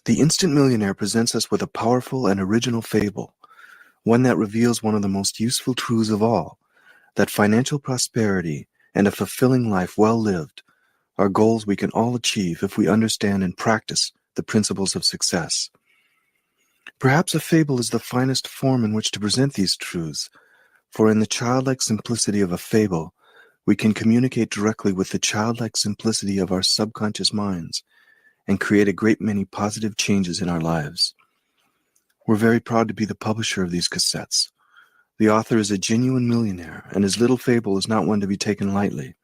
The Instant Millionaire presents us with a powerful and original fable, one that reveals one of the most useful truths of all, that financial prosperity and a fulfilling life well lived are goals we can all achieve if we understand and practice the principles of success. Perhaps a fable is the finest form in which to present these truths, for in the childlike simplicity of a fable, we can communicate directly with the childlike simplicity of our subconscious minds and create a great many positive changes in our lives. We're very proud to be the publisher of these cassettes. The author is a genuine millionaire, and his little fable is not one to be taken lightly.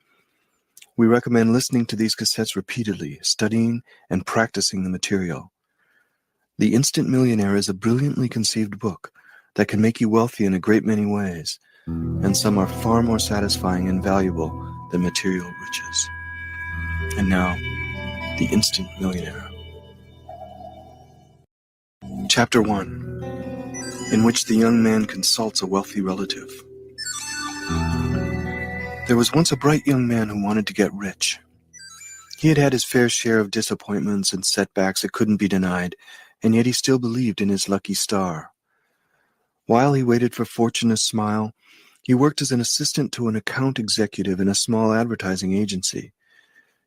We recommend listening to these cassettes repeatedly, studying and practicing the material. The Instant Millionaire is a brilliantly conceived book that can make you wealthy in a great many ways, and some are far more satisfying and valuable than material riches. And now, The Instant Millionaire. Chapter 1, in which the young man consults a wealthy relative. There was once a bright young man who wanted to get rich. He had had his fair share of disappointments and setbacks that couldn't be denied, and yet he still believed in his lucky star. While he waited for fortune to smile, he worked as an assistant to an account executive in a small advertising agency.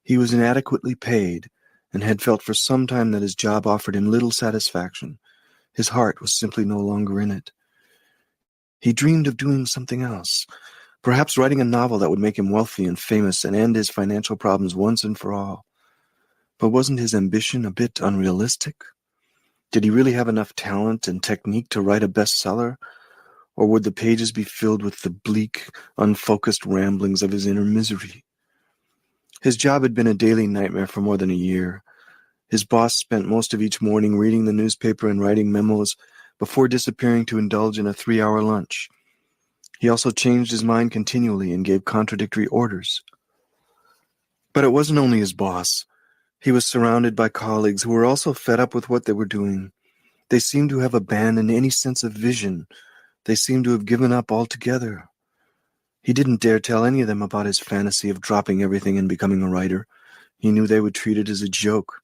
He was inadequately paid and had felt for some time that his job offered him little satisfaction. His heart was simply no longer in it. He dreamed of doing something else, perhaps writing a novel that would make him wealthy and famous and end his financial problems once and for all. But wasn't his ambition a bit unrealistic? Did he really have enough talent and technique to write a bestseller? Or would the pages be filled with the bleak, unfocused ramblings of his inner misery? His job had been a daily nightmare for more than a year. His boss spent most of each morning reading the newspaper and writing memos before disappearing to indulge in a 3-hour lunch. He also changed his mind continually and gave contradictory orders. But it wasn't only his boss. He was surrounded by colleagues who were also fed up with what they were doing. They seemed to have abandoned any sense of vision. They seemed to have given up altogether. He didn't dare tell any of them about his fantasy of dropping everything and becoming a writer. He knew they would treat it as a joke.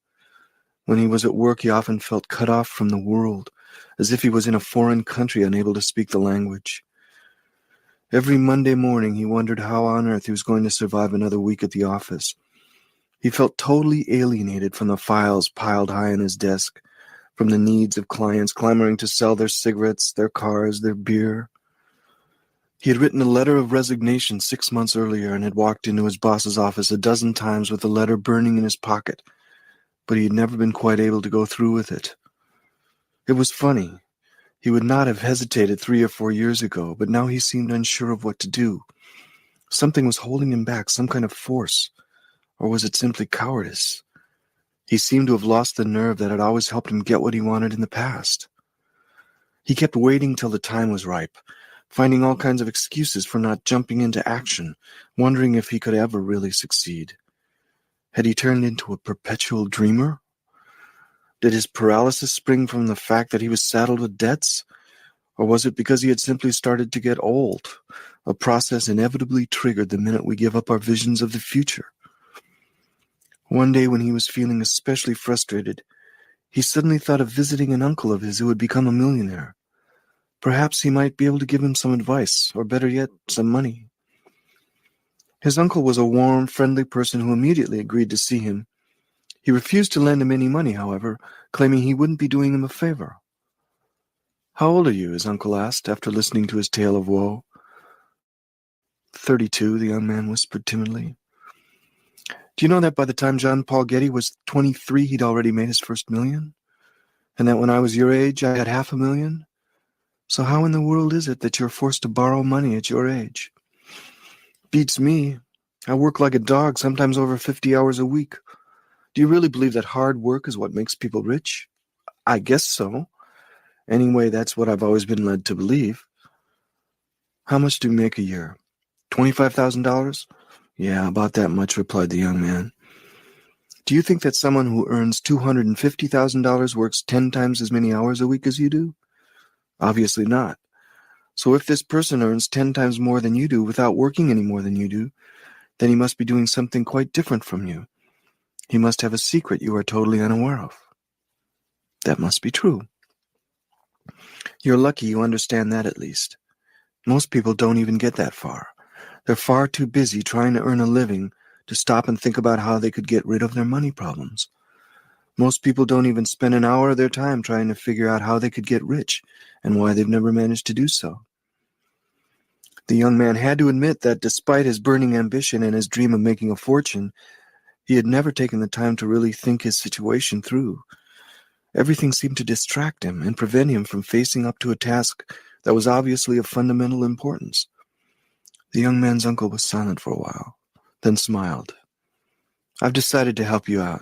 When he was at work, he often felt cut off from the world, as if he was in a foreign country unable to speak the language. Every Monday morning, he wondered how on earth he was going to survive another week at the office. He felt totally alienated from the files piled high on his desk, from the needs of clients clamoring to sell their cigarettes, their cars, their beer. He had written a letter of resignation 6 months earlier and had walked into his boss's office a dozen times with the letter burning in his pocket, but he had never been quite able to go through with it. It was funny. He would not have hesitated 3 or 4 years ago, but now he seemed unsure of what to do. Something was holding him back, some kind of force. Or was it simply cowardice? He seemed to have lost the nerve that had always helped him get what he wanted in the past. He kept waiting till the time was ripe, finding all kinds of excuses for not jumping into action, wondering if he could ever really succeed. Had he turned into a perpetual dreamer? Did his paralysis spring from the fact that he was saddled with debts? Or was it because he had simply started to get old, a process inevitably triggered the minute we give up our visions of the future? One day when he was feeling especially frustrated, he suddenly thought of visiting an uncle of his who had become a millionaire. Perhaps he might be able to give him some advice, or better yet, some money. His uncle was a warm, friendly person who immediately agreed to see him. He refused to lend him any money, however, claiming he wouldn't be doing him a favor. "How old are you?" his uncle asked, after listening to his tale of woe. 32, the young man whispered timidly. "Do you know that by the time John Paul Getty was 23, he'd already made his first $1 million? And that when I was your age, I had $500,000? So how in the world is it that you're forced to borrow money at your age?" "Beats me. I work like a dog, sometimes over 50 hours a week. Do you really believe that hard work is what makes people rich?" "I guess so. Anyway, that's what I've always been led to believe." "How much do you make a year? $25,000? "Yeah, about that much," replied the young man. "Do you think that someone who earns $250,000 works 10 times as many hours a week as you do? Obviously not. So if this person earns 10 times more than you do without working any more than you do, then he must be doing something quite different from you. He must have a secret you are totally unaware of." That must be true. You're lucky you understand that at least. Most people don't even get that far. They're far too busy trying to earn a living to stop and think about how they could get rid of their money problems. Most people don't even spend an hour of their time trying to figure out how they could get rich and why they've never managed to do so. The young man had to admit that despite his burning ambition and his dream of making a fortune, he had never taken the time to really think his situation through. Everything seemed to distract him and prevent him from facing up to a task that was obviously of fundamental importance. The young man's uncle was silent for a while, then smiled. I've decided to help you out.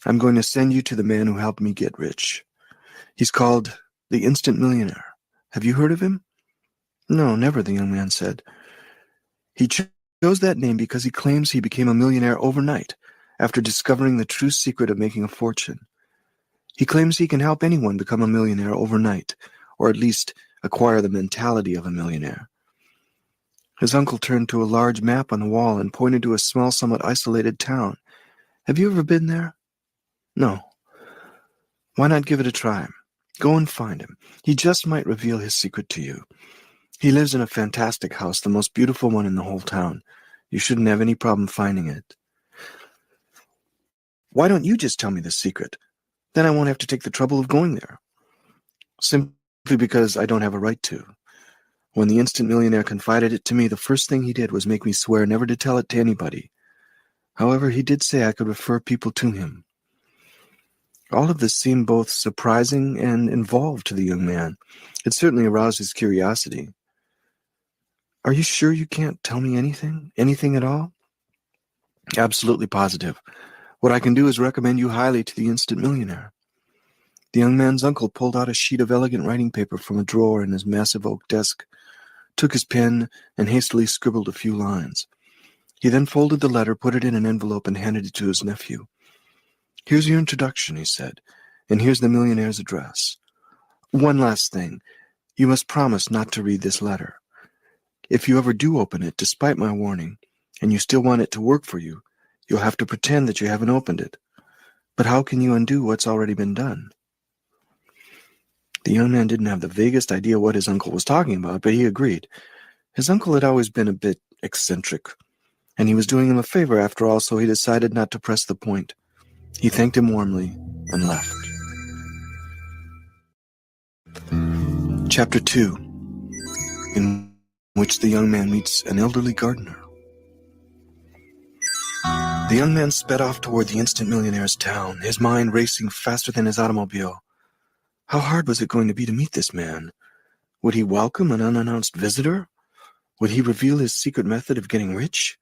I'm going to send you to the man who helped me get rich. He's called the Instant Millionaire. Have you heard of him? No, never, the young man said. He chose that name because he claims he became a millionaire overnight after discovering the true secret of making a fortune. He claims he can help anyone become a millionaire overnight, or at least acquire the mentality of a millionaire. His uncle turned to a large map on the wall and pointed to a small, somewhat isolated town. Have you ever been there? No. Why not give it a try? Go and find him. He just might reveal his secret to you. He lives in a fantastic house, the most beautiful one in the whole town. You shouldn't have any problem finding it. Why don't you just tell me the secret? Then I won't have to take the trouble of going there. Simply because I don't have a right to. When the Instant Millionaire confided it to me, the first thing he did was make me swear never to tell it to anybody. However, he did say I could refer people to him. All of this seemed both surprising and involved to the young man. It certainly aroused his curiosity. Are you sure you can't tell me anything? Anything at all? Absolutely positive. What I can do is recommend you highly to the Instant Millionaire. The young man's uncle pulled out a sheet of elegant writing paper from a drawer in his massive oak desk, took his pen, and hastily scribbled a few lines. He then folded the letter, put it in an envelope, and handed it to his nephew. Here's your introduction, he said, and here's the millionaire's address. One last thing. You must promise not to read this letter. If you ever do open it, despite my warning, and you still want it to work for you, you'll have to pretend that you haven't opened it. But how can you undo what's already been done? The young man didn't have the vaguest idea what his uncle was talking about, but he agreed. His uncle had always been a bit eccentric, and he was doing him a favor after all, so he decided not to press the point. He thanked him warmly and left. Chapter 2, in which the young man meets an elderly gardener. The young man sped off toward the Instant Millionaire's town, his mind racing faster than his automobile. How hard was it going to be to meet this man? Would he welcome an unannounced visitor? Would he reveal his secret method of getting rich?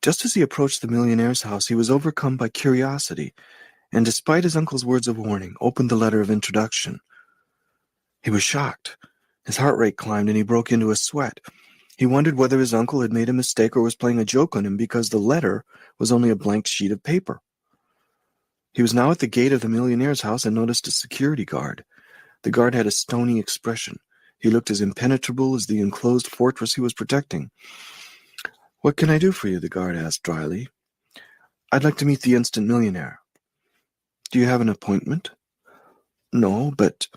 Just as he approached the millionaire's house, he was overcome by curiosity, and despite his uncle's words of warning, opened the letter of introduction. He was shocked. His heart rate climbed, and he broke into a sweat. He wondered whether his uncle had made a mistake or was playing a joke on him because the letter was only a blank sheet of paper. He was now at the gate of the millionaire's house and noticed a security guard. The guard had a stony expression. He looked as impenetrable as the enclosed fortress he was protecting. What can I do for you? The guard asked dryly. I'd like to meet the Instant Millionaire. Do you have an appointment? No, but...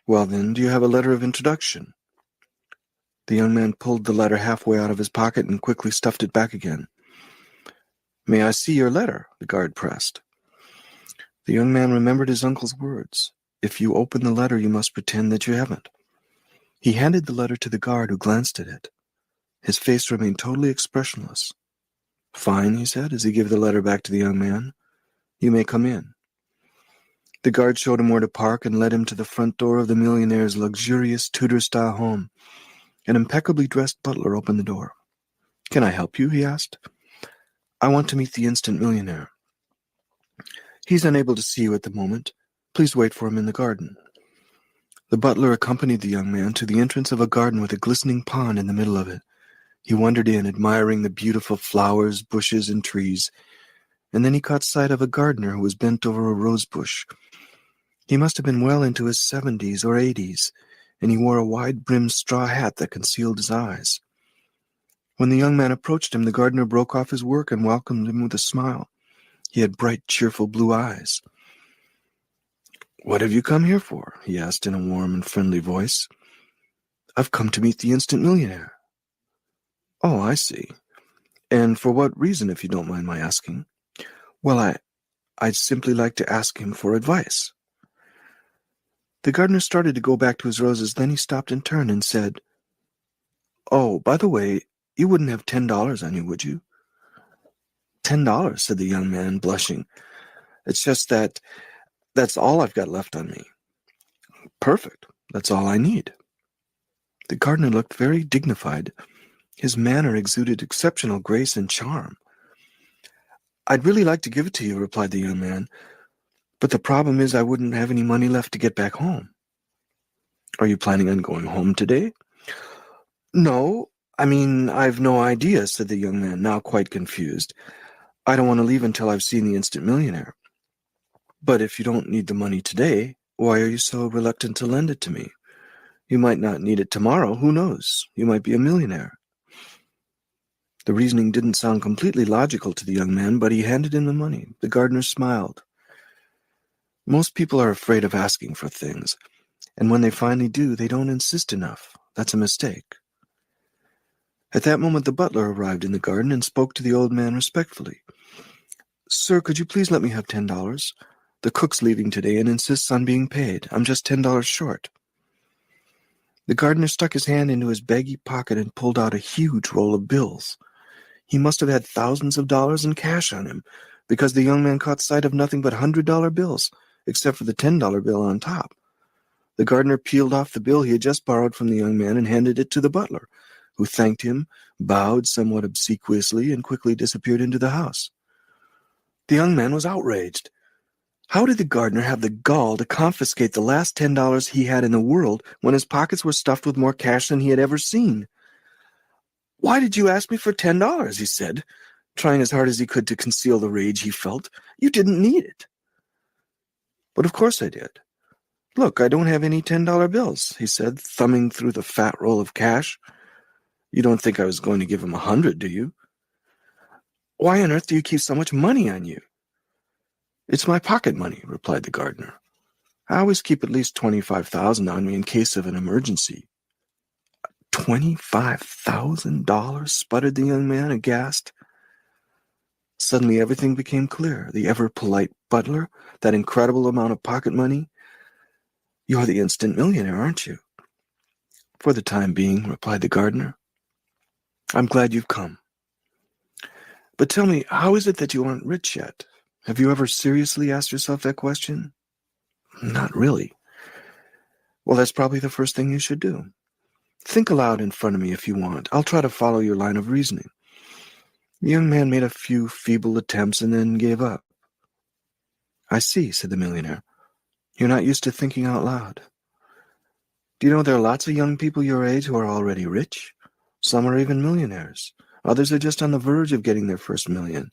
Well then, do you have a letter of introduction? The young man pulled the letter halfway out of his pocket and quickly stuffed it back again. May I see your letter? The guard pressed. The young man remembered his uncle's words. If you open the letter, you must pretend that you haven't. He handed the letter to the guard, who glanced at it. His face remained totally expressionless. Fine, he said, as he gave the letter back to the young man. You may come in. The guard showed him where to park and led him to the front door of the millionaire's luxurious Tudor-style home. An impeccably dressed butler opened the door. Can I help you? He asked. I want to meet the Instant Millionaire. He's unable to see you at the moment. Please wait for him in the garden. The butler accompanied the young man to the entrance of a garden with a glistening pond in the middle of it. He wandered in, admiring the beautiful flowers, bushes, and trees, and then he caught sight of a gardener who was bent over a rose bush. He must have been well into his 70s or 80s, and he wore a wide-brimmed straw hat that concealed his eyes. When the young man approached him, the gardener broke off his work and welcomed him with a smile. He had bright, cheerful blue eyes. "What have you come here for?" he asked in a warm and friendly voice. "I've come to meet the instant millionaire." "Oh, I see. And for what reason, if you don't mind my asking?" "Well, I'd simply like to ask him for advice." The gardener started to go back to his roses, then he stopped and turned and said, "Oh, by the way, you wouldn't have $10 on you, would you?" $10, said the young man, blushing. "It's just that's all I've got left on me." "Perfect. That's all I need." The gardener looked very dignified. His manner exuded exceptional grace and charm. "I'd really like to give it to you," replied the young man, "but the problem is I wouldn't have any money left to get back home." "Are you planning on going home today?" "No, I've no idea," said the young man, now quite confused. "I don't want to leave until I've seen the instant millionaire." "But if you don't need the money today, why are you so reluctant to lend it to me? You might not need it tomorrow. Who knows? You might be a millionaire." The reasoning didn't sound completely logical to the young man, but he handed him the money. The gardener smiled. Most people are afraid of asking for things, and when they finally do, they don't insist enough. That's a mistake. At that moment, the butler arrived in the garden and spoke to the old man respectfully. "Sir, could you please let me have $10? The cook's leaving today and insists on being paid. I'm just $10 short." The gardener stuck his hand into his baggy pocket and pulled out a huge roll of bills. He must have had thousands of dollars in cash on him, because the young man caught sight of nothing but $100 bills, except for the $10 bill on top. The gardener peeled off the bill he had just borrowed from the young man and handed it to the butler, who thanked him, bowed somewhat obsequiously, and quickly disappeared into the house. The young man was outraged. How did the gardener have the gall to confiscate the last $10 he had in the world when his pockets were stuffed with more cash than he had ever seen? "Why did you ask me for $10? He said, trying as hard as he could to conceal the rage he felt. "You didn't need it." "But of course I did. Look, I don't have any $10 bills," he said, thumbing through the fat roll of cash. "You don't think I was going to give him 100, do you?" "Why on earth do you keep so much money on you?" "It's my pocket money," replied the gardener. "I always keep at least $25,000 on me in case of an emergency." $25,000, sputtered the young man, aghast. Suddenly everything became clear. The ever-polite butler, that incredible amount of pocket money. "You're the instant millionaire, aren't you?" "For the time being," replied the gardener. "I'm glad you've come. But tell me, how is it that you aren't rich yet? Have you ever seriously asked yourself that question?" "Not really." "Well, that's probably the first thing you should do. Think aloud in front of me if you want. I'll try to follow your line of reasoning." The young man made a few feeble attempts and then gave up. "I see," said the millionaire. "You're not used to thinking out loud. Do you know there are lots of young people your age who are already rich? Some are even millionaires. Others are just on the verge of getting their first million.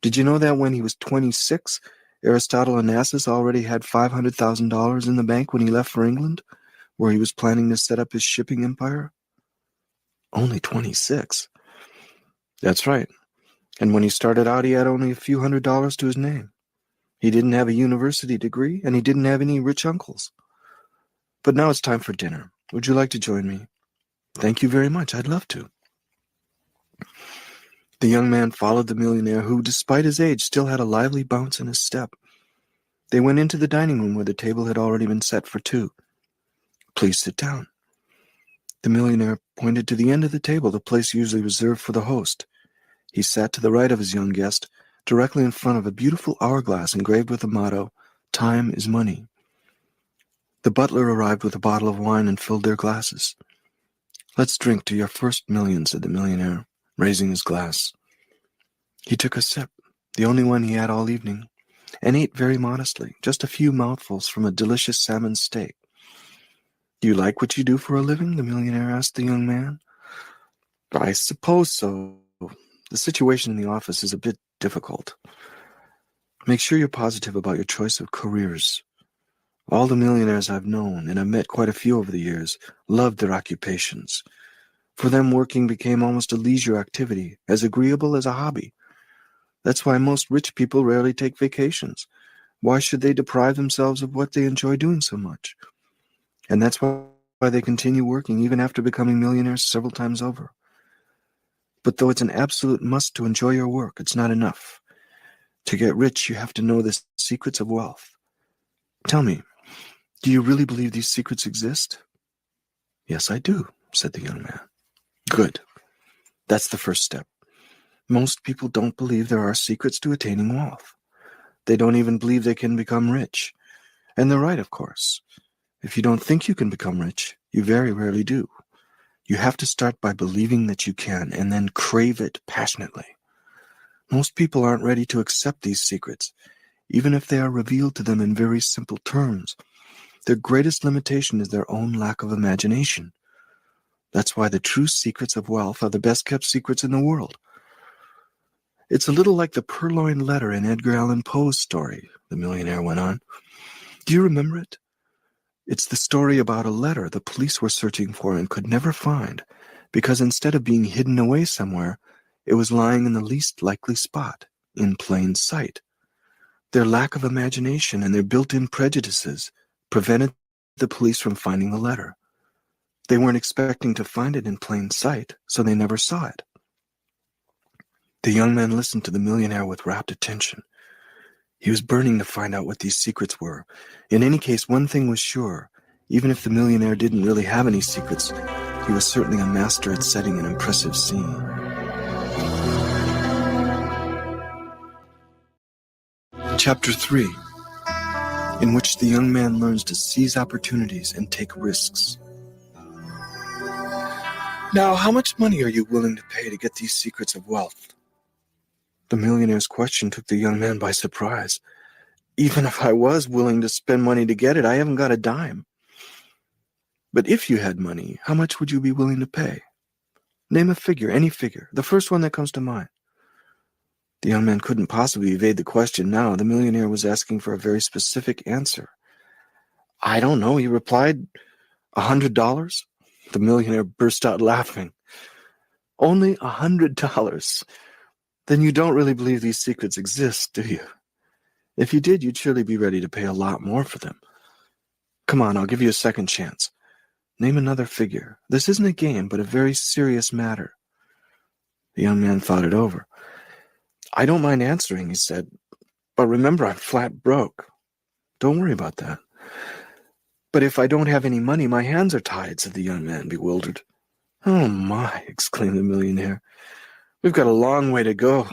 Did you know that when he was 26, Aristotle Onassis already had $500,000 in the bank when he left for England, where he was planning to set up his shipping empire?" "Only 26?" "That's right. And when he started out, he had only a few $100s to his name. He didn't have a university degree, and he didn't have any rich uncles. But now it's time for dinner. Would you like to join me?" "Thank you very much. I'd love to." The young man followed the millionaire, who, despite his age, still had a lively bounce in his step. They went into the dining room where the table had already been set for two. "Please sit down." The millionaire pointed to the end of the table, the place usually reserved for the host. He sat to the right of his young guest, directly in front of a beautiful hourglass engraved with the motto, "Time is money." The butler arrived with a bottle of wine and filled their glasses. "Let's drink to your first million," said the millionaire, raising his glass. He took a sip, the only one he had all evening, and ate very modestly, just a few mouthfuls from a delicious salmon steak. "Do you like what you do for a living?" the millionaire asked the young man. "I suppose so. The situation in the office is a bit difficult." "Make sure you're positive about your choice of careers. All the millionaires I've known, and I've met quite a few over the years, loved their occupations. For them, working became almost a leisure activity, as agreeable as a hobby. That's why most rich people rarely take vacations. Why should they deprive themselves of what they enjoy doing so much? And that's why they continue working even after becoming millionaires several times over. But though it's an absolute must to enjoy your work, it's not enough. To get rich, you have to know the secrets of wealth. Tell me, do you really believe these secrets exist? Yes, I do, said the young man. Good. That's the first step. Most people don't believe there are secrets to attaining wealth. They don't even believe they can become rich. And they're right, of course. If you don't think you can become rich, you very rarely do. You have to start by believing that you can, and then crave it passionately. Most people aren't ready to accept these secrets, even if they are revealed to them in very simple terms. Their greatest limitation is their own lack of imagination. That's why the true secrets of wealth are the best-kept secrets in the world. It's a little like the purloined letter in Edgar Allan Poe's story, the millionaire went on. Do you remember it? It's the story about a letter the police were searching for and could never find, because instead of being hidden away somewhere, it was lying in the least likely spot, in plain sight. Their lack of imagination and their built-in prejudices prevented the police from finding the letter. They weren't expecting to find it in plain sight, so they never saw it. The young man listened to the millionaire with rapt attention. He was burning to find out what these secrets were. In any case, one thing was sure. Even if the millionaire didn't really have any secrets, he was certainly a master at setting an impressive scene. Chapter 3, in which the young man learns to seize opportunities and take risks. Now, how much money are you willing to pay to get these secrets of wealth? The millionaire's question took the young man by surprise. Even if I was willing to spend money to get it, I haven't got a dime. But if you had money, how much would you be willing to pay? Name a figure, any figure, the first one that comes to mind. The young man couldn't possibly evade the question now. The millionaire was asking for a very specific answer. I don't know, he replied. $100? The millionaire burst out laughing. Only $100? Then you don't really believe these secrets exist, do you? If you did, you'd surely be ready to pay a lot more for them. Come on, I'll give you a second chance. Name another figure. This isn't a game, but a very serious matter. The young man thought it over. I don't mind answering, he said, but remember, I'm flat broke. Don't worry about that. But if I don't have any money, my hands are tied, said the young man, bewildered. Oh my, exclaimed the millionaire. We've got a long way to go.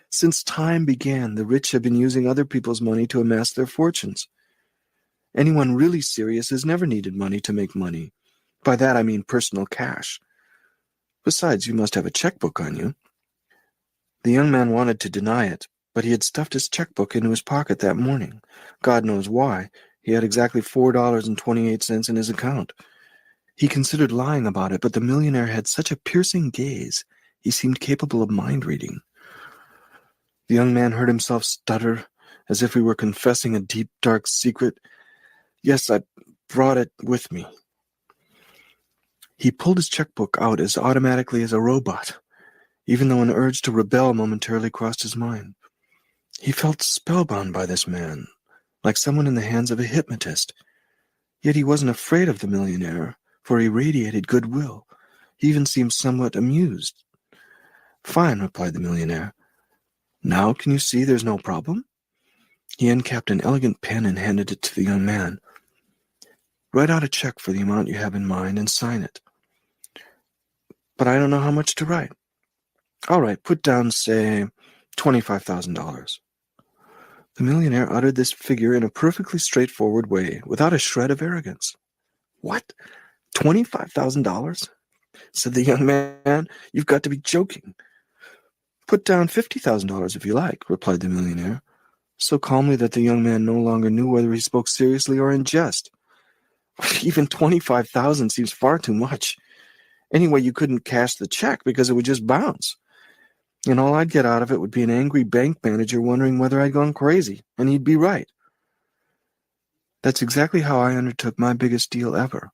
Since time began, the rich have been using other people's money to amass their fortunes. Anyone really serious has never needed money to make money. By that I mean personal cash. Besides, you must have a checkbook on you. The young man wanted to deny it, but he had stuffed his checkbook into his pocket that morning. God knows why. He had exactly $4.28 in his account. He considered lying about it, but the millionaire had such a piercing gaze, he seemed capable of mind-reading. The young man heard himself stutter, as if he were confessing a deep, dark secret. Yes, I brought it with me. He pulled his checkbook out as automatically as a robot, even though an urge to rebel momentarily crossed his mind. He felt spellbound by this man, like someone in the hands of a hypnotist. Yet he wasn't afraid of the millionaire, for he radiated goodwill. He even seemed somewhat amused. Fine, replied the millionaire. Now can you see there's no problem? He uncapped an elegant pen and handed it to the young man. Write out a check for the amount you have in mind and sign it. But I don't know how much to write. All right, put down, say, $25,000. The millionaire uttered this figure in a perfectly straightforward way, without a shred of arrogance. What? $25,000? Said the young man. You've got to be joking. Put down $50,000 if you like, replied the millionaire, so calmly that the young man no longer knew whether he spoke seriously or in jest. Even $25,000 seems far too much. Anyway, you couldn't cash the check because it would just bounce. And all I'd get out of it would be an angry bank manager wondering whether I'd gone crazy, and he'd be right. That's exactly how I undertook my biggest deal ever.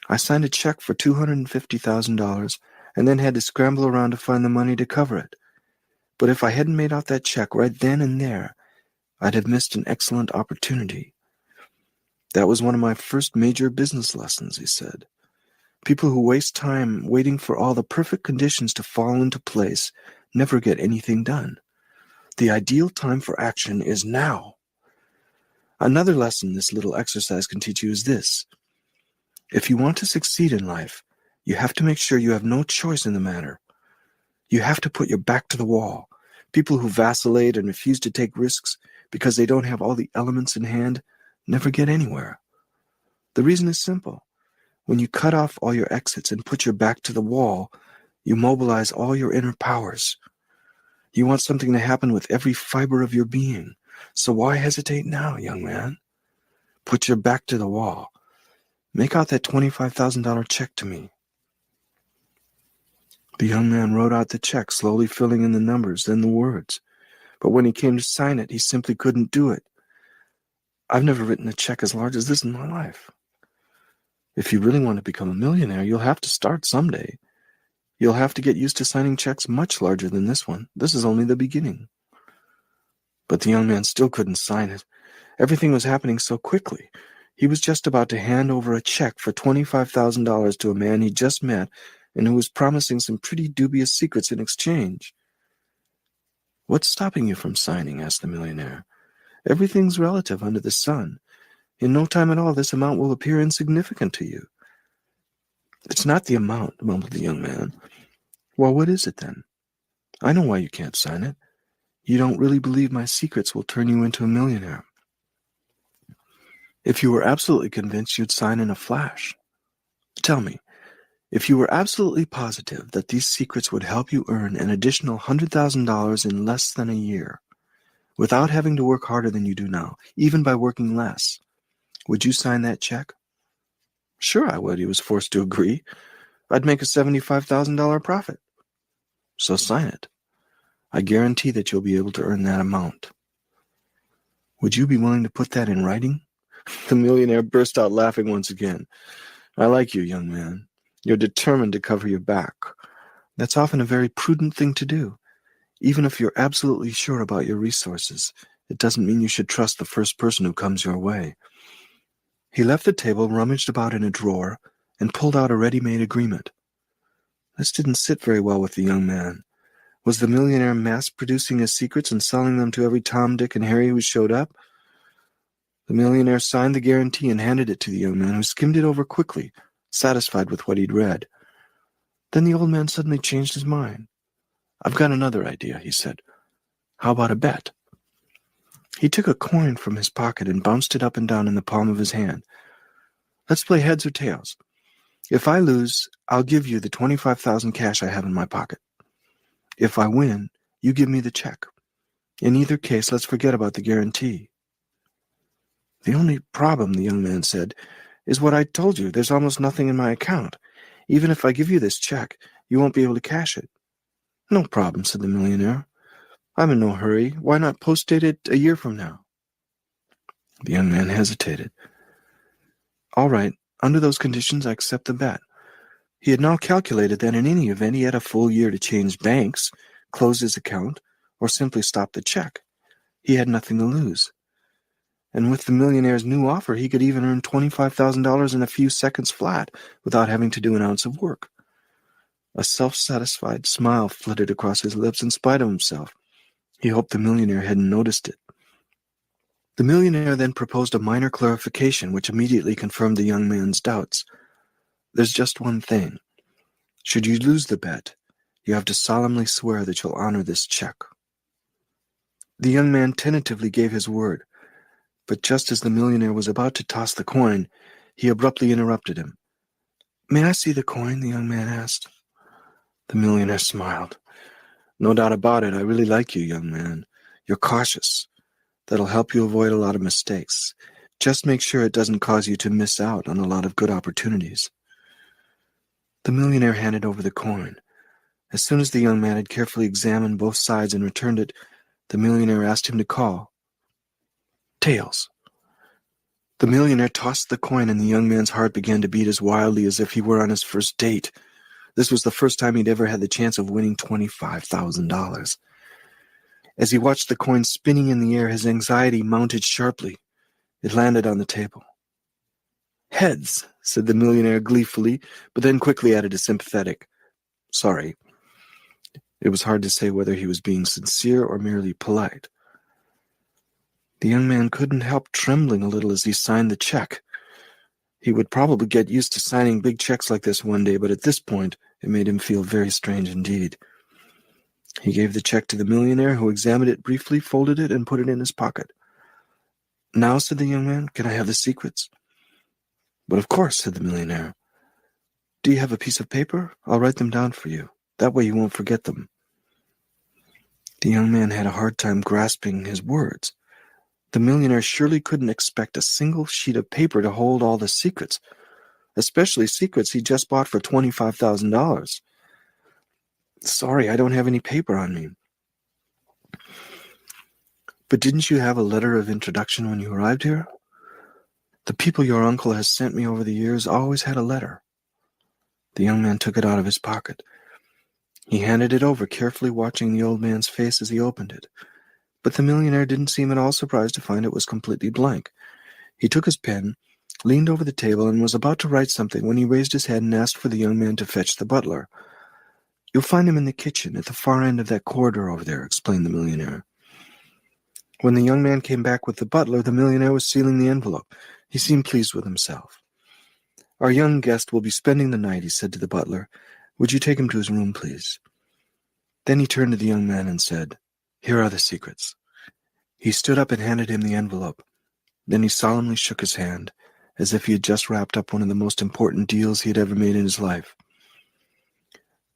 I signed a check for $250,000 and then had to scramble around to find the money to cover it. But if I hadn't made out that check right then and there, I'd have missed an excellent opportunity. That was one of my first major business lessons, he said. People who waste time waiting for all the perfect conditions to fall into place never get anything done. The ideal time for action is now. Another lesson this little exercise can teach you is this. If you want to succeed in life, you have to make sure you have no choice in the matter. You have to put your back to the wall. People who vacillate and refuse to take risks because they don't have all the elements in hand never get anywhere. The reason is simple. When you cut off all your exits and put your back to the wall, you mobilize all your inner powers. You want something to happen with every fiber of your being. So why hesitate now, young man? Put your back to the wall. Make out that $25,000 check to me. The young man wrote out the check, slowly filling in the numbers, then the words. But when he came to sign it, he simply couldn't do it. I've never written a check as large as this in my life. If you really want to become a millionaire, you'll have to start someday. You'll have to get used to signing checks much larger than this one. This is only the beginning. But the young man still couldn't sign it. Everything was happening so quickly. He was just about to hand over a check for $25,000 to a man he just met and who was promising some pretty dubious secrets in exchange. What's stopping you from signing? Asked the millionaire. Everything's relative under the sun. In no time at all, this amount will appear insignificant to you. It's not the amount, mumbled the young man. Well, what is it then? I know why you can't sign it. You don't really believe my secrets will turn you into a millionaire. If you were absolutely convinced, you'd sign in a flash. Tell me, if you were absolutely positive that these secrets would help you earn an additional $100,000 in less than a year, without having to work harder than you do now, even by working less, would you sign that check? Sure I would, he was forced to agree. I'd make a $75,000 profit. So sign it. I guarantee that you'll be able to earn that amount. Would you be willing to put that in writing? The millionaire burst out laughing once again. I like you, young man. You're determined to cover your back. That's often a very prudent thing to do. Even if you're absolutely sure about your resources, it doesn't mean you should trust the first person who comes your way. He left the table, rummaged about in a drawer, and pulled out a ready-made agreement. This didn't sit very well with the young man. Was the millionaire mass-producing his secrets and selling them to every Tom, Dick, and Harry who showed up? The millionaire signed the guarantee and handed it to the young man, who skimmed it over quickly, satisfied with what he'd read. Then the old man suddenly changed his mind. I've got another idea, he said. How about a bet? He took a coin from his pocket and bounced it up and down in the palm of his hand. Let's play heads or tails. If I lose, I'll give you the $25,000 cash I have in my pocket. If I win, you give me the check. In either case, let's forget about the guarantee. The only problem, the young man said, is what I told you. There's almost nothing in my account. Even if I give you this check, you won't be able to cash it. No problem, said the millionaire. I'm in no hurry. Why not post-date it a year from now? The young man hesitated. All right, under those conditions, I accept the bet. He had now calculated that in any event he had a full year to change banks, close his account, or simply stop the check. He had nothing to lose. And with the millionaire's new offer, he could even earn $25,000 in a few seconds flat without having to do an ounce of work. A self-satisfied smile flitted across his lips in spite of himself. He hoped the millionaire hadn't noticed it. The millionaire then proposed a minor clarification, which immediately confirmed the young man's doubts. There's just one thing. Should you lose the bet, you have to solemnly swear that you'll honor this check. The young man tentatively gave his word, but just as the millionaire was about to toss the coin, he abruptly interrupted him. May I see the coin? The young man asked. The millionaire smiled. No doubt about it. I really like you, young man. You're cautious. That'll help you avoid a lot of mistakes. Just make sure it doesn't cause you to miss out on a lot of good opportunities. The millionaire handed over the coin. As soon as the young man had carefully examined both sides and returned it, the millionaire asked him to call. Tails. The millionaire tossed the coin, and the young man's heart began to beat as wildly as if he were on his first date. This was the first time he'd ever had the chance of winning $25,000. As he watched the coin spinning in the air, his anxiety mounted sharply. It landed on the table. "Heads," said the millionaire gleefully, but then quickly added a sympathetic, "Sorry." It was hard to say whether he was being sincere or merely polite. The young man couldn't help trembling a little as he signed the check. He would probably get used to signing big checks like this one day, but at this point, it made him feel very strange indeed. He gave the check to the millionaire, who examined it briefly, folded it, and put it in his pocket. "Now," said the young man, "can I have the secrets?" "But of course," said the millionaire. "Do you have a piece of paper? I'll write them down for you. That way you won't forget them." The young man had a hard time grasping his words. The millionaire surely couldn't expect a single sheet of paper to hold all the secrets, especially secrets he just bought for $25,000. "Sorry, I don't have any paper on me." "But didn't you have a letter of introduction when you arrived here?" "The people your uncle has sent me over the years always had a letter." The young man took it out of his pocket. He handed it over, carefully watching the old man's face as he opened it. But the millionaire didn't seem at all surprised to find it was completely blank. He took his pen, leaned over the table, and was about to write something when he raised his head and asked for the young man to fetch the butler. "You'll find him in the kitchen, at the far end of that corridor over there," explained the millionaire. When the young man came back with the butler, the millionaire was sealing the envelope. He seemed pleased with himself. "Our young guest will be spending the night," he said to the butler. "Would you take him to his room, please?" Then he turned to the young man and said, "Here are the secrets." He stood up and handed him the envelope. Then he solemnly shook his hand, as if he had just wrapped up one of the most important deals he had ever made in his life.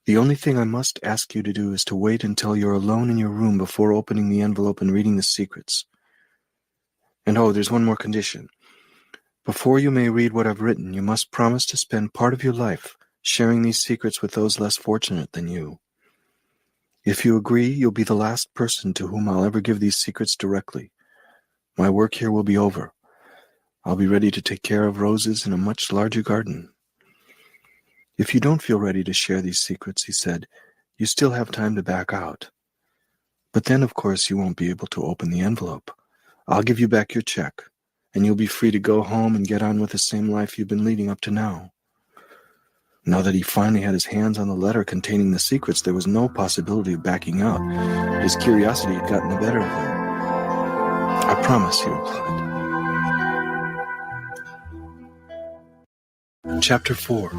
"The only thing I must ask you to do is to wait until you're alone in your room before opening the envelope and reading the secrets. And oh, there's one more condition. Before you may read what I've written, you must promise to spend part of your life sharing these secrets with those less fortunate than you. If you agree, you'll be the last person to whom I'll ever give these secrets directly. My work here will be over. I'll be ready to take care of roses in a much larger garden. If you don't feel ready to share these secrets," he said, "you still have time to back out. But then, of course, you won't be able to open the envelope. I'll give you back your check, and you'll be free to go home and get on with the same life you've been leading up to now." Now that he finally had his hands on the letter containing the secrets, there was no possibility of backing out. His curiosity had gotten the better of him. "I promise," he replied. Chapter 4,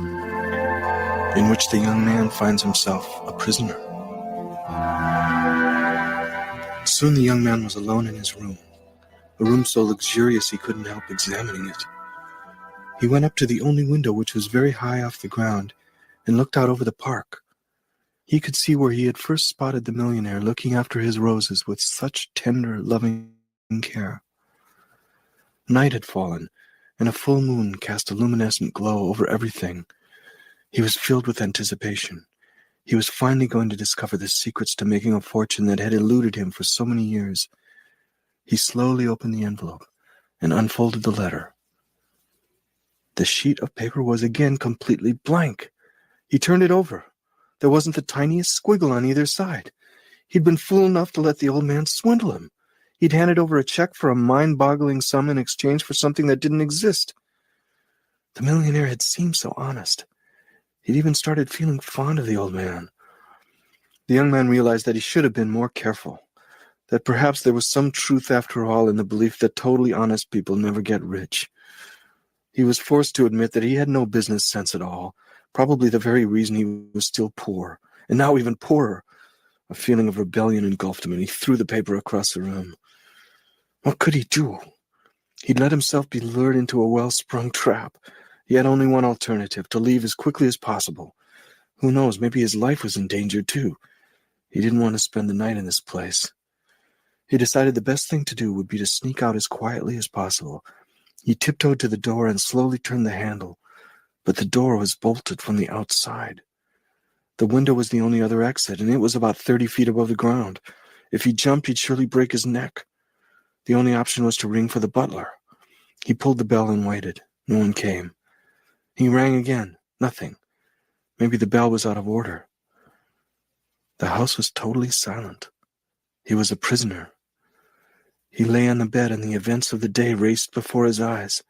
in which the young man finds himself a prisoner. Soon the young man was alone in his room, a room so luxurious he couldn't help examining it. He went up to the only window, which was very high off the ground, and looked out over the park. He could see where he had first spotted the millionaire looking after his roses with such tender, loving care. Night had fallen, and a full moon cast a luminescent glow over everything. He was filled with anticipation. He was finally going to discover the secrets to making a fortune that had eluded him for so many years. He slowly opened the envelope and unfolded the letter. The sheet of paper was again completely blank. He turned it over. There wasn't the tiniest squiggle on either side. He'd been fool enough to let the old man swindle him. He'd handed over a check for a mind-boggling sum in exchange for something that didn't exist. The millionaire had seemed so honest. He'd even started feeling fond of the old man. The young man realized that he should have been more careful, that perhaps there was some truth after all in the belief that totally honest people never get rich. He was forced to admit that he had no business sense at all, probably the very reason he was still poor, and now even poorer. A feeling of rebellion engulfed him, and he threw the paper across the room. What could he do? He'd let himself be lured into a well-sprung trap. He had only one alternative, to leave as quickly as possible. Who knows, maybe his life was in danger too. He didn't want to spend the night in this place. He decided the best thing to do would be to sneak out as quietly as possible. He tiptoed to the door and slowly turned the handle, but the door was bolted from the outside. The window was the only other exit, and it was about 30 feet above the ground. If he jumped, he'd surely break his neck. The only option was to ring for the butler. He pulled the bell and waited. No one came. He rang again. Nothing. Maybe the bell was out of order. The house was totally silent. He was a prisoner. He lay on the bed and the events of the day raced before his eyes.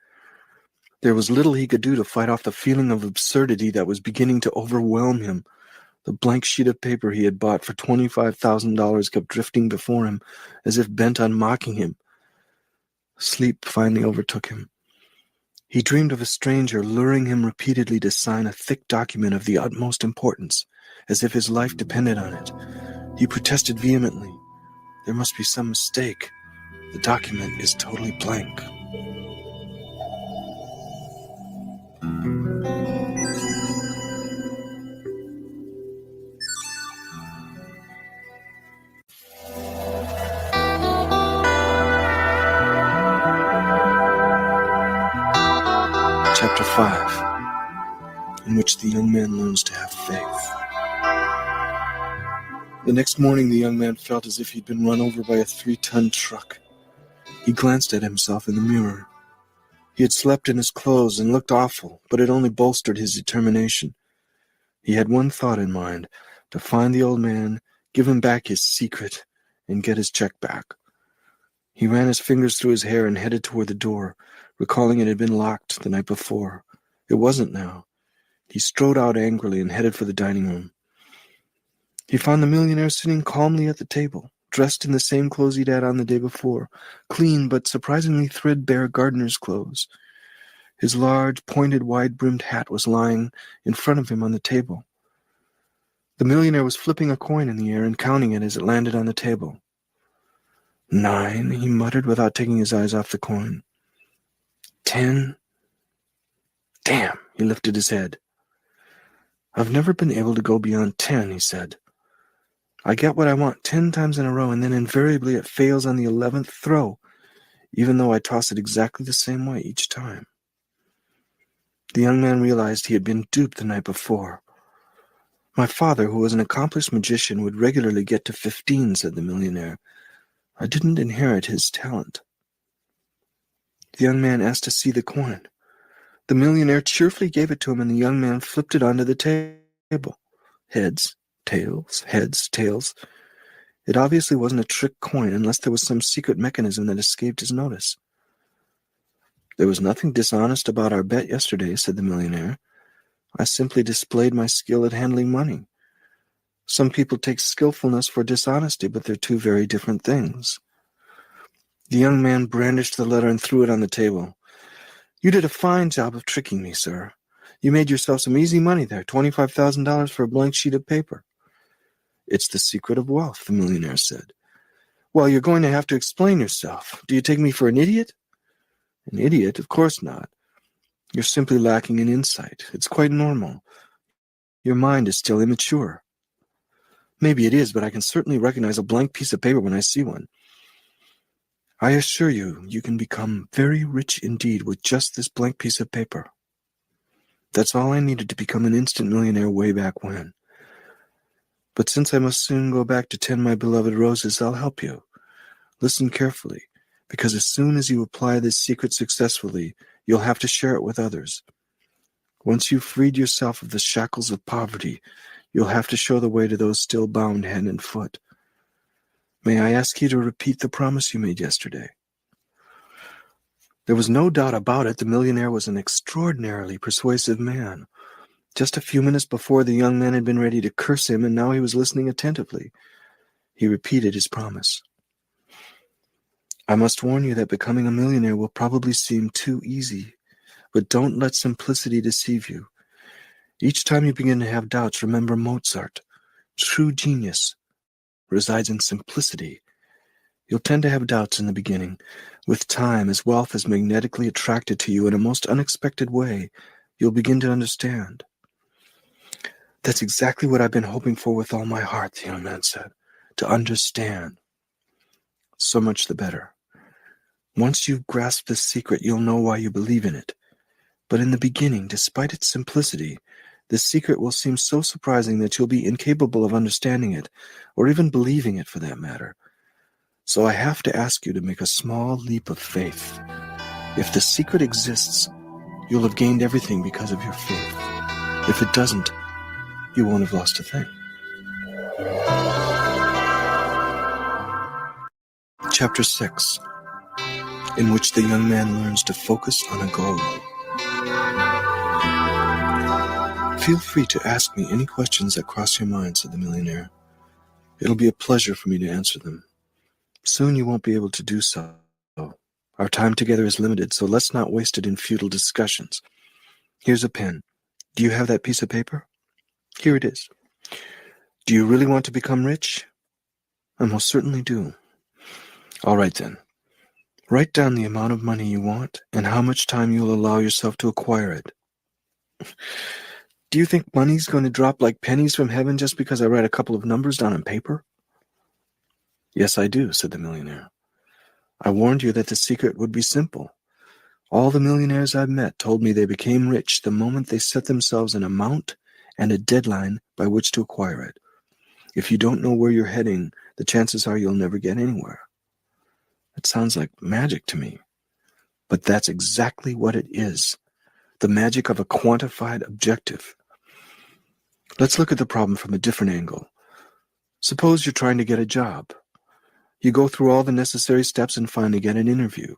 There was little he could do to fight off the feeling of absurdity that was beginning to overwhelm him. The blank sheet of paper he had bought for $25,000 kept drifting before him, as if bent on mocking him. Sleep finally overtook him. He dreamed of a stranger luring him repeatedly to sign a thick document of the utmost importance, as if his life depended on it. He protested vehemently. There must be some mistake. The document is totally blank. Chapter 5, in which the young man learns to have faith. The next morning, the young man felt as if he'd been run over by a 3-ton truck. He glanced at himself in the mirror. He had slept in his clothes and looked awful, but it only bolstered his determination. He had one thought in mind: to find the old man, give him back his secret, and get his check back. He ran his fingers through his hair and headed toward the door, recalling it had been locked the night before. It wasn't now. He strode out angrily and headed for the dining room. He found the millionaire sitting calmly at the table, dressed in the same clothes he'd had on the day before, clean but surprisingly threadbare gardener's clothes. His large, pointed, wide-brimmed hat was lying in front of him on the table. The millionaire was flipping a coin in the air and counting it as it landed on the table. 9, he muttered without taking his eyes off the coin. 10. Damn, he lifted his head. I've never been able to go beyond 10, he said. I get what I want 10 times in a row, and then invariably it fails on the 11th throw, even though I toss it exactly the same way each time. The young man realized he had been duped the night before. My father, who was an accomplished magician, would regularly get to 15, said the millionaire. I didn't inherit his talent. The young man asked to see the coin. The millionaire cheerfully gave it to him, and the young man flipped it onto the table. Heads, tails, heads, tails. It obviously wasn't a trick coin unless there was some secret mechanism that escaped his notice. There was nothing dishonest about our bet yesterday, said the millionaire. I simply displayed my skill at handling money. Some people take skillfulness for dishonesty, but they're two very different things. The young man brandished the letter and threw it on the table. You did a fine job of tricking me, sir. You made yourself some easy money there, $25,000 for a blank sheet of paper. It's the secret of wealth, the millionaire said. Well, you're going to have to explain yourself. Do you take me for an idiot? An idiot? Of course not. You're simply lacking in insight. It's quite normal. Your mind is still immature. Maybe it is, but I can certainly recognize a blank piece of paper when I see one. I assure you, you can become very rich indeed with just this blank piece of paper. That's all I needed to become an instant millionaire way back when. But since I must soon go back to tend my beloved roses, I'll help you. Listen carefully, because as soon as you apply this secret successfully, you'll have to share it with others. Once you've freed yourself of the shackles of poverty, you'll have to show the way to those still bound hand and foot. May I ask you to repeat the promise you made yesterday? There was no doubt about it, the millionaire was an extraordinarily persuasive man. Just a few minutes before, the young man had been ready to curse him, and now he was listening attentively. He repeated his promise. I must warn you that becoming a millionaire will probably seem too easy, but don't let simplicity deceive you. Each time you begin to have doubts, remember Mozart. True genius resides in simplicity. You'll tend to have doubts in the beginning. With time, as wealth is magnetically attracted to you in a most unexpected way, you'll begin to understand. That's exactly what I've been hoping for with all my heart, the young man said. To understand. So much the better. Once you've grasped this secret, you'll know why you believe in it. But in the beginning, despite its simplicity, this secret will seem so surprising that you'll be incapable of understanding it, or even believing it for that matter. So I have to ask you to make a small leap of faith. If the secret exists, you'll have gained everything because of your faith. If it doesn't, you won't have lost a thing. Chapter 6, in which the young man learns to focus on a goal. Feel free to ask me any questions that cross your mind, said the millionaire. It'll be a pleasure for me to answer them. Soon you won't be able to do so. Our time together is limited, so let's not waste it in futile discussions. Here's a pen. Do you have that piece of paper? Here it is. Do you really want to become rich? I most certainly do. All right then. Write down the amount of money you want and how much time you'll allow yourself to acquire it. Do you think money's going to drop like pennies from heaven just because I write a couple of numbers down on paper? Yes, I do, said the millionaire. I warned you that the secret would be simple. All the millionaires I've met told me they became rich the moment they set themselves an amount and a deadline by which to acquire it. If you don't know where you're heading, the chances are you'll never get anywhere. It sounds like magic to me, but that's exactly what it is. The magic of a quantified objective. Let's look at the problem from a different angle. Suppose you're trying to get a job. You go through all the necessary steps and finally get an interview.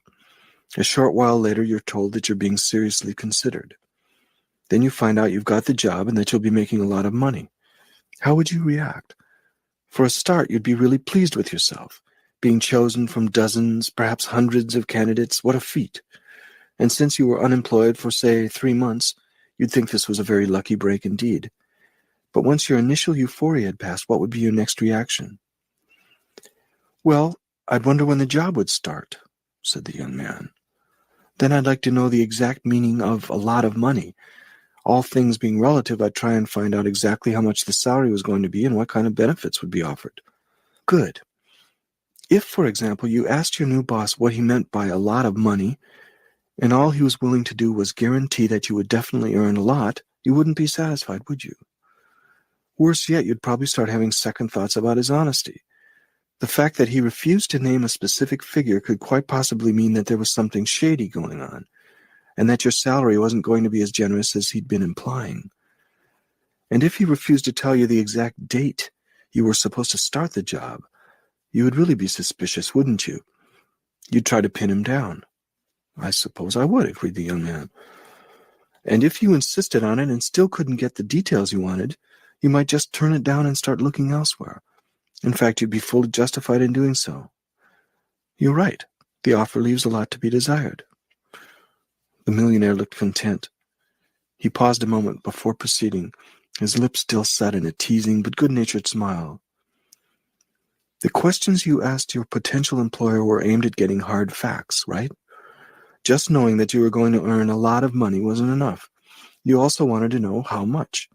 A short while later, you're told that you're being seriously considered. Then you find out you've got the job and that you'll be making a lot of money. How would you react? For a start, you'd be really pleased with yourself. Being chosen from dozens, perhaps hundreds of candidates, what a feat. And since you were unemployed for, say, 3 months, you'd think this was a very lucky break indeed. But once your initial euphoria had passed, what would be your next reaction? Well, I'd wonder when the job would start, said the young man. Then I'd like to know the exact meaning of a lot of money. All things being relative, I'd try and find out exactly how much the salary was going to be and what kind of benefits would be offered. Good. If, for example, you asked your new boss what he meant by a lot of money, and all he was willing to do was guarantee that you would definitely earn a lot, you wouldn't be satisfied, would you? Worse yet, you'd probably start having second thoughts about his honesty. The fact that he refused to name a specific figure could quite possibly mean that there was something shady going on, and that your salary wasn't going to be as generous as he'd been implying. And if he refused to tell you the exact date you were supposed to start the job, you would really be suspicious, wouldn't you? You'd try to pin him down. I suppose I would, agreed the young man. And if you insisted on it and still couldn't get the details you wanted, you might just turn it down and start looking elsewhere. In fact, you'd be fully justified in doing so. You're right. The offer leaves a lot to be desired. The millionaire looked content. He paused a moment before proceeding, his lips still set in a teasing but good-natured smile. The questions you asked your potential employer were aimed at getting hard facts, right? Just knowing that you were going to earn a lot of money wasn't enough. You also wanted to know how much.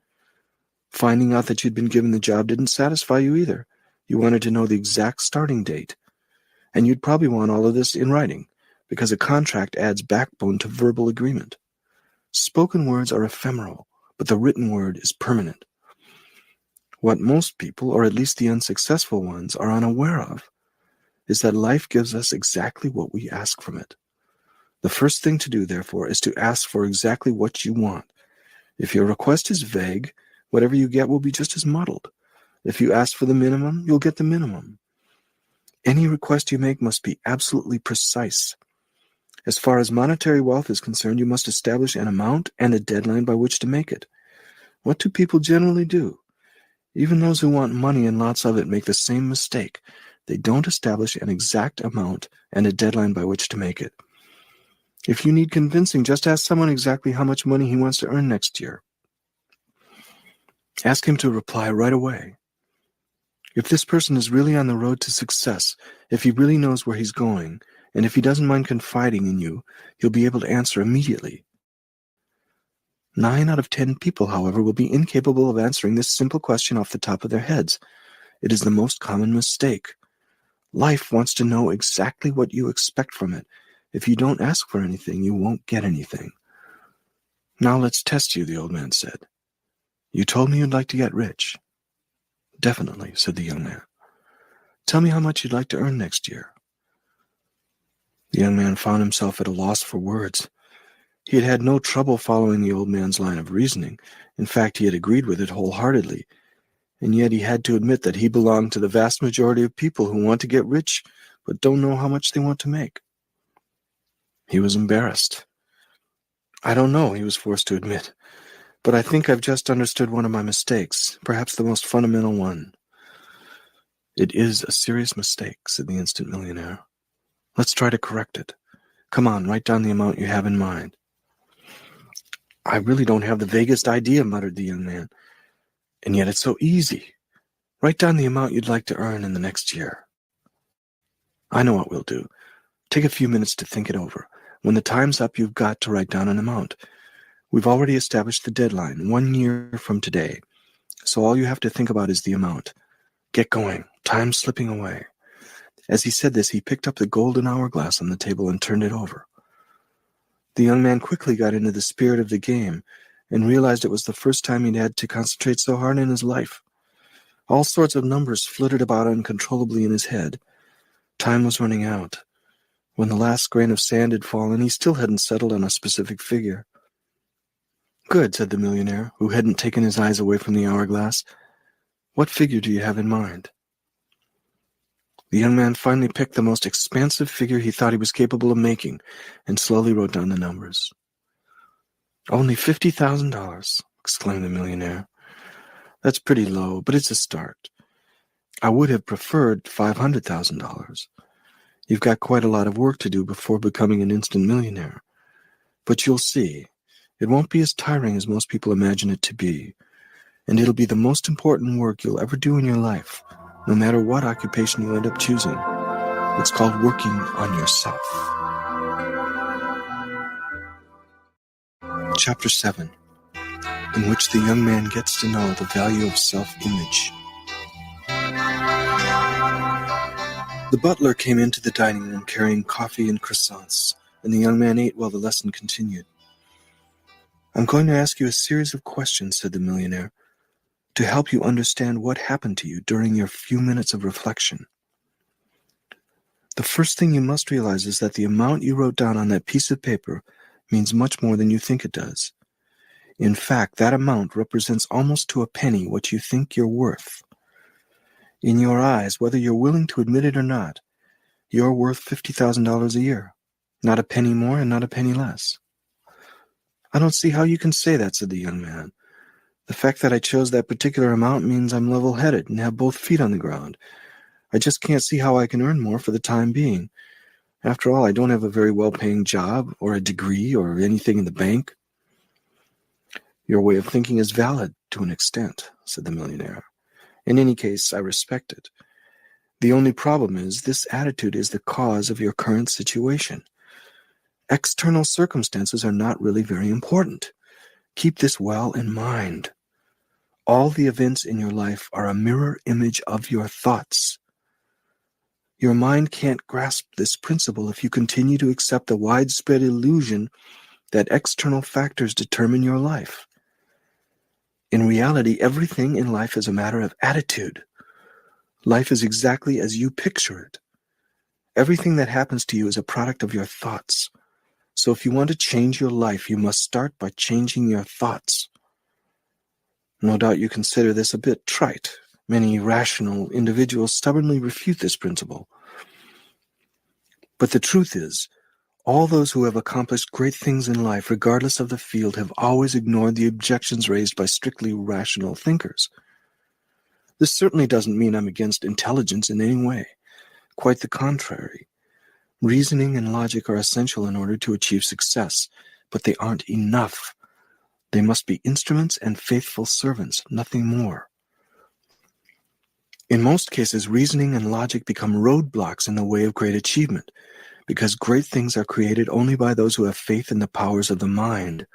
Finding out that you'd been given the job didn't satisfy you either. You wanted to know the exact starting date. And you'd probably want all of this in writing, because a contract adds backbone to verbal agreement. Spoken words are ephemeral, but the written word is permanent. What most people, or at least the unsuccessful ones, are unaware of is that life gives us exactly what we ask from it. The first thing to do, therefore, is to ask for exactly what you want. If your request is vague, whatever you get will be just as muddled. If you ask for the minimum, you'll get the minimum. Any request you make must be absolutely precise. As far as monetary wealth is concerned, you must establish an amount and a deadline by which to make it. What do people generally do? Even those who want money and lots of it make the same mistake. They don't establish an exact amount and a deadline by which to make it. If you need convincing, just ask someone exactly how much money he wants to earn next year. Ask him to reply right away. If this person is really on the road to success, if he really knows where he's going, and if he doesn't mind confiding in you, he'll be able to answer immediately. 9 out of 10 people, however, will be incapable of answering this simple question off the top of their heads. It is the most common mistake. Life wants to know exactly what you expect from it. If you don't ask for anything, you won't get anything. Now let's test you, the old man said. You told me you'd like to get rich. Definitely, said the young man. Tell me how much you'd like to earn next year. The young man found himself at a loss for words. He had had no trouble following the old man's line of reasoning. In fact, he had agreed with it wholeheartedly. And yet he had to admit that he belonged to the vast majority of people who want to get rich but don't know how much they want to make. He was embarrassed. I don't know, he was forced to admit, but I think I've just understood one of my mistakes, perhaps the most fundamental one. It is a serious mistake, said the instant millionaire. Let's try to correct it. Come on, write down the amount you have in mind. I really don't have the vaguest idea, muttered the young man. And yet it's so easy. Write down the amount you'd like to earn in the next year. I know what we'll do. Take a few minutes to think it over. When the time's up, you've got to write down an amount. We've already established the deadline, 1 year from today. So all you have to think about is the amount. Get going. Time's slipping away. As he said this, he picked up the golden hourglass on the table and turned it over. The young man quickly got into the spirit of the game and realized it was the first time he'd had to concentrate so hard in his life. All sorts of numbers flitted about uncontrollably in his head. Time was running out. When the last grain of sand had fallen, he still hadn't settled on a specific figure. Good, said the millionaire, who hadn't taken his eyes away from the hourglass. What figure do you have in mind? The young man finally picked the most expansive figure he thought he was capable of making and slowly wrote down the numbers. Only $50,000, exclaimed the millionaire. That's pretty low, but it's a start. I would have preferred $500,000. You've got quite a lot of work to do before becoming an instant millionaire. But you'll see, it won't be as tiring as most people imagine it to be, and it'll be the most important work you'll ever do in your life, no matter what occupation you end up choosing. It's called working on yourself. Chapter 7, in which the young man gets to know the value of self-image. The butler came into the dining room carrying coffee and croissants, and the young man ate while the lesson continued. I'm going to ask you a series of questions, said the millionaire, to help you understand what happened to you during your few minutes of reflection. The first thing you must realize is that the amount you wrote down on that piece of paper means much more than you think it does. In fact, that amount represents almost to a penny what you think you're worth. In your eyes, whether you're willing to admit it or not, you're worth $50,000 a year. Not a penny more and not a penny less. I don't see how you can say that, said the young man. The fact that I chose that particular amount means I'm level-headed and have both feet on the ground. I just can't see how I can earn more for the time being. After all, I don't have a very well-paying job or a degree or anything in the bank. Your way of thinking is valid to an extent, said the millionaire. In any case, I respect it. The only problem is this attitude is the cause of your current situation. External circumstances are not really very important. Keep this well in mind. All the events in your life are a mirror image of your thoughts. Your mind can't grasp this principle if you continue to accept the widespread illusion that external factors determine your life. In reality, everything in life is a matter of attitude. Life is exactly as you picture it. Everything that happens to you is a product of your thoughts. So if you want to change your life, you must start by changing your thoughts. No doubt you consider this a bit trite. Many rational individuals stubbornly refute this principle. But the truth is, all those who have accomplished great things in life, regardless of the field, have always ignored the objections raised by strictly rational thinkers. This certainly doesn't mean I'm against intelligence in any way. Quite the contrary. Reasoning and logic are essential in order to achieve success, but they aren't enough. They must be instruments and faithful servants, nothing more. In most cases, reasoning and logic become roadblocks in the way of great achievement, because great things are created only by those who have faith in the powers of the mind.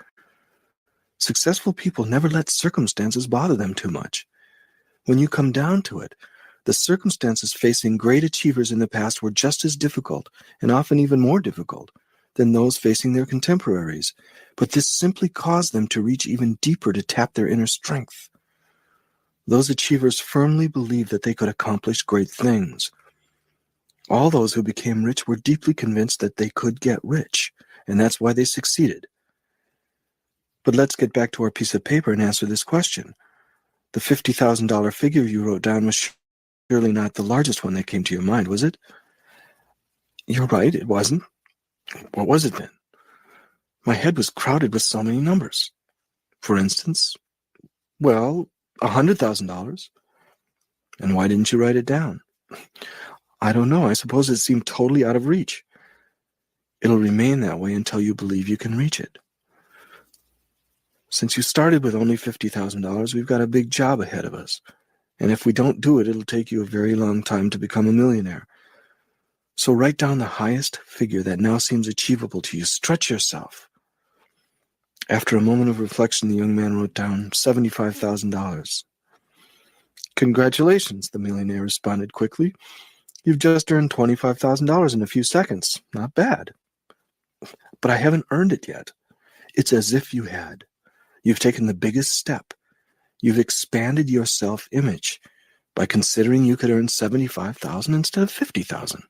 Successful people never let circumstances bother them too much. When you come down to it, the circumstances facing great achievers in the past were just as difficult, and often even more difficult, than those facing their contemporaries, but this simply caused them to reach even deeper to tap their inner strength. Those achievers firmly believed that they could accomplish great things. All those who became rich were deeply convinced that they could get rich, and that's why they succeeded. But let's get back to our piece of paper and answer this question. The $50,000 figure you wrote down was surely not the largest one that came to your mind, was it? You're right, it wasn't. What was it then? My head was crowded with so many numbers. For instance, well, $100,000. And why didn't you write it down? I don't know. I suppose it seemed totally out of reach. It'll remain that way until you believe you can reach it. Since you started with only $50,000, we've got a big job ahead of us. And if we don't do it, it'll take you a very long time to become a millionaire. So write down the highest figure that now seems achievable to you. Stretch yourself. After a moment of reflection, the young man wrote down $75,000. Congratulations, the millionaire responded quickly. You've just earned $25,000 in a few seconds. Not bad. But I haven't earned it yet. It's as if you had. You've taken the biggest step. You've expanded your self-image by considering you could earn $75,000 instead of $50,000.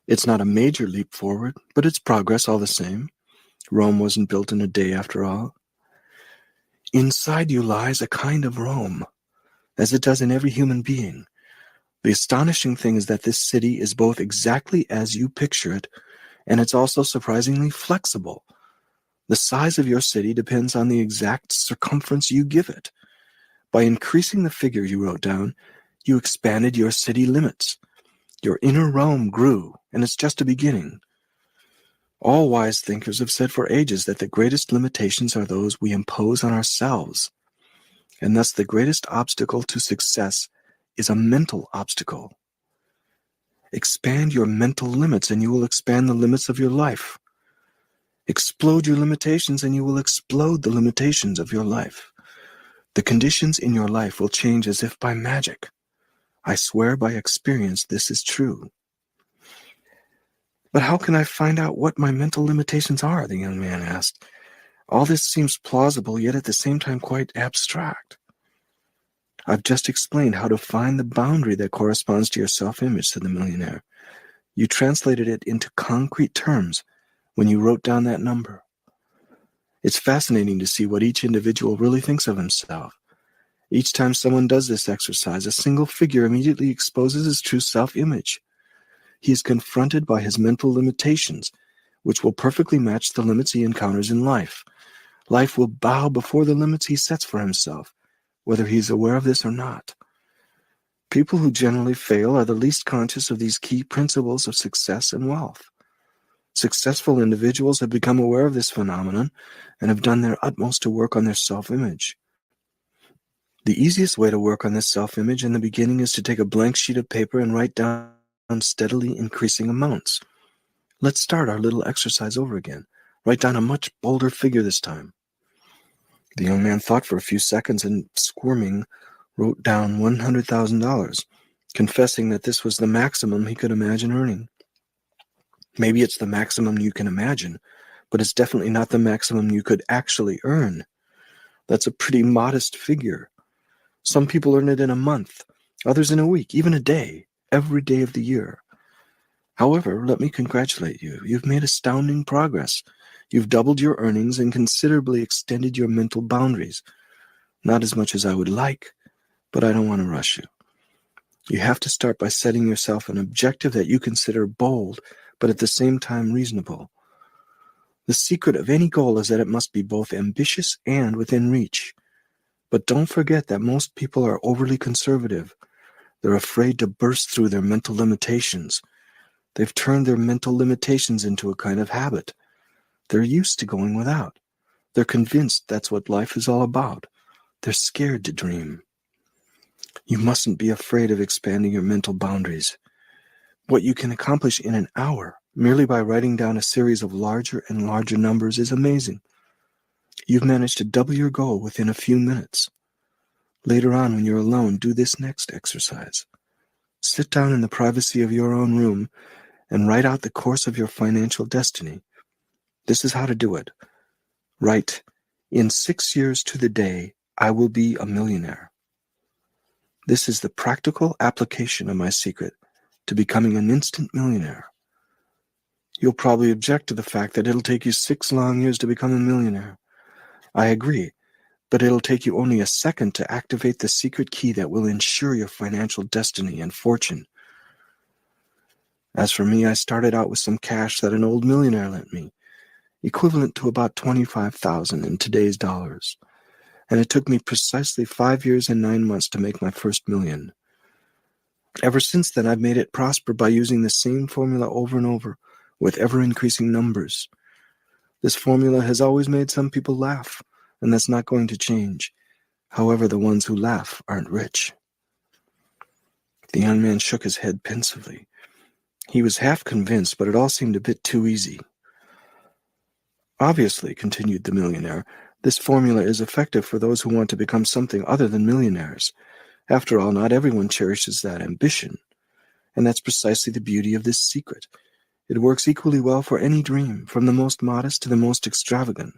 It's not a major leap forward, but it's progress all the same. Rome wasn't built in a day after all. Inside you lies a kind of Rome, as it does in every human being. The astonishing thing is that this city is both exactly as you picture it, and it's also surprisingly flexible. The size of your city depends on the exact circumference you give it. By increasing the figure you wrote down, you expanded your city limits. Your inner Rome grew, and it's just a beginning. All wise thinkers have said for ages that the greatest limitations are those we impose on ourselves, and thus the greatest obstacle to success is a mental obstacle. Expand your mental limits, and you will expand the limits of your life. Explode your limitations, and you will explode the limitations of your life. The conditions in your life will change as if by magic. I swear by experience this is true. But how can I find out what my mental limitations are? The young man asked. All this seems plausible, yet at the same time quite abstract. I've just explained how to find the boundary that corresponds to your self-image, said the millionaire. You translated it into concrete terms when you wrote down that number. It's fascinating to see what each individual really thinks of himself. Each time someone does this exercise, a single figure immediately exposes his true self-image. He is confronted by his mental limitations, which will perfectly match the limits he encounters in life. Life will bow before the limits he sets for himself, whether he is aware of this or not. People who generally fail are the least conscious of these key principles of success and wealth. Successful individuals have become aware of this phenomenon and have done their utmost to work on their self-image. The easiest way to work on this self-image in the beginning is to take a blank sheet of paper and write down steadily increasing amounts. Let's start our little exercise over again. Write down a much bolder figure this time. The young man thought for a few seconds and, squirming, wrote down $100,000, confessing that this was the maximum he could imagine earning. Maybe it's the maximum you can imagine, but it's definitely not the maximum you could actually earn. That's a pretty modest figure. Some people earn it in a month, others in a week, even a day, every day of the year. However, let me congratulate you. You've made astounding progress. You've doubled your earnings and considerably extended your mental boundaries. Not as much as I would like, but I don't want to rush you. You have to start by setting yourself an objective that you consider bold, but at the same time reasonable. The secret of any goal is that it must be both ambitious and within reach. But don't forget that most people are overly conservative. They're afraid to burst through their mental limitations. They've turned their mental limitations into a kind of habit. They're used to going without. They're convinced that's what life is all about. They're scared to dream. You mustn't be afraid of expanding your mental boundaries. What you can accomplish in an hour, merely by writing down a series of larger and larger numbers, is amazing. You've managed to double your goal within a few minutes. Later on, when you're alone, do this next exercise. Sit down in the privacy of your own room and write out the course of your financial destiny. This is how to do it. Write, in 6 years to the day, I will be a millionaire. This is the practical application of my secret to becoming an instant millionaire. You'll probably object to the fact that it'll take you 6 long years to become a millionaire. I agree, but it'll take you only a second to activate the secret key that will ensure your financial destiny and fortune. As for me, I started out with some cash that an old millionaire lent me, equivalent to about $25,000 in today's dollars, and it took me precisely 5 years and 9 months to make my first million. Ever since then, I've made it prosper by using the same formula over and over, with ever-increasing numbers. This formula has always made some people laugh, and that's not going to change. However, the ones who laugh aren't rich. The young man shook his head pensively. He was half convinced, but it all seemed a bit too easy. Obviously, continued the millionaire, this formula is effective for those who want to become something other than millionaires. After all, not everyone cherishes that ambition. And that's precisely the beauty of this secret. It works equally well for any dream, from the most modest to the most extravagant.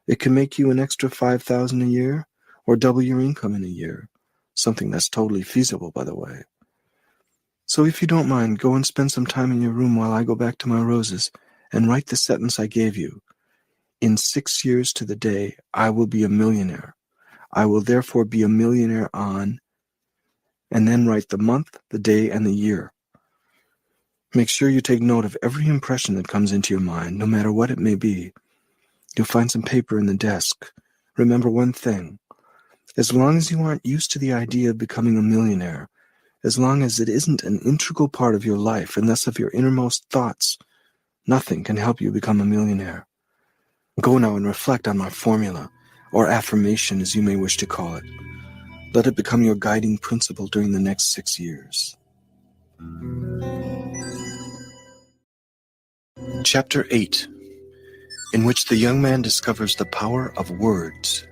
It can make you an extra $5,000 a year, or double your income in a year. Something that's totally feasible, by the way. So if you don't mind, go and spend some time in your room while I go back to my roses and write the sentence I gave you. In 6 years to the day, I will be a millionaire. I will therefore be a millionaire on, and then write the month, the day, and the year. Make sure you take note of every impression that comes into your mind, no matter what it may be. You'll find some paper in the desk. Remember one thing. As long as you aren't used to the idea of becoming a millionaire, as long as it isn't an integral part of your life and thus of your innermost thoughts, nothing can help you become a millionaire. Go now and reflect on my formula, or affirmation as you may wish to call it. Let it become your guiding principle during the next 6 years. Chapter 8, in which the young man discovers the power of words.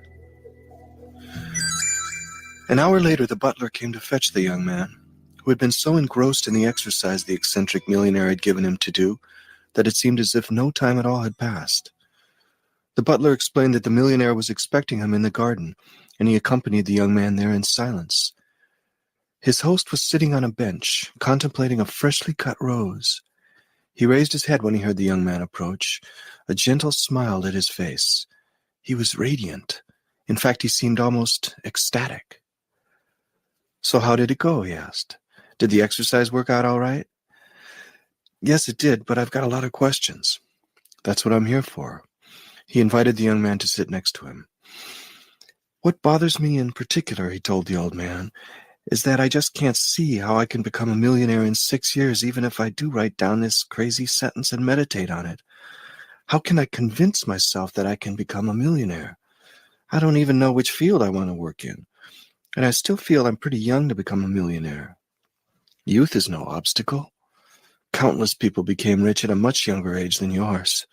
An hour later, the butler came to fetch the young man, who had been so engrossed in the exercise the eccentric millionaire had given him to do that it seemed as if no time at all had passed. The butler explained that the millionaire was expecting him in the garden, and he accompanied the young man there in silence. His host was sitting on a bench, contemplating a freshly cut rose. He raised his head when he heard the young man approach. A gentle smile lit his face. He was radiant. In fact, he seemed almost ecstatic. "So how did it go?" he asked. "Did the exercise work out all right?" "Yes, it did, but I've got a lot of questions." "That's what I'm here for." He invited the young man to sit next to him. "What bothers me in particular," he told the old man, "is that I just can't see how I can become a millionaire in 6 years, even if I do write down this crazy sentence and meditate on it. How can I convince myself that I can become a millionaire? I don't even know which field I want to work in, and I still feel I'm pretty young to become a millionaire. Youth is no obstacle. Countless people became rich at a much younger age than yours.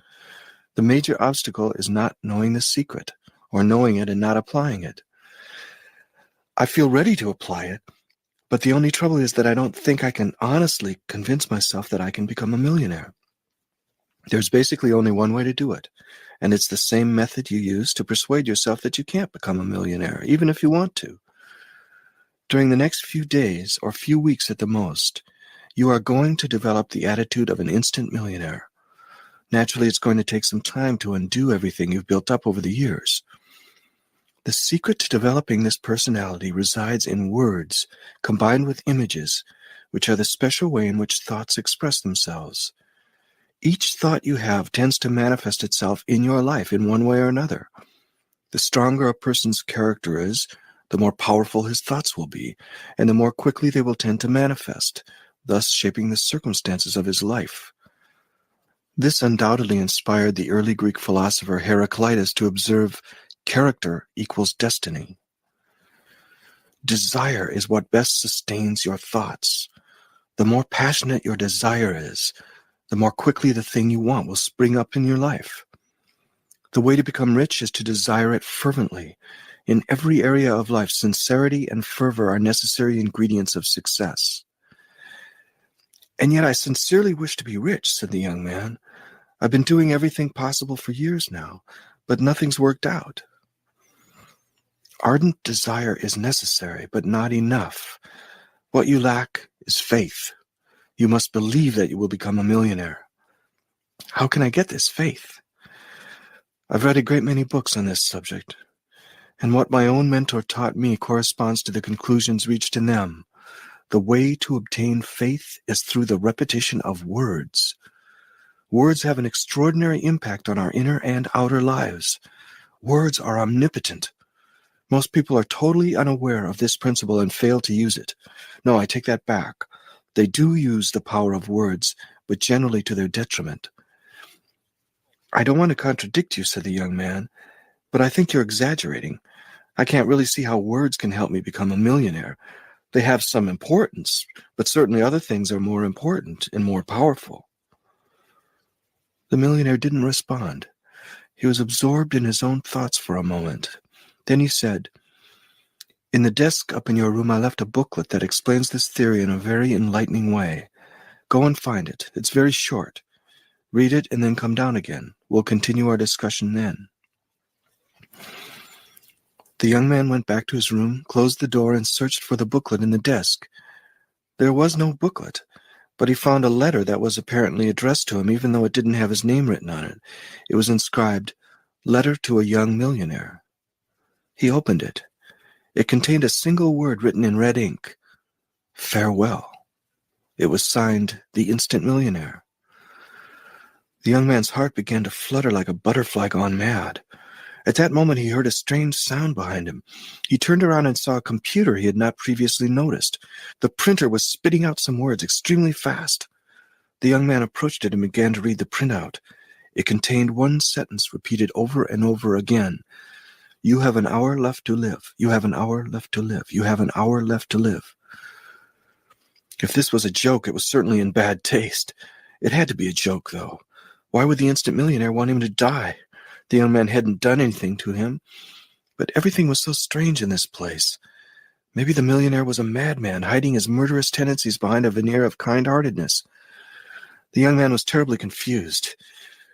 The major obstacle is not knowing the secret, or knowing it and not applying it. I feel ready to apply it, but the only trouble is that I don't think I can honestly convince myself that I can become a millionaire. There's basically only one way to do it, and it's the same method you use to persuade yourself that you can't become a millionaire, even if you want to. During the next few days, or few weeks at the most, you are going to develop the attitude of an instant millionaire. Naturally, it's going to take some time to undo everything you've built up over the years. The secret to developing this personality resides in words combined with images, which are the special way in which thoughts express themselves. Each thought you have tends to manifest itself in your life in one way or another. The stronger a person's character is, the more powerful his thoughts will be, and the more quickly they will tend to manifest, thus shaping the circumstances of his life. This undoubtedly inspired the early Greek philosopher Heraclitus to observe, character equals destiny. Desire is what best sustains your thoughts. The more passionate your desire is, the more quickly the thing you want will spring up in your life. The way to become rich is to desire it fervently. In every area of life, sincerity and fervor are necessary ingredients of success. "And yet I sincerely wish to be rich," said the young man. "I've been doing everything possible for years now, but nothing's worked out." Ardent desire is necessary, but not enough. What you lack is faith. You must believe that you will become a millionaire. How can I get this faith? I've read a great many books on this subject, and what my own mentor taught me corresponds to the conclusions reached in them. The way to obtain faith is through the repetition of words. Words have an extraordinary impact on our inner and outer lives. Words are omnipotent. Most people are totally unaware of this principle and fail to use it. No, I take that back. They do use the power of words, but generally to their detriment. I don't want to contradict you, said the young man, but I think you're exaggerating. I can't really see how words can help me become a millionaire. They have some importance, but certainly other things are more important and more powerful. The millionaire didn't respond. He was absorbed in his own thoughts for a moment. Then he said, "In the desk up in your room I left a booklet that explains this theory in a very enlightening way. Go and find it. It's very short. Read it and then come down again. We'll continue our discussion then." The young man went back to his room, closed the door, and searched for the booklet in the desk. There was no booklet, but he found a letter that was apparently addressed to him, even though it didn't have his name written on it. It was inscribed, "Letter to a Young Millionaire." He opened it. It contained a single word written in red ink, "Farewell." It was signed, "The Instant Millionaire." The young man's heart began to flutter like a butterfly gone mad. At that moment he heard a strange sound behind him. He turned around and saw a computer he had not previously noticed. The printer was spitting out some words extremely fast. The young man approached it and began to read the printout. It contained one sentence repeated over and over again. "You have an hour left to live. You have an hour left to live. You have an hour left to live." If this was a joke, it was certainly in bad taste. It had to be a joke, though. Why would the instant millionaire want him to die? The young man hadn't done anything to him, but everything was so strange in this place. Maybe the millionaire was a madman, hiding his murderous tendencies behind a veneer of kind-heartedness. The young man was terribly confused.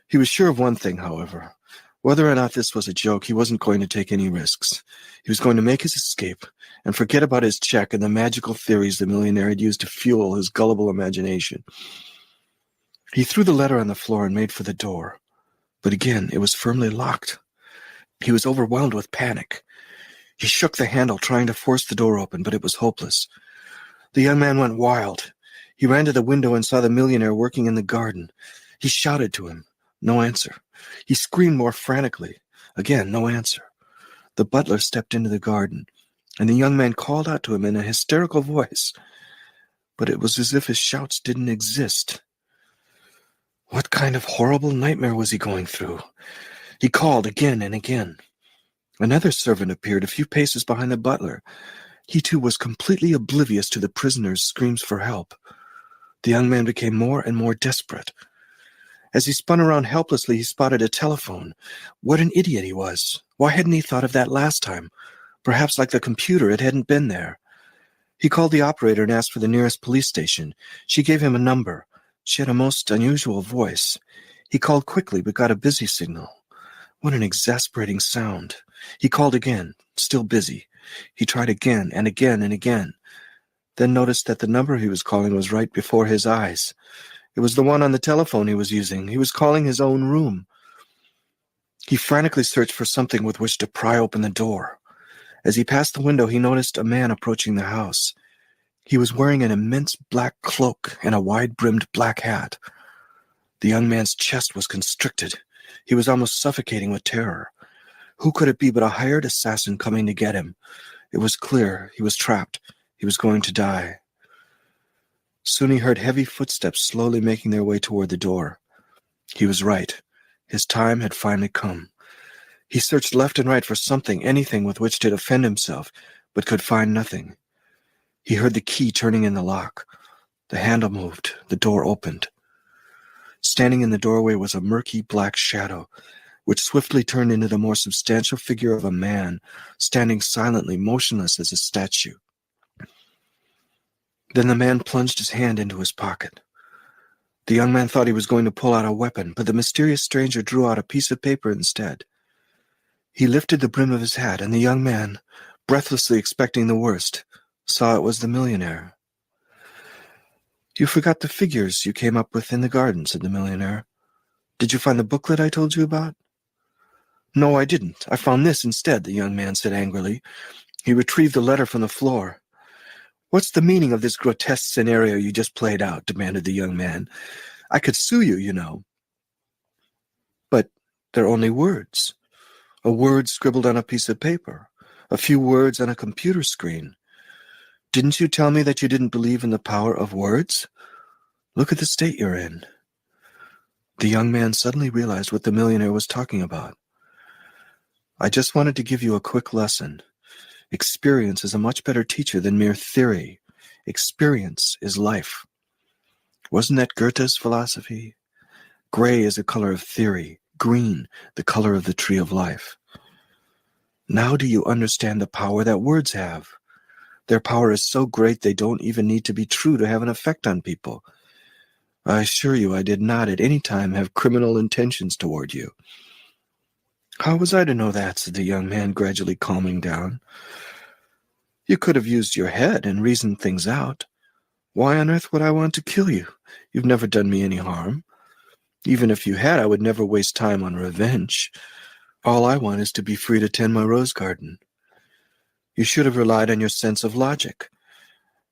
He was sure of one thing, however. Whether or not this was a joke, he wasn't going to take any risks. He was going to make his escape and forget about his check and the magical theories the millionaire had used to fuel his gullible imagination. He threw the letter on the floor and made for the door. But again, it was firmly locked. He was overwhelmed with panic. He shook the handle, trying to force the door open, but it was hopeless. The young man went wild. He ran to the window and saw the millionaire working in the garden. He shouted to him. No answer. He screamed more frantically. Again, no answer. The butler stepped into the garden, and the young man called out to him in a hysterical voice. But it was as if his shouts didn't exist. What kind of horrible nightmare was he going through? He called again and again. Another servant appeared a few paces behind the butler. He too was completely oblivious to the prisoner's screams for help. The young man became more and more desperate. As he spun around helplessly, he spotted a telephone. What an idiot he was. Why hadn't he thought of that last time? Perhaps, like the computer, it hadn't been there. He called the operator and asked for the nearest police station. She gave him a number. She had a most unusual voice. He called quickly, but got a busy signal. What an exasperating sound. He called again, still busy. He tried again and again and again, then noticed that the number he was calling was right before his eyes. It was the one on the telephone he was using. He was calling his own room. He frantically searched for something with which to pry open the door. As he passed the window, he noticed a man approaching the house. He was wearing an immense black cloak and a wide-brimmed black hat. The young man's chest was constricted. He was almost suffocating with terror. Who could it be but a hired assassin coming to get him? It was clear he was trapped. He was going to die. Soon he heard heavy footsteps slowly making their way toward the door. He was right. His time had finally come. He searched left and right for something, anything with which to defend himself, but could find nothing. He heard the key turning in the lock. The handle moved. The door opened. Standing in the doorway was a murky black shadow, which swiftly turned into the more substantial figure of a man, standing silently, motionless as a statue. Then the man plunged his hand into his pocket. The young man thought he was going to pull out a weapon, but the mysterious stranger drew out a piece of paper instead. He lifted the brim of his hat, and the young man, breathlessly expecting the worst, saw it was the millionaire. "You forgot the figures you came up with in the garden," said the millionaire. "Did you find the booklet I told you about?" "No, I didn't. I found this instead," the young man said angrily. He retrieved the letter from the floor. What's the meaning of this grotesque scenario you just played out? Demanded the young man. I could sue you, you know. But they're only words. A word scribbled on a piece of paper. A few words on a computer screen. Didn't you tell me that you didn't believe in the power of words? Look at the state you're in. The young man suddenly realized what the millionaire was talking about. I just wanted to give you a quick lesson. Experience is a much better teacher than mere theory. Experience is life. Wasn't that Goethe's philosophy? Gray is the color of theory, green, the color of the tree of life. Now do you understand the power that words have? Their power is so great they don't even need to be true to have an effect on people. I assure you I did not at any time have criminal intentions toward you. How was I to know that? Said the young man, gradually calming down. You could have used your head and reasoned things out. Why on earth would I want to kill you? You've never done me any harm. Even if you had, I would never waste time on revenge. All I want is to be free to tend my rose garden. You should have relied on your sense of logic.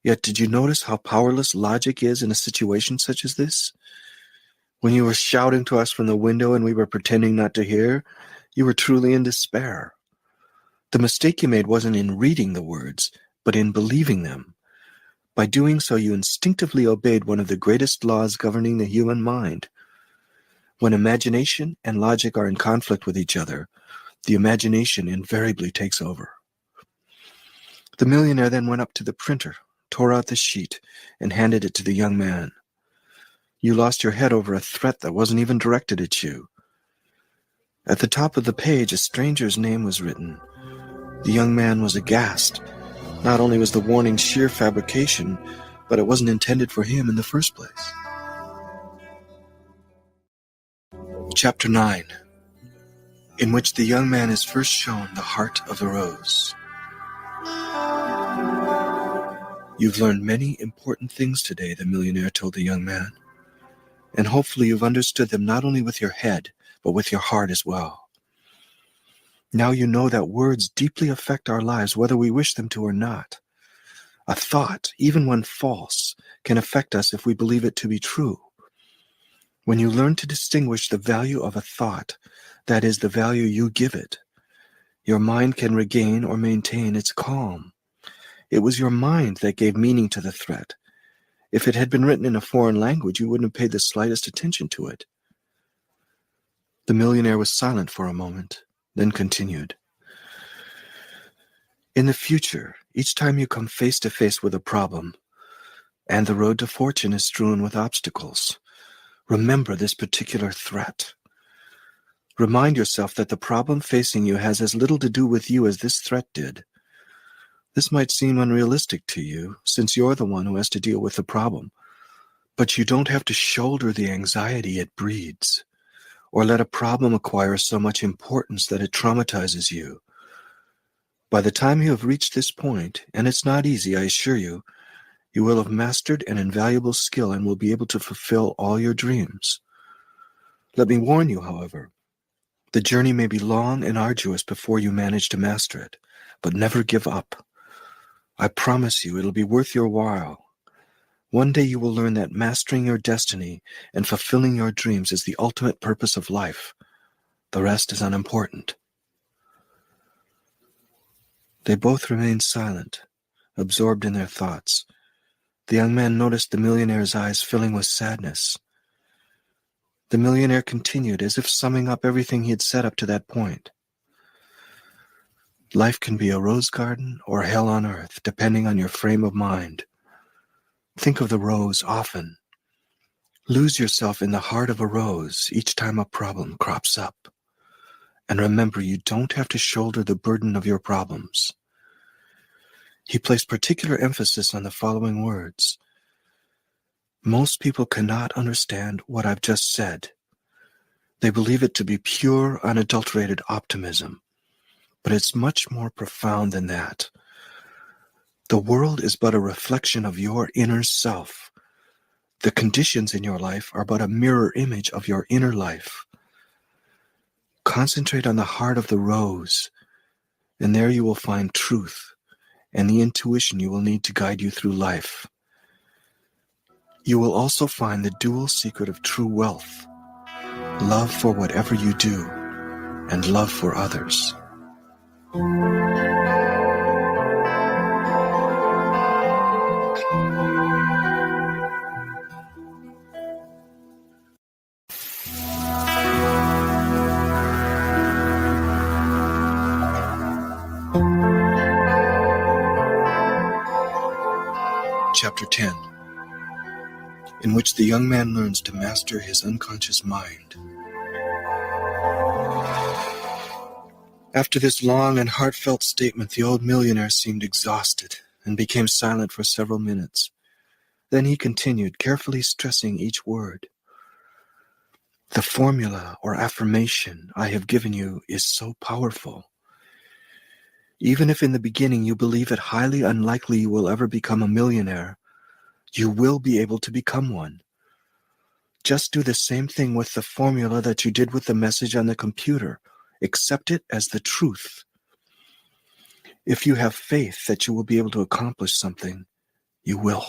Yet did you notice how powerless logic is in a situation such as this? When you were shouting to us from the window and we were pretending not to hear, you were truly in despair. The mistake you made wasn't in reading the words, but in believing them. By doing so, you instinctively obeyed one of the greatest laws governing the human mind. When imagination and logic are in conflict with each other, the imagination invariably takes over. The millionaire then went up to the printer, tore out the sheet, and handed it to the young man. You lost your head over a threat that wasn't even directed at you. At the top of the page, a stranger's name was written. The young man was aghast. Not only was the warning sheer fabrication, but it wasn't intended for him in the first place. Chapter 9, in which the young man is first shown the heart of the rose. You've learned many important things today, the millionaire told the young man, and hopefully you've understood them not only with your head, but with your heart as well. Now you know that words deeply affect our lives whether we wish them to or not. A thought, even when false, can affect us if we believe it to be true. When you learn to distinguish the value of a thought, that is, the value you give it, your mind can regain or maintain its calm. It was your mind that gave meaning to the threat. If it had been written in a foreign language, you wouldn't have paid the slightest attention to it. The millionaire was silent for a moment, then continued. In the future, each time you come face to face with a problem, and the road to fortune is strewn with obstacles, remember this particular threat. Remind yourself that the problem facing you has as little to do with you as this threat did. This might seem unrealistic to you, since you're the one who has to deal with the problem, but you don't have to shoulder the anxiety it breeds, or let a problem acquire so much importance that it traumatizes you. By the time you have reached this point, and it's not easy, I assure you, you will have mastered an invaluable skill and will be able to fulfill all your dreams. Let me warn you, however, the journey may be long and arduous before you manage to master it, but never give up. I promise you it'll be worth your while. One day you will learn that mastering your destiny and fulfilling your dreams is the ultimate purpose of life. The rest is unimportant. They both remained silent, absorbed in their thoughts. The young man noticed the millionaire's eyes filling with sadness. The millionaire continued, as if summing up everything he had said up to that point. Life can be a rose garden or hell on earth, depending on your frame of mind. Think of the rose often. Lose yourself in the heart of a rose each time a problem crops up. And remember, you don't have to shoulder the burden of your problems. He placed particular emphasis on the following words. Most people cannot understand what I've just said. They believe it to be pure, unadulterated optimism. But it's much more profound than that. The world is but a reflection of your inner self. The conditions in your life are but a mirror image of your inner life. Concentrate on the heart of the rose, and there you will find truth, and the intuition you will need to guide you through life. You will also find the dual secret of true wealth: love for whatever you do and love for others. Chapter 10, in which the young man learns to master his unconscious mind. After this long and heartfelt statement, the old millionaire seemed exhausted and became silent for several minutes. Then he continued, carefully stressing each word. The formula or affirmation I have given you is so powerful. Even if in the beginning you believe it highly unlikely you will ever become a millionaire, you will be able to become one. Just do the same thing with the formula that you did with the message on the computer. Accept it as the truth. If you have faith that you will be able to accomplish something, you will.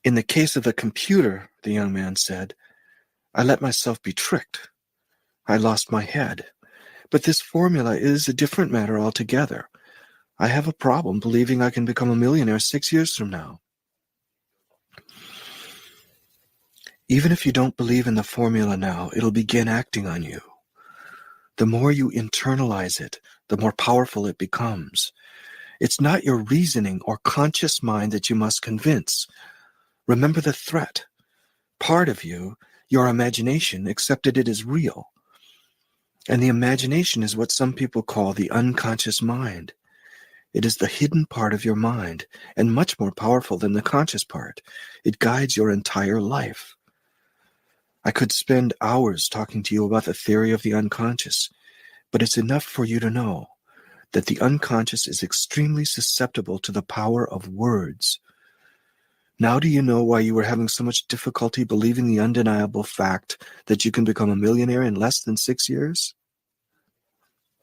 In the case of the computer, the young man said, I let myself be tricked. I lost my head. But this formula is a different matter altogether. I have a problem believing I can become a millionaire 6 years from now. Even if you don't believe in the formula now, it'll begin acting on you. The more you internalize it, the more powerful it becomes. It's not your reasoning or conscious mind that you must convince. Remember the threat. Part of you, your imagination, accepted it as real. And the imagination is what some people call the unconscious mind. It is the hidden part of your mind, and much more powerful than the conscious part. It guides your entire life. I could spend hours talking to you about the theory of the unconscious, but it's enough for you to know that the unconscious is extremely susceptible to the power of words. Now do you know why you were having so much difficulty believing the undeniable fact that you can become a millionaire in less than 6 years?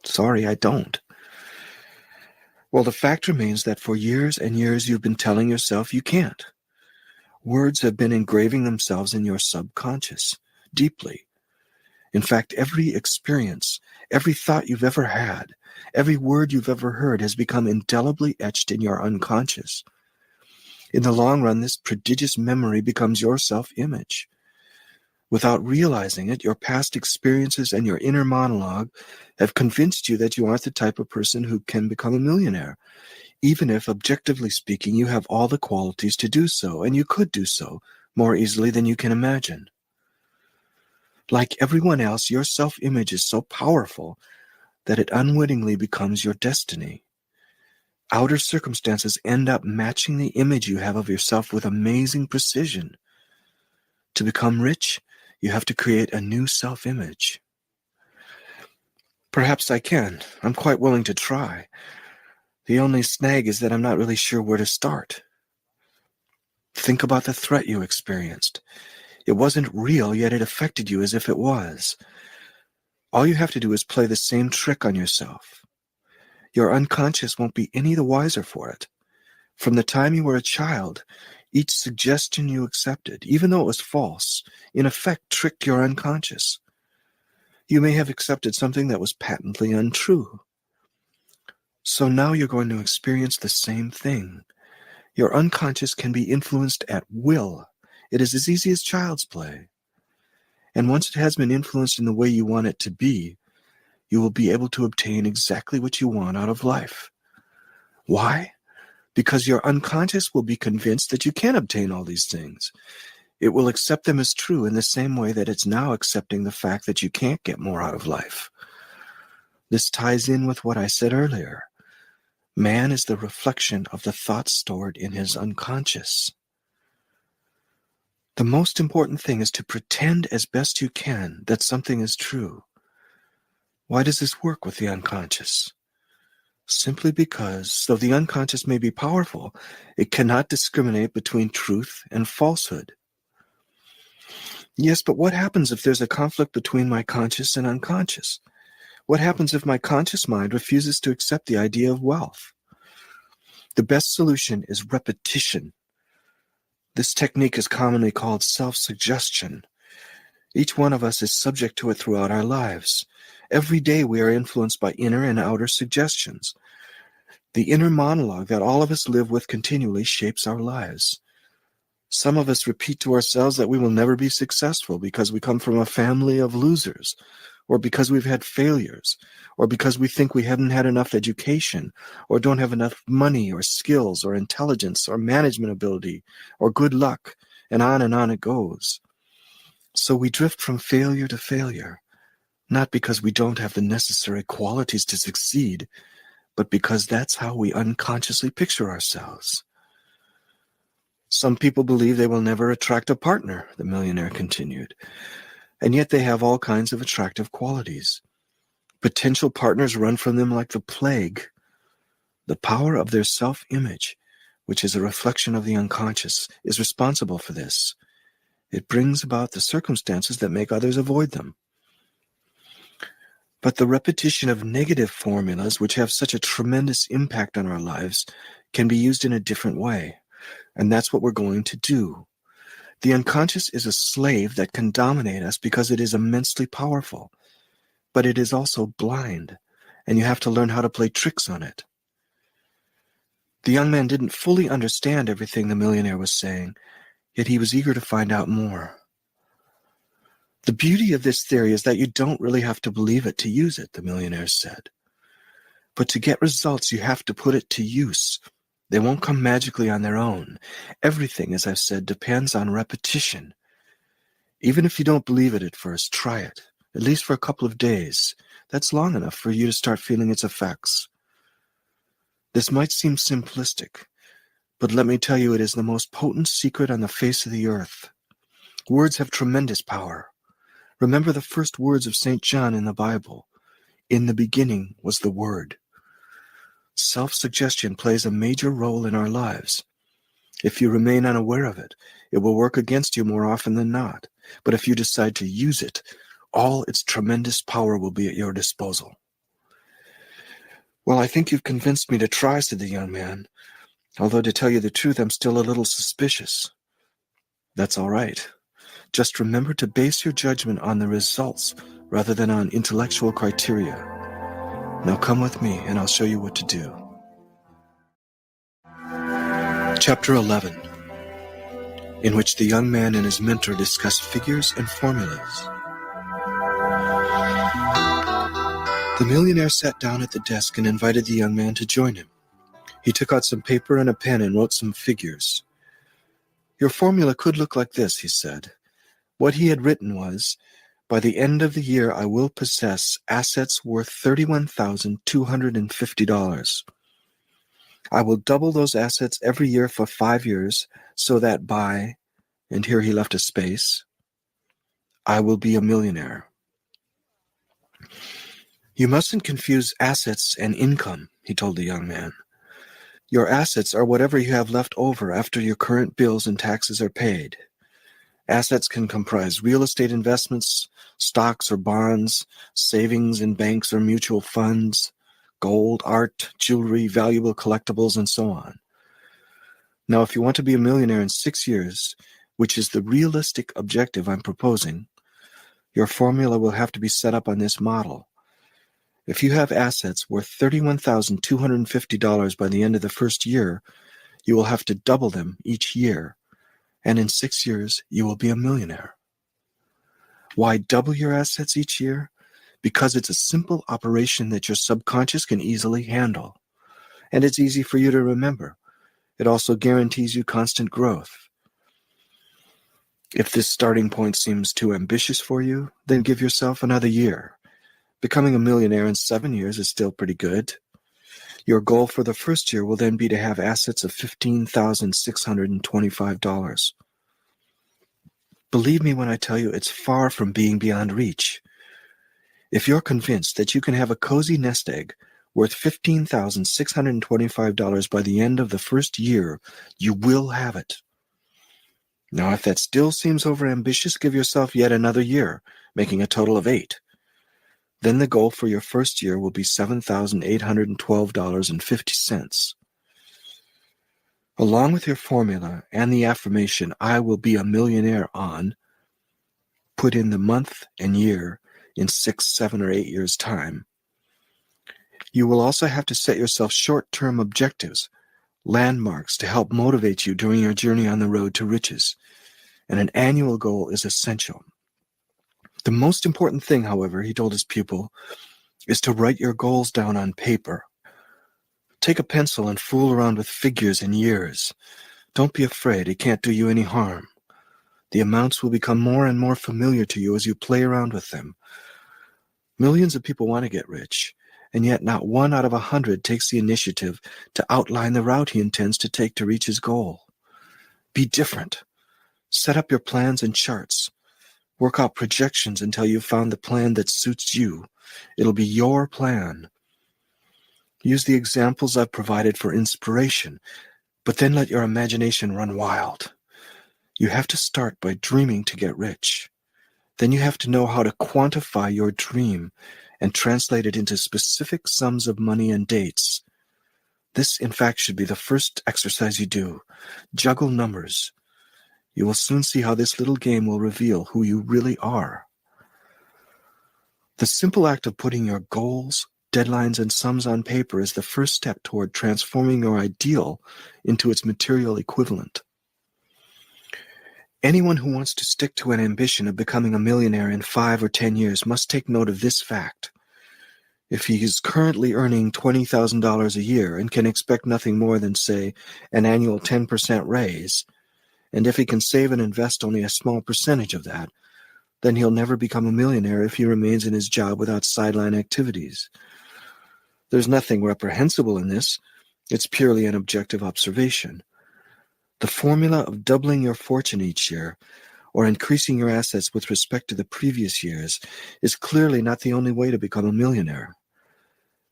Sorry, I don't. Well, the fact remains that for years and years you've been telling yourself you can't. Words have been engraving themselves in your subconscious, deeply. In fact, every experience, every thought you've ever had, every word you've ever heard has become indelibly etched in your unconscious. In the long run, this prodigious memory becomes your self-image. Without realizing it, your past experiences and your inner monologue have convinced you that you aren't the type of person who can become a millionaire, even if, objectively speaking, you have all the qualities to do so, and you could do so more easily than you can imagine. Like everyone else, your self-image is so powerful that it unwittingly becomes your destiny. Outer circumstances end up matching the image you have of yourself with amazing precision. To become rich, you have to create a new self-image. Perhaps I can. I'm quite willing to try. The only snag is that I'm not really sure where to start. Think about the threat you experienced. It wasn't real, yet it affected you as if it was. All you have to do is play the same trick on yourself. Your unconscious won't be any the wiser for it. From the time you were a child, each suggestion you accepted, even though it was false, in effect tricked your unconscious. You may have accepted something that was patently untrue. So now you're going to experience the same thing. Your unconscious can be influenced at will. It is as easy as child's play. And once it has been influenced in the way you want it to be, you will be able to obtain exactly what you want out of life. Why? Because your unconscious will be convinced that you can obtain all these things. It will accept them as true in the same way that it's now accepting the fact that you can't get more out of life. This ties in with what I said earlier. Man is the reflection of the thoughts stored in his unconscious. The most important thing is to pretend as best you can that something is true. Why does this work with the unconscious? Simply because, though the unconscious may be powerful, it cannot discriminate between truth and falsehood. Yes, but what happens if there's a conflict between my conscious and unconscious? What happens if my conscious mind refuses to accept the idea of wealth? The best solution is repetition. This technique is commonly called self-suggestion. Each one of us is subject to it throughout our lives. Every day we are influenced by inner and outer suggestions. The inner monologue that all of us live with continually shapes our lives. Some of us repeat to ourselves that we will never be successful because we come from a family of losers, or because we've had failures, or because we think we haven't had enough education, or don't have enough money or skills or intelligence or management ability or good luck, and on it goes. So we drift from failure to failure, not because we don't have the necessary qualities to succeed, but because that's how we unconsciously picture ourselves. Some people believe they will never attract a partner, the millionaire continued, and yet they have all kinds of attractive qualities. Potential partners run from them like the plague. The power of their self-image, which is a reflection of the unconscious, is responsible for this. It brings about the circumstances that make others avoid them. But the repetition of negative formulas, which have such a tremendous impact on our lives, can be used in a different way. And that's what we're going to do. The unconscious is a slave that can dominate us because it is immensely powerful. But it is also blind, and you have to learn how to play tricks on it. The young man didn't fully understand everything the millionaire was saying, yet he was eager to find out more. The beauty of this theory is that you don't really have to believe it to use it, the millionaire said. But to get results, you have to put it to use. They won't come magically on their own. Everything, as I've said, depends on repetition. Even if you don't believe it at first, try it, at least for a couple of days. That's long enough for you to start feeling its effects. This might seem simplistic, but let me tell you, it is the most potent secret on the face of the earth. Words have tremendous power. Remember the first words of St. John in the Bible. In the beginning was the Word. Self-suggestion plays a major role in our lives. If you remain unaware of it, it will work against you more often than not. But if you decide to use it, all its tremendous power will be at your disposal. Well, I think you've convinced me to try, said the young man. Although, to tell you the truth, I'm still a little suspicious. That's all right. Just remember to base your judgment on the results rather than on intellectual criteria. Now come with me and I'll show you what to do. Chapter 11, in which the young man and his mentor discuss figures and formulas. The millionaire sat down at the desk and invited the young man to join him. He took out some paper and a pen and wrote some figures. Your formula could look like this, he said. What he had written was, by the end of the year, I will possess assets worth $31,250. I will double those assets every year for 5 years, so that by, and here he left a space, I will be a millionaire. You mustn't confuse assets and income, he told the young man. Your assets are whatever you have left over after your current bills and taxes are paid. Assets can comprise real estate investments, stocks or bonds, savings in banks or mutual funds, gold, art, jewelry, valuable collectibles, and so on. Now, if you want to be a millionaire in 6 years, which is the realistic objective I'm proposing, your formula will have to be set up on this model. If you have assets worth $31,250 by the end of the first year, you will have to double them each year, and in 6 years, you will be a millionaire. Why double your assets each year? Because it's a simple operation that your subconscious can easily handle, and it's easy for you to remember. It also guarantees you constant growth. If this starting point seems too ambitious for you, then give yourself another year. Becoming a millionaire in 7 years is still pretty good. Your goal for the first year will then be to have assets of $15,625. Believe me when I tell you it's far from being beyond reach. If you're convinced that you can have a cozy nest egg worth $15,625 by the end of the first year, you will have it. Now, if that still seems overambitious, give yourself yet another year, making a total of 8. Then the goal for your first year will be $7,812.50. Along with your formula and the affirmation, "I will be a millionaire on," put in the month and year in 6, 7, or 8 years' time. You will also have to set yourself short-term objectives, landmarks to help motivate you during your journey on the road to riches, and an annual goal is essential. The most important thing, however, he told his pupil, is to write your goals down on paper. Take a pencil and fool around with figures and years. Don't be afraid, it can't do you any harm. The amounts will become more and more familiar to you as you play around with them. Millions of people want to get rich, and yet not 1 out of 100 takes the initiative to outline the route he intends to take to reach his goal. Be different. Set up your plans and charts. Work out projections until you've found the plan that suits you. It'll be your plan. Use the examples I've provided for inspiration, but then let your imagination run wild. You have to start by dreaming to get rich. Then you have to know how to quantify your dream and translate it into specific sums of money and dates. This, in fact, should be the first exercise you do. Juggle numbers. You will soon see how this little game will reveal who you really are. The simple act of putting your goals, deadlines, and sums on paper is the first step toward transforming your ideal into its material equivalent. Anyone who wants to stick to an ambition of becoming a millionaire in 5 or 10 years must take note of this fact. If he is currently earning $20,000 a year and can expect nothing more than, say, an annual 10% raise, and if he can save and invest only a small percentage of that, then he'll never become a millionaire if he remains in his job without sideline activities. There's nothing reprehensible in this. It's purely an objective observation. The formula of doubling your fortune each year, or increasing your assets with respect to the previous years, is clearly not the only way to become a millionaire.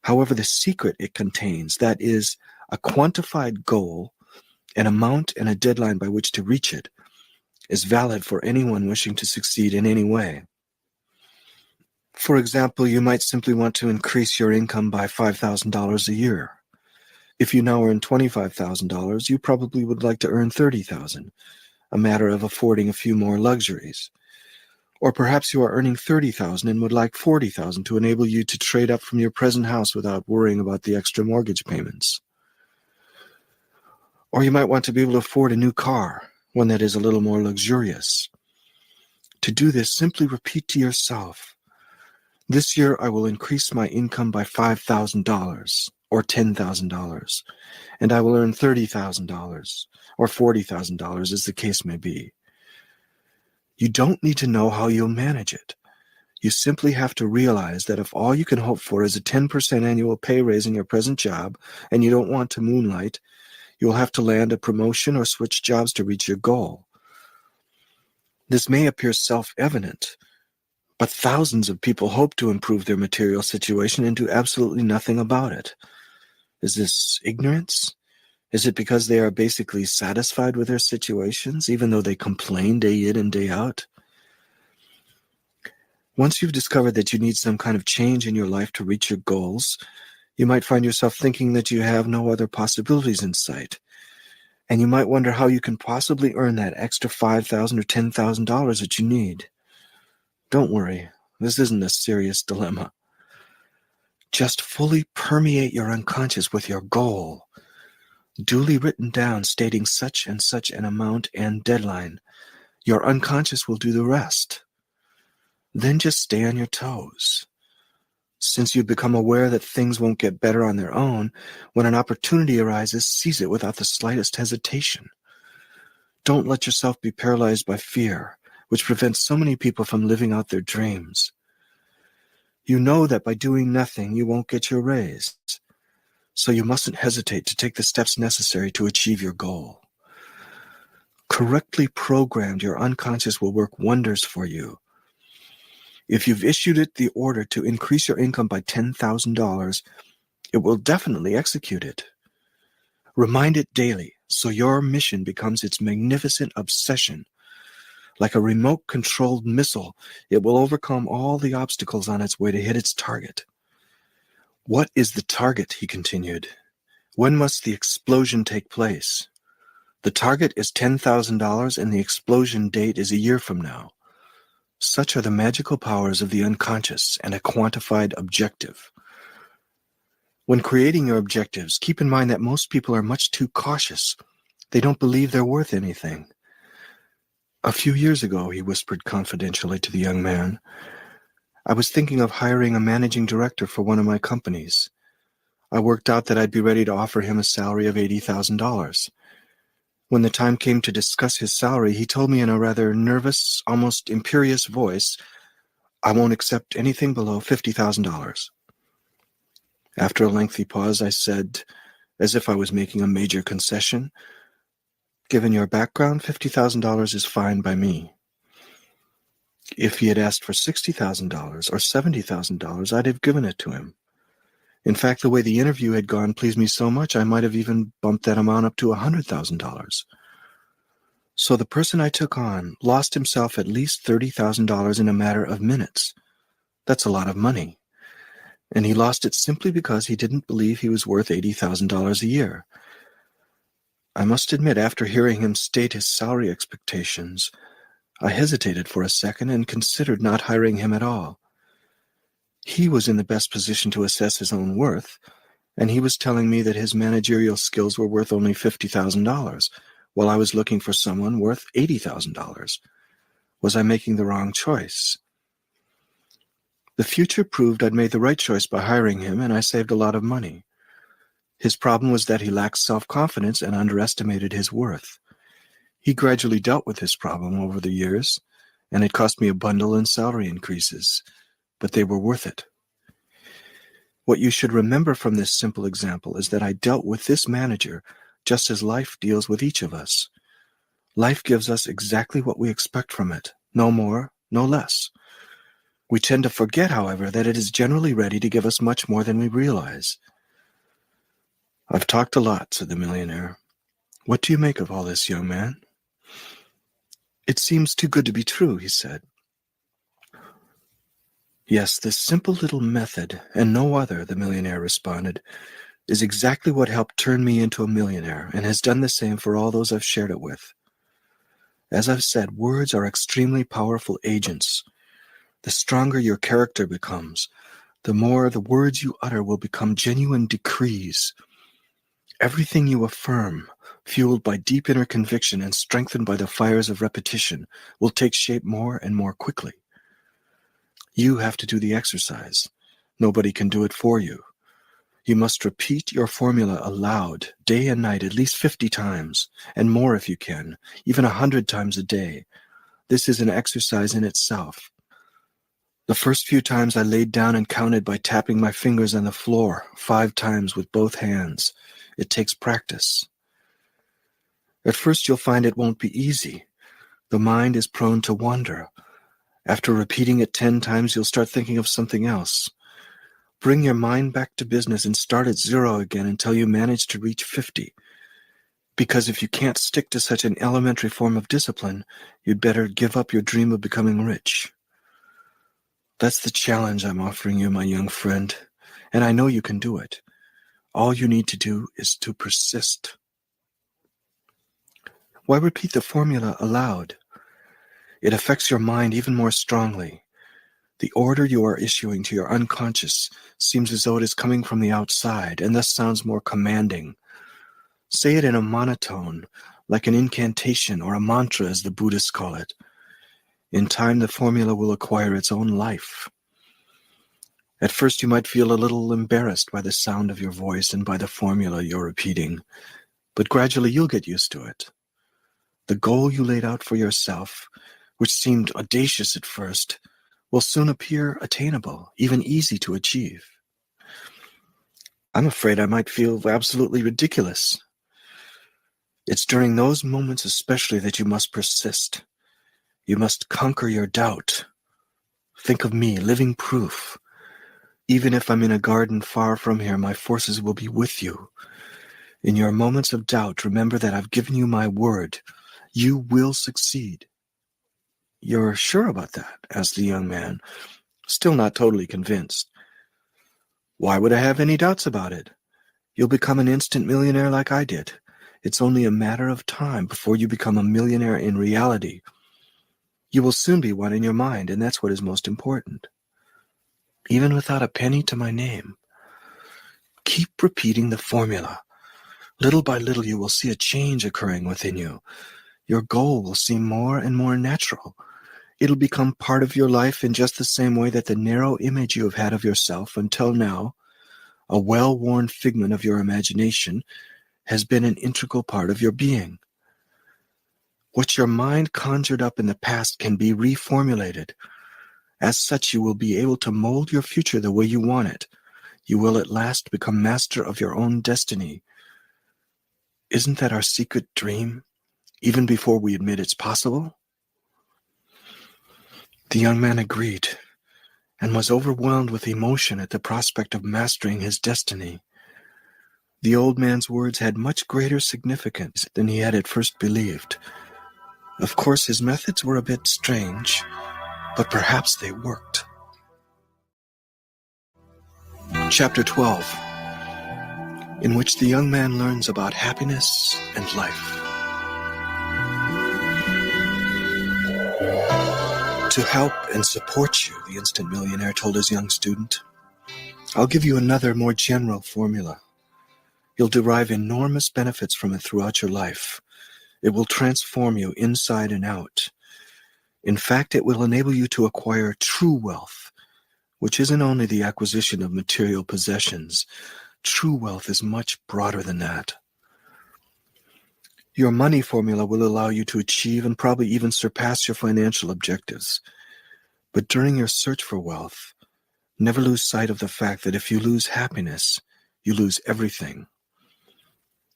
However, the secret it contains, that is, a quantified goal, an amount and a deadline by which to reach it, is valid for anyone wishing to succeed in any way. For example, you might simply want to increase your income by $5,000 a year. If you now earn $25,000, you probably would like to earn $30,000, a matter of affording a few more luxuries. Or perhaps you are earning $30,000 and would like $40,000 to enable you to trade up from your present house without worrying about the extra mortgage payments. Or you might want to be able to afford a new car, one that is a little more luxurious. To do this, simply repeat to yourself, "This year I will increase my income by $5,000 or $10,000, and I will earn $30,000 or $40,000 as the case may be." You don't need to know how you'll manage it. You simply have to realize that if all you can hope for is a 10% annual pay raise in your present job, and you don't want to moonlight, you'll have to land a promotion or switch jobs to reach your goal. This may appear self-evident, but thousands of people hope to improve their material situation and do absolutely nothing about it. Is this ignorance? Is it because they are basically satisfied with their situations, even though they complain day in and day out? Once you've discovered that you need some kind of change in your life to reach your goals, you might find yourself thinking that you have no other possibilities in sight. And you might wonder how you can possibly earn that extra $5,000 or $10,000 that you need. Don't worry, this isn't a serious dilemma. Just fully permeate your unconscious with your goal, duly written down stating such and such an amount and deadline. Your unconscious will do the rest. Then just stay on your toes. Since you've become aware that things won't get better on their own, when an opportunity arises, seize it without the slightest hesitation. Don't let yourself be paralyzed by fear, which prevents so many people from living out their dreams. You know that by doing nothing, you won't get your raise, so you mustn't hesitate to take the steps necessary to achieve your goal. Correctly programmed, your unconscious will work wonders for you. If you've issued it the order to increase your income by $10,000, it will definitely execute it. Remind it daily, so your mission becomes its magnificent obsession. Like a remote-controlled missile, it will overcome all the obstacles on its way to hit its target. "What is the target?" he continued. "When must the explosion take place?" The target is $10,000 and the explosion date is a year from now. Such are the magical powers of the unconscious and a quantified objective. When creating your objectives, keep in mind that most people are much too cautious. They don't believe they're worth anything. A few years ago, he whispered confidentially to the young man, I was thinking of hiring a managing director for one of my companies. I worked out that I'd be ready to offer him a salary of $80,000. When the time came to discuss his salary, he told me in a rather nervous, almost imperious voice, I won't accept anything below $50,000. After a lengthy pause, I said, as if I was making a major concession, given your background, $50,000 is fine by me. If he had asked for $60,000 or $70,000, I'd have given it to him. In fact, the way the interview had gone pleased me so much, I might have even bumped that amount up to $100,000. So the person I took on lost himself at least $30,000 in a matter of minutes. That's a lot of money. And he lost it simply because he didn't believe he was worth $80,000 a year. I must admit, after hearing him state his salary expectations, I hesitated for a second and considered not hiring him at all. He was in the best position to assess his own worth, and he was telling me that his managerial skills were worth only $50,000, while I was looking for someone worth $80,000. Was I making the wrong choice? The future proved I'd made the right choice by hiring him, and I saved a lot of money. His problem was that he lacked self-confidence and underestimated his worth. He gradually dealt with this problem over the years, and it cost me a bundle in salary increases, but they were worth it. What you should remember from this simple example is that I dealt with this manager just as life deals with each of us. Life gives us exactly what we expect from it, no more, no less. We tend to forget, however, that it is generally ready to give us much more than we realize. I've talked a lot, said the millionaire. What do you make of all this, young man? It seems too good to be true, he said. Yes, this simple little method, and no other, the millionaire responded, is exactly what helped turn me into a millionaire and has done the same for all those I've shared it with. As I've said, words are extremely powerful agents. The stronger your character becomes, the more the words you utter will become genuine decrees. Everything you affirm, fueled by deep inner conviction and strengthened by the fires of repetition, will take shape more and more quickly. You have to do the exercise. Nobody can do it for you. You must repeat your formula aloud, day and night, at least 50 times, and more if you can, even 100 times a day. This is an exercise in itself. The first few times I laid down and counted by tapping my fingers on the floor 5 times with both hands. It takes practice. At first you'll find it won't be easy. The mind is prone to wander. After repeating it 10 times, you'll start thinking of something else. Bring your mind back to business and start at 0 again until you manage to reach 50. Because if you can't stick to such an elementary form of discipline, you'd better give up your dream of becoming rich. That's the challenge I'm offering you, my young friend, and I know you can do it. All you need to do is to persist. Why repeat the formula aloud? It affects your mind even more strongly. The order you are issuing to your unconscious seems as though it is coming from the outside, and thus sounds more commanding. Say it in a monotone, like an incantation or a mantra, as the Buddhists call it. In time, the formula will acquire its own life. At first, you might feel a little embarrassed by the sound of your voice and by the formula you're repeating, but gradually you'll get used to it. The goal you laid out for yourself, which seemed audacious at first, will soon appear attainable, even easy to achieve. I'm afraid I might feel absolutely ridiculous. It's during those moments especially that you must persist. You must conquer your doubt. Think of me, living proof. Even if I'm in a garden far from here, my forces will be with you. In your moments of doubt, remember that I've given you my word. You will succeed. You're sure about that? Asked the young man, still not totally convinced. Why would I have any doubts about it? You'll become an instant millionaire like I did. It's only a matter of time before you become a millionaire in reality. You will soon be one in your mind, and that's what is most important. Even without a penny to my name, keep repeating the formula. Little by little, you will see a change occurring within you. Your goal will seem more and more natural. It'll become part of your life in just the same way that the narrow image you have had of yourself until now, a well-worn figment of your imagination, has been an integral part of your being. What your mind conjured up in the past can be reformulated. As such, you will be able to mold your future the way you want it. You will at last become master of your own destiny. Isn't that our secret dream, even before we admit it's possible? The young man agreed, and was overwhelmed with emotion at the prospect of mastering his destiny. The old man's words had much greater significance than he had at first believed. Of course, his methods were a bit strange, but perhaps they worked. Chapter 12, in which the young man learns about happiness and life. To help and support you, the instant millionaire told his young student, I'll give you another, more general formula. You'll derive enormous benefits from it throughout your life. It will transform you inside and out. In fact, it will enable you to acquire true wealth, which isn't only the acquisition of material possessions. True wealth is much broader than that. Your money formula will allow you to achieve and probably even surpass your financial objectives. But during your search for wealth, never lose sight of the fact that if you lose happiness, you lose everything.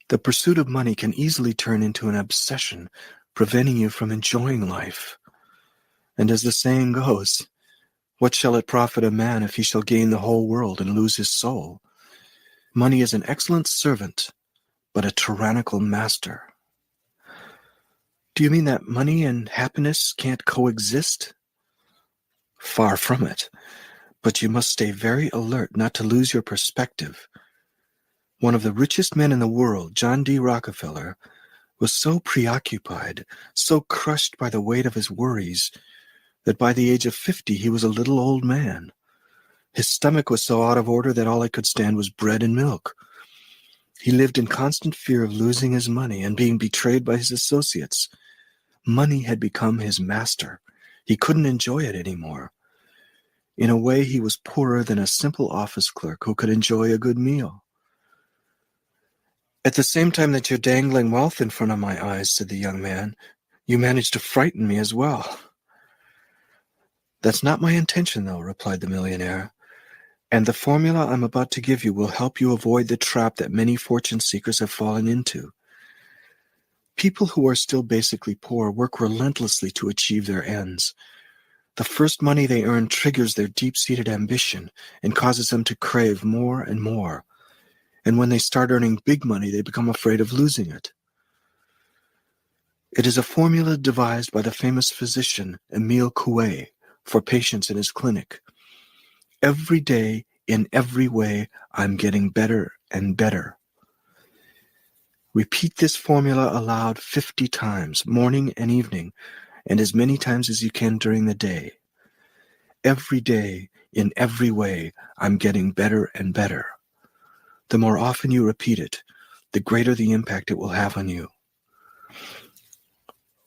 The pursuit of money can easily turn into an obsession, preventing you from enjoying life. And as the saying goes, what shall it profit a man if he shall gain the whole world and lose his soul? Money is an excellent servant, but a tyrannical master. Do you mean that money and happiness can't coexist? Far from it, but you must stay very alert not to lose your perspective. One of the richest men in the world, John D. Rockefeller, was so preoccupied, so crushed by the weight of his worries, that by the age of 50 he was a little old man. His stomach was so out of order that all he could stand was bread and milk. He lived in constant fear of losing his money and being betrayed by his associates. Money had become his master. He couldn't enjoy it anymore. In a way, he was poorer than a simple office clerk who could enjoy a good meal. At the same time that you're dangling wealth in front of my eyes, said the young man, you manage to frighten me as well. That's not my intention, though, replied the millionaire. And the formula I'm about to give you will help you avoid the trap that many fortune seekers have fallen into. People who are still basically poor work relentlessly to achieve their ends. The first money they earn triggers their deep-seated ambition and causes them to crave more and more. And when they start earning big money, they become afraid of losing it. It is a formula devised by the famous physician Emile Coué for patients in his clinic. Every day, in every way, I'm getting better and better. Repeat this formula aloud 50 times, morning and evening, and as many times as you can during the day. Every day, in every way, I'm getting better and better. The more often you repeat it, the greater the impact it will have on you.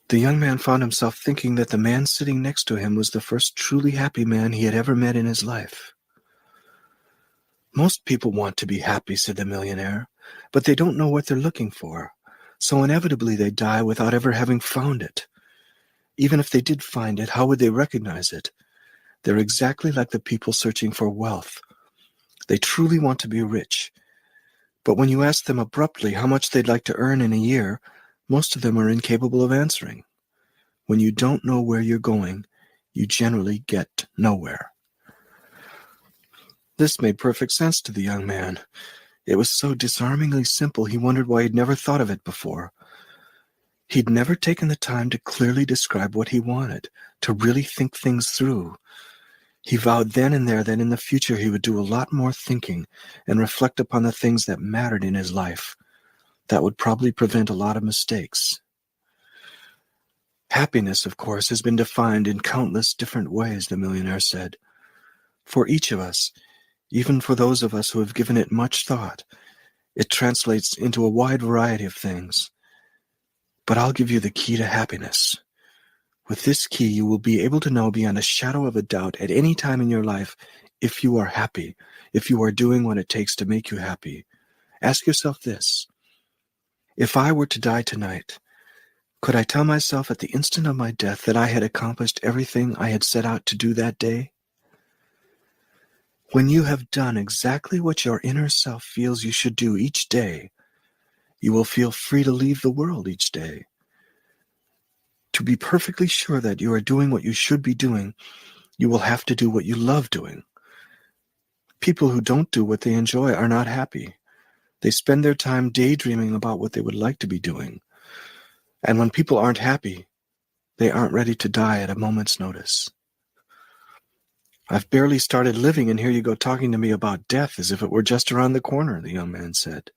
The young man found himself thinking that the man sitting next to him was the first truly happy man he had ever met in his life. Most people want to be happy, said the millionaire, but they don't know what they're looking for, so inevitably they die without ever having found it. Even if they did find it, how would they recognize it? They're exactly like the people searching for wealth. They truly want to be rich, but when you ask them abruptly how much they'd like to earn in a year, most of them are incapable of answering. When you don't know where you're going, you generally get nowhere. This made perfect sense to the young man. It was so disarmingly simple, he wondered why he'd never thought of it before. He'd never taken the time to clearly describe what he wanted, to really think things through. He vowed then and there that in the future he would do a lot more thinking and reflect upon the things that mattered in his life. That would probably prevent a lot of mistakes. Happiness, of course, has been defined in countless different ways, the millionaire said. For each of us, even for those of us who have given it much thought, it translates into a wide variety of things. But I'll give you the key to happiness. With this key, you will be able to know beyond a shadow of a doubt at any time in your life if you are happy, if you are doing what it takes to make you happy. Ask yourself this: if I were to die tonight, could I tell myself at the instant of my death that I had accomplished everything I had set out to do that day? When you have done exactly what your inner self feels you should do each day, you will feel free to leave the world each day. To be perfectly sure that you are doing what you should be doing, you will have to do what you love doing. People who don't do what they enjoy are not happy. They spend their time daydreaming about what they would like to be doing. And when people aren't happy, they aren't ready to die at a moment's notice. I've barely started living, and here you go talking to me about death as if it were just around the corner, the young man said.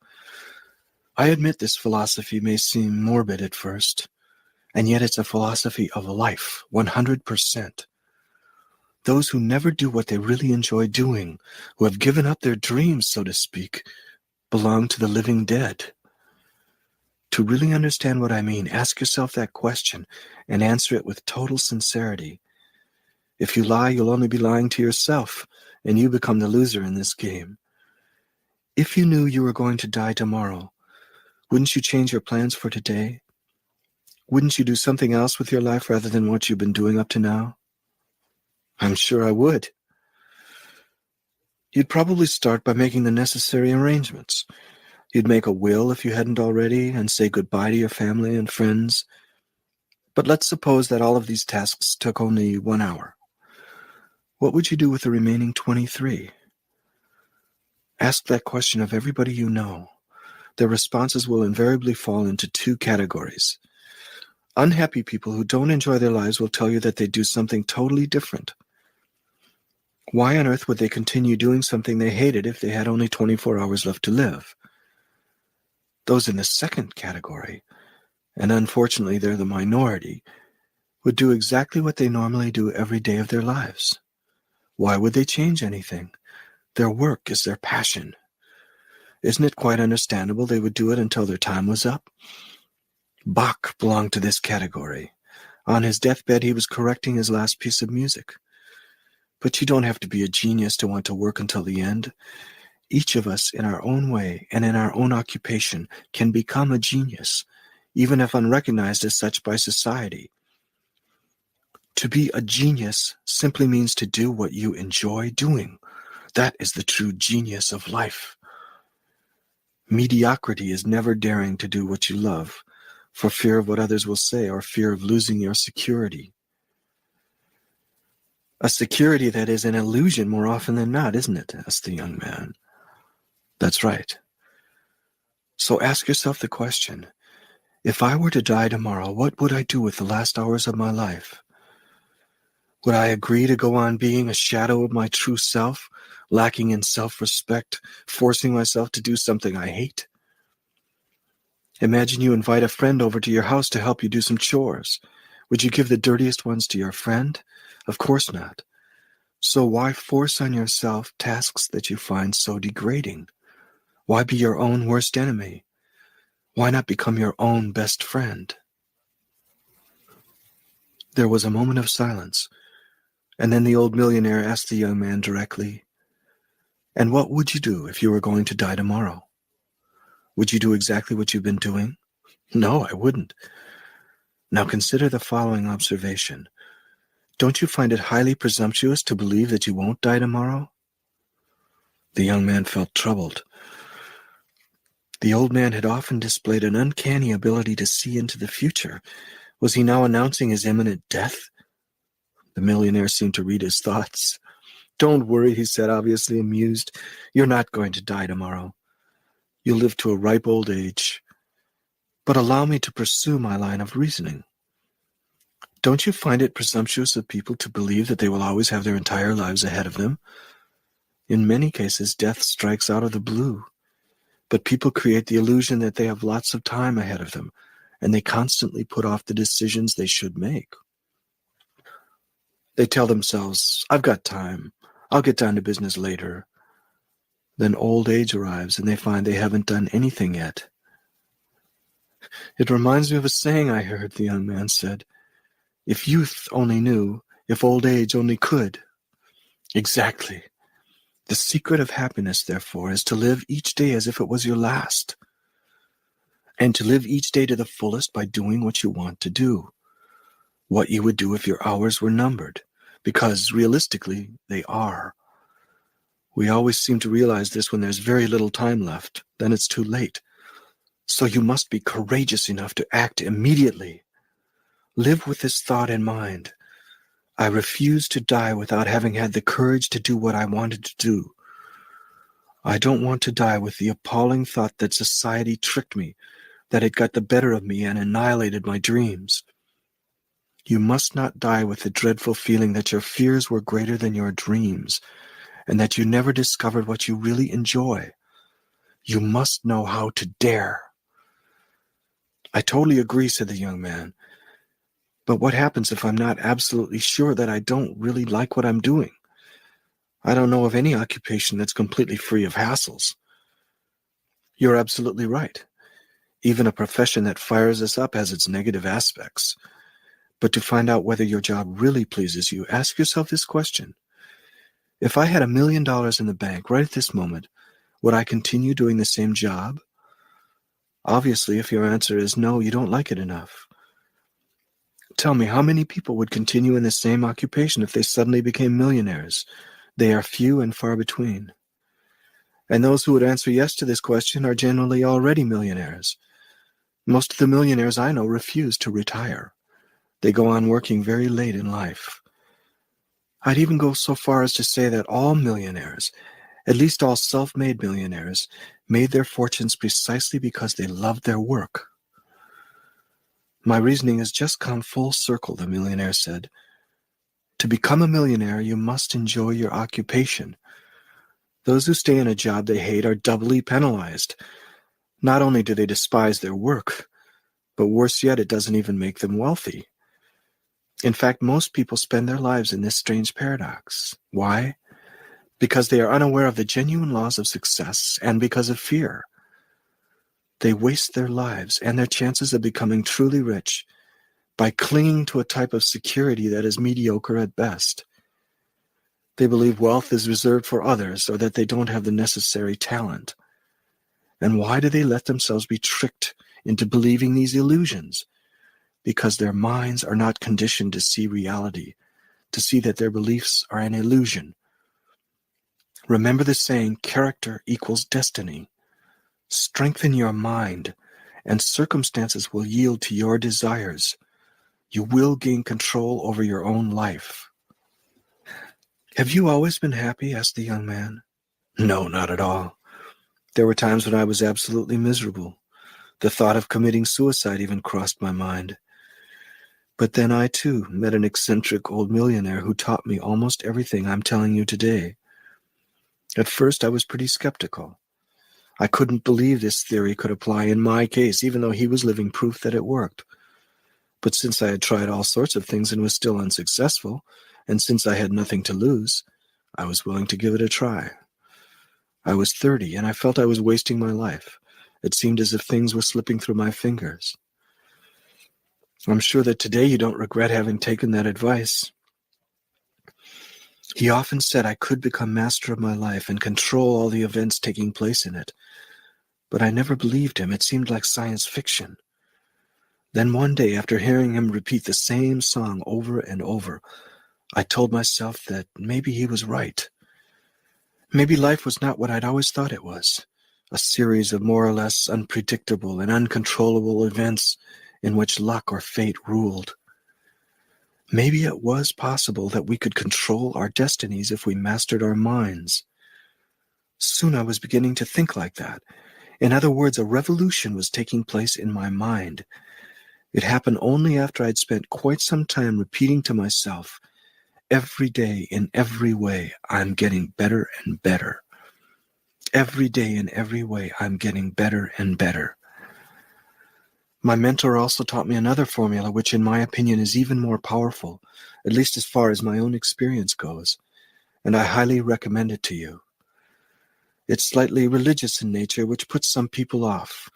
I admit this philosophy may seem morbid at first, and yet it's a philosophy of life, 100%. Those who never do what they really enjoy doing, who have given up their dreams, so to speak, belong to the living dead. To really understand what I mean, ask yourself that question and answer it with total sincerity. If you lie, you'll only be lying to yourself, and you become the loser in this game. If you knew you were going to die tomorrow, wouldn't you change your plans for today? Wouldn't you do something else with your life rather than what you've been doing up to now? I'm sure I would. You'd probably start by making the necessary arrangements. You'd make a will if you hadn't already, and say goodbye to your family and friends. But let's suppose that all of these tasks took only 1 hour. What would you do with the remaining 23? Ask that question of everybody you know. Their responses will invariably fall into 2 categories. Unhappy people who don't enjoy their lives will tell you that they'd do something totally different. Why on earth would they continue doing something they hated if they had only 24 hours left to live? Those in the second category, and unfortunately they're the minority, would do exactly what they normally do every day of their lives. Why would they change anything? Their work is their passion. Isn't it quite understandable they would do it until their time was up? Bach belonged to this category. On his deathbed, he was correcting his last piece of music. But you don't have to be a genius to want to work until the end. Each of us, in our own way and in our own occupation, can become a genius, even if unrecognized as such by society. To be a genius simply means to do what you enjoy doing. That is the true genius of life. Mediocrity is never daring to do what you love, for fear of what others will say or fear of losing your security. A security that is an illusion more often than not, isn't it? Asked the young man. That's right. So ask yourself the question, if I were to die tomorrow, what would I do with the last hours of my life? Would I agree to go on being a shadow of my true self, lacking in self-respect, forcing myself to do something I hate? Imagine you invite a friend over to your house to help you do some chores. Would you give the dirtiest ones to your friend? Of course not. So why force on yourself tasks that you find so degrading? Why be your own worst enemy? Why not become your own best friend? There was a moment of silence, and then the old millionaire asked the young man directly, "And what would you do if you were going to die tomorrow? Would you do exactly what you've been doing?" "No, I wouldn't." Now consider the following observation. Don't you find it highly presumptuous to believe that you won't die tomorrow? The young man felt troubled. The old man had often displayed an uncanny ability to see into the future. Was he now announcing his imminent death? The millionaire seemed to read his thoughts. "Don't worry," he said, obviously amused. "You're not going to die tomorrow. You'll live to a ripe old age. But allow me to pursue my line of reasoning. Don't you find it presumptuous of people to believe that they will always have their entire lives ahead of them? In many cases, death strikes out of the blue. But people create the illusion that they have lots of time ahead of them, and they constantly put off the decisions they should make. They tell themselves, I've got time. I'll get down to business later. Then old age arrives and they find they haven't done anything yet. It reminds me of a saying I heard, the young man said. If youth only knew, if old age only could. Exactly. The secret of happiness, therefore, is to live each day as if it was your last. And to live each day to the fullest by doing what you want to do. What you would do if your hours were numbered. Because, realistically, they are. We always seem to realize this when there's very little time left. Then it's too late. So you must be courageous enough to act immediately. Live with this thought in mind. I refuse to die without having had the courage to do what I wanted to do. I don't want to die with the appalling thought that society tricked me, that it got the better of me and annihilated my dreams. You must not die with the dreadful feeling that your fears were greater than your dreams, and that you never discovered what you really enjoy. You must know how to dare. I totally agree, said the young man. But what happens if I'm not absolutely sure that I don't really like what I'm doing? I don't know of any occupation that's completely free of hassles. You're absolutely right. Even a profession that fires us up has its negative aspects. But to find out whether your job really pleases you, ask yourself this question. If I had $1 million in the bank right at this moment, would I continue doing the same job? Obviously, if your answer is no, you don't like it enough. Tell me, how many people would continue in the same occupation if they suddenly became millionaires? They are few and far between. And those who would answer yes to this question are generally already millionaires. Most of the millionaires I know refuse to retire. They go on working very late in life. I'd even go so far as to say that all millionaires, at least all self-made millionaires, made their fortunes precisely because they loved their work. My reasoning has just come full circle, the millionaire said. To become a millionaire, you must enjoy your occupation. Those who stay in a job they hate are doubly penalized. Not only do they despise their work, but worse yet, it doesn't even make them wealthy. In fact, most people spend their lives in this strange paradox. Why? Because they are unaware of the genuine laws of success and because of fear. They waste their lives and their chances of becoming truly rich by clinging to a type of security that is mediocre at best. They believe wealth is reserved for others or that they don't have the necessary talent. And why do they let themselves be tricked into believing these illusions? Because their minds are not conditioned to see reality, to see that their beliefs are an illusion. Remember the saying, character equals destiny. Strengthen your mind, and circumstances will yield to your desires. You will gain control over your own life. Have you always been happy? Asked the young man. No, not at all. There were times when I was absolutely miserable. The thought of committing suicide even crossed my mind. But then I, too, met an eccentric old millionaire who taught me almost everything I'm telling you today. At first, I was pretty skeptical. I couldn't believe this theory could apply in my case, even though he was living proof that it worked. But since I had tried all sorts of things and was still unsuccessful, and since I had nothing to lose, I was willing to give it a try. I was 30, and I felt I was wasting my life. It seemed as if things were slipping through my fingers. I'm sure that today you don't regret having taken that advice. He often said I could become master of my life and control all the events taking place in it. But I never believed him. It seemed like science fiction. Then one day, after hearing him repeat the same song over and over, I told myself that maybe he was right. Maybe life was not what I'd always thought it was, a series of more or less unpredictable and uncontrollable events in which luck or fate ruled. Maybe it was possible that we could control our destinies if we mastered our minds. Soon I was beginning to think like that. In other words, a revolution was taking place in my mind. It happened only after I'd spent quite some time repeating to myself, every day, in every way, I'm getting better and better. Every day in every way, I'm getting better and better. My mentor also taught me another formula, which in my opinion is even more powerful, at least as far as my own experience goes, and I highly recommend it to you. It's slightly religious in nature, which puts some people off,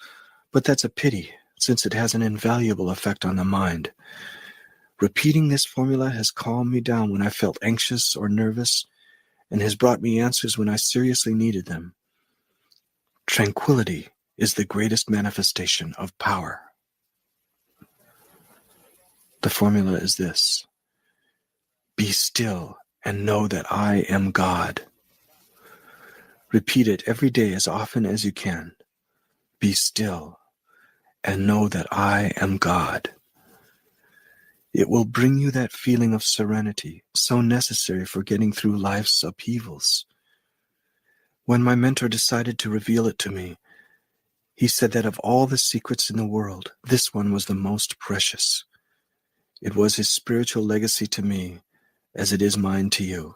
but that's a pity, since it has an invaluable effect on the mind. Repeating this formula has calmed me down when I felt anxious or nervous, and has brought me answers when I seriously needed them. Tranquility is the greatest manifestation of power. The formula is this: be still and know that I am God. Repeat it every day as often as you can. Be still and know that I am God. It will bring you that feeling of serenity, so necessary for getting through life's upheavals. When my mentor decided to reveal it to me, he said that of all the secrets in the world, this one was the most precious. It was his spiritual legacy to me, as it is mine to you.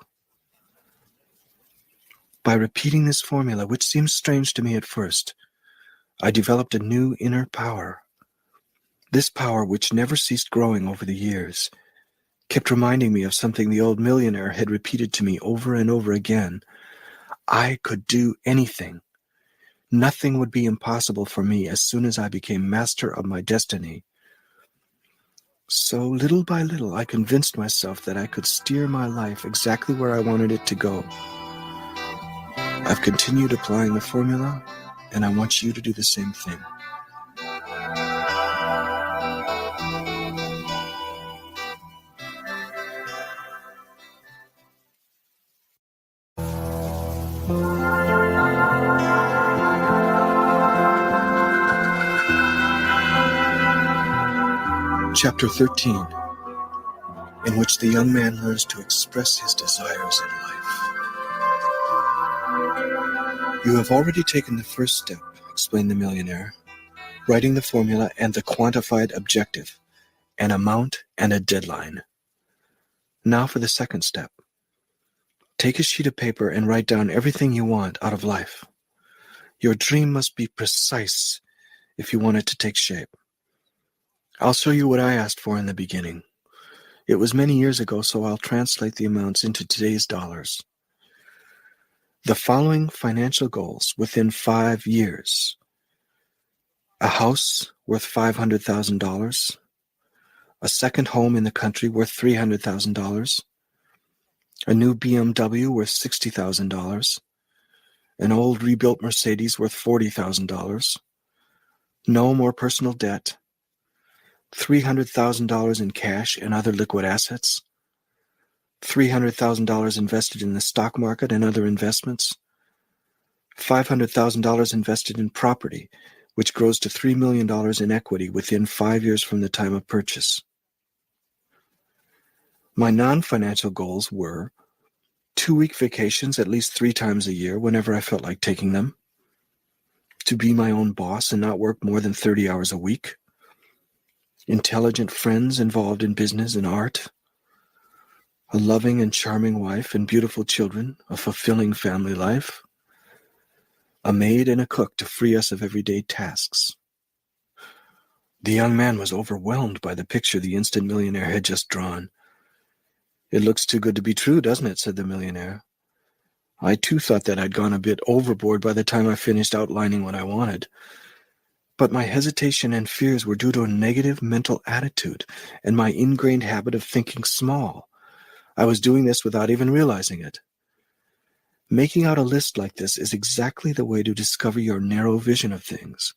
By repeating this formula, which seemed strange to me at first, I developed a new inner power. This power, which never ceased growing over the years, kept reminding me of something the old millionaire had repeated to me over and over again. I could do anything. Nothing would be impossible for me as soon as I became master of my destiny. So little by little, I convinced myself that I could steer my life exactly where I wanted it to go. I've continued applying the formula, and I want you to do the same thing. Chapter 13, in which the young man learns to express his desires in life. You have already taken the first step, explained the millionaire, writing the formula and the quantified objective, an amount and a deadline. Now for the second step. Take a sheet of paper and write down everything you want out of life. Your dream must be precise if you want it to take shape. I'll show you what I asked for in the beginning. It was many years ago, so I'll translate the amounts into today's dollars. The following financial goals within 5 years: a house worth $500,000, a second home in the country worth $300,000, a new BMW worth $60,000, an old rebuilt Mercedes worth $40,000, no more personal debt, $300,000 in cash and other liquid assets, $300,000 invested in the stock market and other investments, $500,000 invested in property, which grows to $3 million in equity within 5 years from the time of purchase. My non-financial goals were 2-week vacations at least 3 times a year whenever I felt like taking them, to be my own boss and not work more than 30 hours a week, intelligent friends involved in business and art, a loving and charming wife and beautiful children, a fulfilling family life, a maid and a cook to free us of everyday tasks. The young man was overwhelmed by the picture the instant millionaire had just drawn. "It looks too good to be true, doesn't it?" said the millionaire. I too thought that I'd gone a bit overboard by the time I finished outlining what I wanted. But my hesitation and fears were due to a negative mental attitude and my ingrained habit of thinking small. I was doing this without even realizing it. Making out a list like this is exactly the way to discover your narrow vision of things.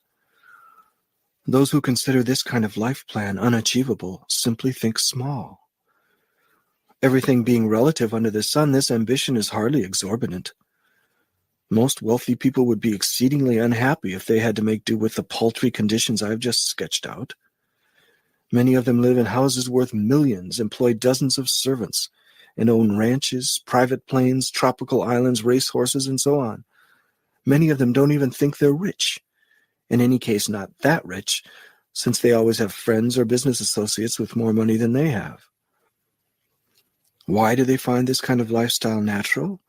Those who consider this kind of life plan unachievable simply think small. Everything being relative under the sun, this ambition is hardly exorbitant. Most wealthy people would be exceedingly unhappy if they had to make do with the paltry conditions I've just sketched out. Many of them live in houses worth millions, employ dozens of servants, and own ranches, private planes, tropical islands, racehorses, and so on. Many of them don't even think they're rich. In any case, not that rich, since they always have friends or business associates with more money than they have. Why do they find this kind of lifestyle natural?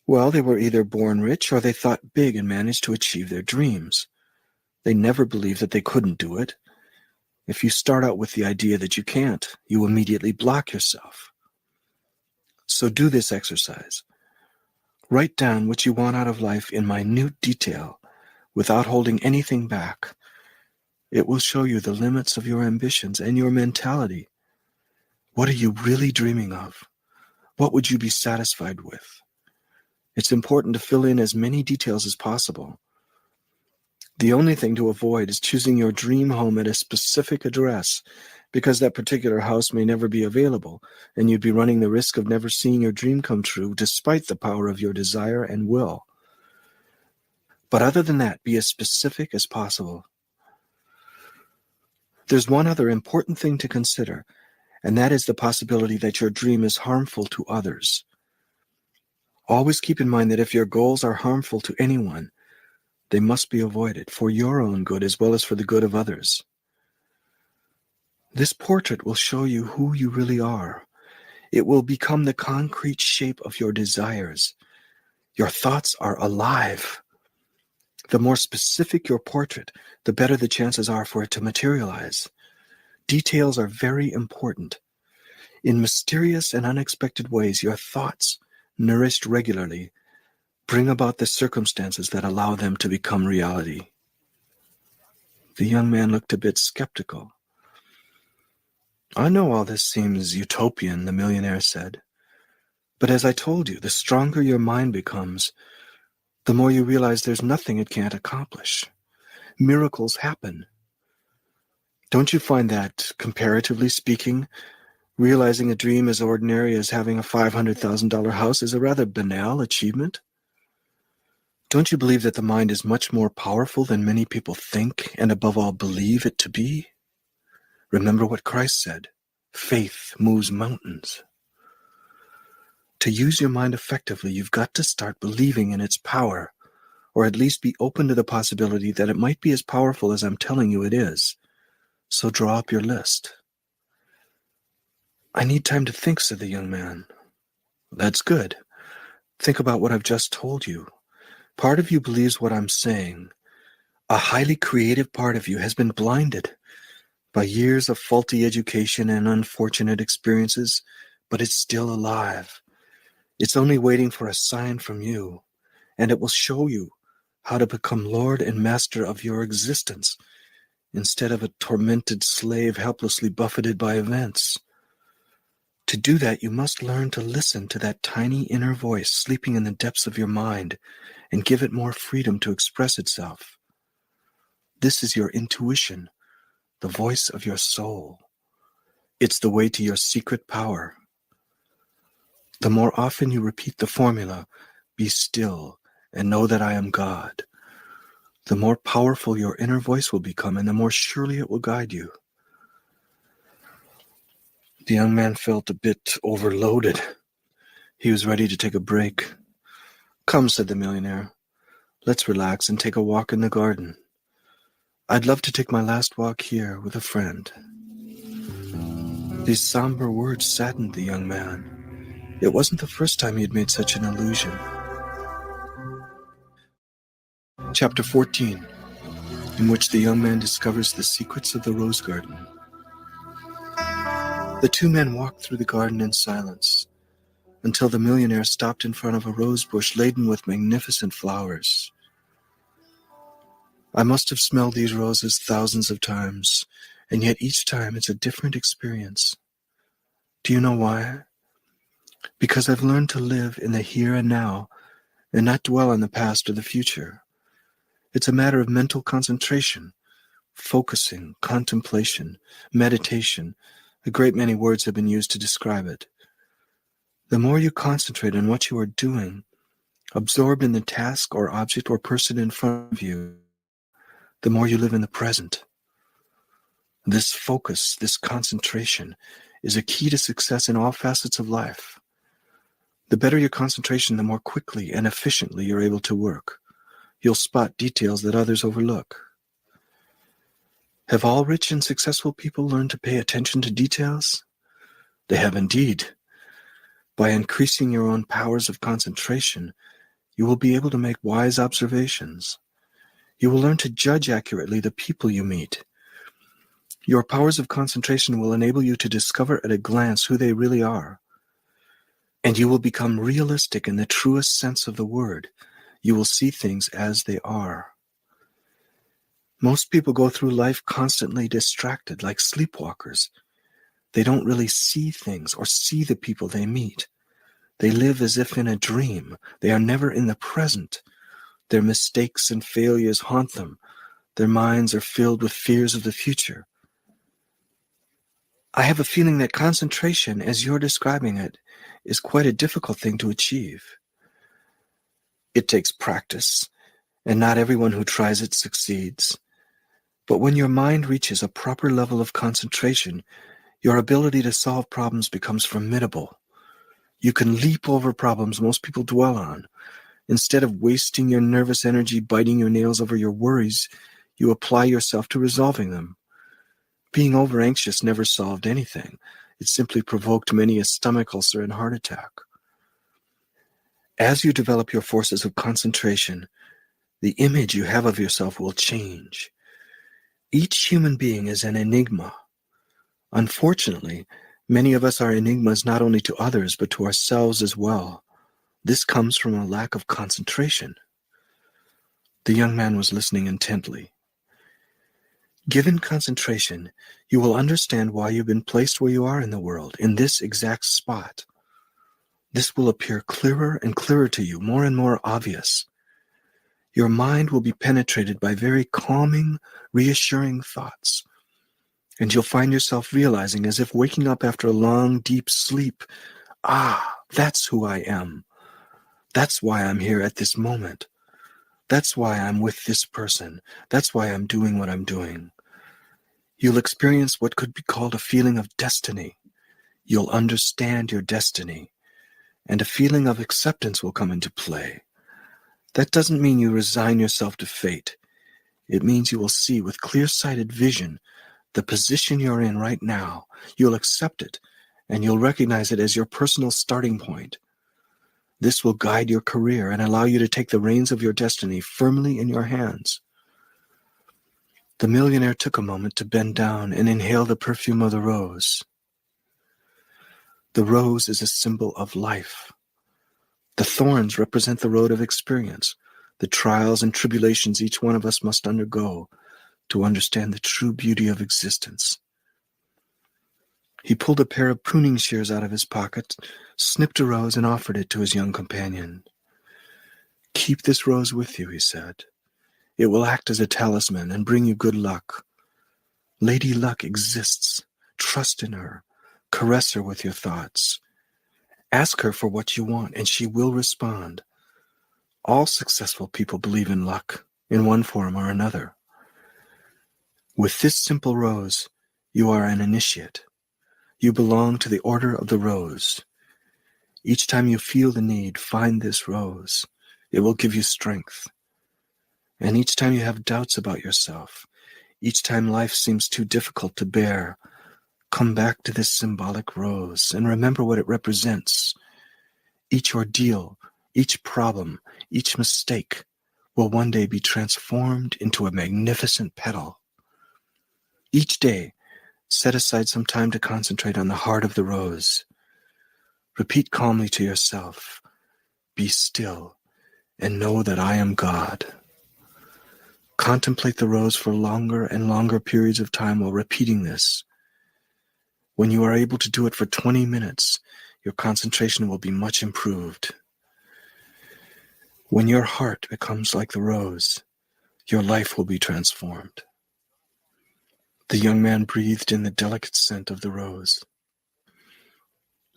Well, they were either born rich or they thought big and managed to achieve their dreams. They never believed that they couldn't do it. If you start out with the idea that you can't, you immediately block yourself. So do this exercise. Write down what you want out of life in minute detail without holding anything back. It will show you the limits of your ambitions and your mentality. What are you really dreaming of? What would you be satisfied with? It's important to fill in as many details as possible. The only thing to avoid is choosing your dream home at a specific address, because that particular house may never be available, and you'd be running the risk of never seeing your dream come true despite the power of your desire and will. But other than that, be as specific as possible. There's one other important thing to consider, and that is the possibility that your dream is harmful to others. Always keep in mind that if your goals are harmful to anyone, they must be avoided for your own good as well as for the good of others. This portrait will show you who you really are. It will become the concrete shape of your desires. Your thoughts are alive. The more specific your portrait, the better the chances are for it to materialize. Details are very important. In mysterious and unexpected ways, your thoughts, nourished regularly, bring about the circumstances that allow them to become reality. The young man looked a bit skeptical. I know all this seems utopian, the millionaire said. But as I told you, the stronger your mind becomes, the more you realize there's nothing it can't accomplish. Miracles happen. Don't you find that, comparatively speaking, realizing a dream as ordinary as having a $500,000 house is a rather banal achievement? Don't you believe that the mind is much more powerful than many people think and above all believe it to be? Remember what Christ said, faith moves mountains. To use your mind effectively, you've got to start believing in its power, or at least be open to the possibility that it might be as powerful as I'm telling you it is. So draw up your list. I need time to think, said the young man. That's good. Think about what I've just told you. Part of you believes what I'm saying. A highly creative part of you has been blinded by years of faulty education and unfortunate experiences, but it's still alive. It's only waiting for a sign from you, and it will show you how to become Lord and Master of your existence instead of a tormented slave helplessly buffeted by events. To do that, you must learn to listen to that tiny inner voice sleeping in the depths of your mind and give it more freedom to express itself. This is your intuition, the voice of your soul. It's the way to your secret power. The more often you repeat the formula, be still and know that I am God, the more powerful your inner voice will become and the more surely it will guide you. The young man felt a bit overloaded. He was ready to take a break. Come, said the millionaire. Let's relax and take a walk in the garden. I'd love to take my last walk here with a friend. These somber words saddened the young man. It wasn't the first time he had made such an allusion. Chapter 14, in which the young man discovers the secrets of the rose garden. The two men walked through the garden in silence, until the millionaire stopped in front of a rose bush laden with magnificent flowers. I must have smelled these roses thousands of times, and yet each time it's a different experience. Do you know why? Because I've learned to live in the here and now, and not dwell on the past or the future. It's a matter of mental concentration, focusing, contemplation, meditation. A great many words have been used to describe it. The more you concentrate on what you are doing, absorbed in the task or object or person in front of you, the more you live in the present. This focus, this concentration, is a key to success in all facets of life. The better your concentration, the more quickly and efficiently you're able to work. You'll spot details that others overlook. Have all rich and successful people learned to pay attention to details? They have indeed. By increasing your own powers of concentration, You will be able to make wise observations. You will learn to judge accurately the people you meet. Your powers of concentration will enable you to discover at a glance who they really are. And you will become realistic in the truest sense of the word. You will see things as they are. Most people go through life constantly distracted, like sleepwalkers. They don't really see things or see the people they meet. They live as if in a dream. They are never in the present. Their mistakes and failures haunt them. Their minds are filled with fears of the future. I have a feeling that concentration, as you're describing it, is quite a difficult thing to achieve. It takes practice, and not everyone who tries it succeeds. But when your mind reaches a proper level of concentration, your ability to solve problems becomes formidable. You can leap over problems most people dwell on. Instead of wasting your nervous energy biting your nails over your worries, you apply yourself to resolving them. Being over-anxious never solved anything. It simply provoked many a stomach ulcer and heart attack. As you develop your forces of concentration, the image you have of yourself will change. Each human being is an enigma. Unfortunately, many of us are enigmas not only to others, but to ourselves as well. This comes from a lack of concentration. The young man was listening intently. Given concentration, you will understand why you've been placed where you are in the world, in this exact spot. This will appear clearer and clearer to you, more and more obvious. Your mind will be penetrated by very calming, reassuring thoughts. And you'll find yourself realizing, as if waking up after a long, deep sleep, that's who I am. That's why I'm here at this moment. That's why I'm with this person. That's why I'm doing what I'm doing. You'll experience what could be called a feeling of destiny. You'll understand your destiny, and a feeling of acceptance will come into play. That doesn't mean you resign yourself to fate. It means you will see with clear-sighted vision the position you're in right now. You'll accept it, and you'll recognize it as your personal starting point. This will guide your career and allow you to take the reins of your destiny firmly in your hands. The millionaire took a moment to bend down and inhale the perfume of the rose. The rose is a symbol of life. The thorns represent the road of experience, the trials and tribulations each one of us must undergo to understand the true beauty of existence. He pulled a pair of pruning shears out of his pocket, snipped a rose, and offered it to his young companion. "Keep this rose with you," he said. "It will act as a talisman and bring you good luck. Lady Luck exists. Trust in her. Caress her with your thoughts. Ask her for what you want, and she will respond. All successful people believe in luck, in one form or another. With this simple rose, you are an initiate. You belong to the order of the rose. Each time you feel the need, find this rose. It will give you strength. And each time you have doubts about yourself, each time life seems too difficult to bear, come back to this symbolic rose and remember what it represents. Each ordeal, each problem, each mistake will one day be transformed into a magnificent petal. Each day, set aside some time to concentrate on the heart of the rose. Repeat calmly to yourself, 'Be still and know that I am God.' Contemplate the rose for longer and longer periods of time while repeating this. When you are able to do it for 20 minutes, your concentration will be much improved. When your heart becomes like the rose, your life will be transformed." The young man breathed in the delicate scent of the rose.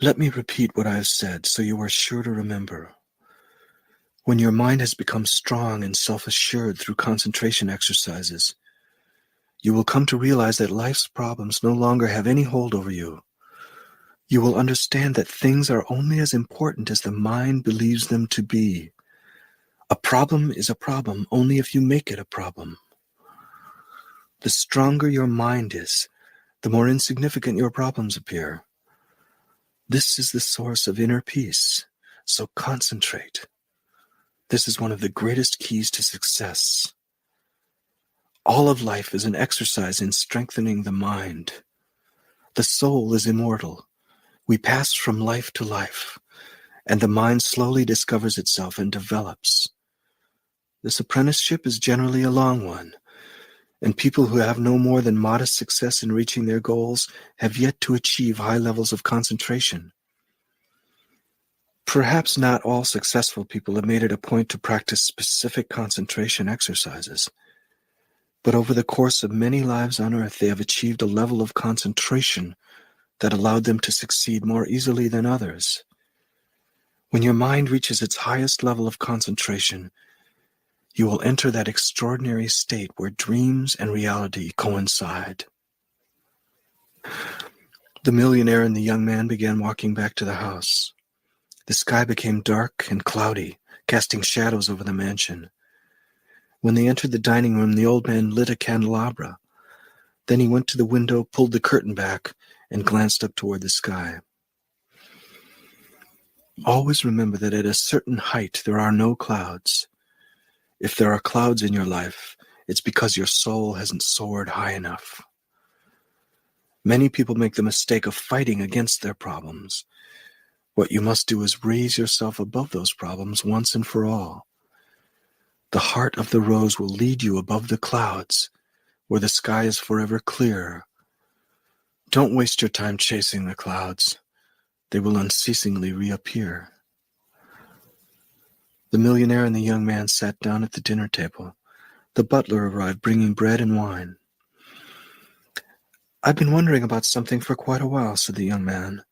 Let me repeat what I have said so you are sure to remember. When your mind has become strong and self-assured through concentration exercises, you will come to realize that life's problems no longer have any hold over you. You will understand that things are only as important as the mind believes them to be. A problem is a problem only if you make it a problem. The stronger your mind is, the more insignificant your problems appear. This is the source of inner peace, so concentrate. This is one of the greatest keys to success. All of life is an exercise in strengthening the mind. The soul is immortal. We pass from life to life, and the mind slowly discovers itself and develops. This apprenticeship is generally a long one, and people who have no more than modest success in reaching their goals have yet to achieve high levels of concentration. Perhaps not all successful people have made it a point to practice specific concentration exercises, but over the course of many lives on earth, they have achieved a level of concentration that allowed them to succeed more easily than others. When your mind reaches its highest level of concentration, you will enter that extraordinary state where dreams and reality coincide. The millionaire and the young man began walking back to the house. The sky became dark and cloudy, casting shadows over the mansion. When they entered the dining room, the old man lit a candelabra. Then he went to the window, pulled the curtain back, and glanced up toward the sky. Always remember that at a certain height there are no clouds. If there are clouds in your life, it's because your soul hasn't soared high enough. Many people make the mistake of fighting against their problems. What you must do is raise yourself above those problems once and for all. The heart of the rose will lead you above the clouds, where the sky is forever clear. Don't waste your time chasing the clouds. They will unceasingly reappear. The millionaire and the young man sat down at the dinner table. The butler arrived bringing bread and wine. "I've been wondering about something for quite a while," said the young man.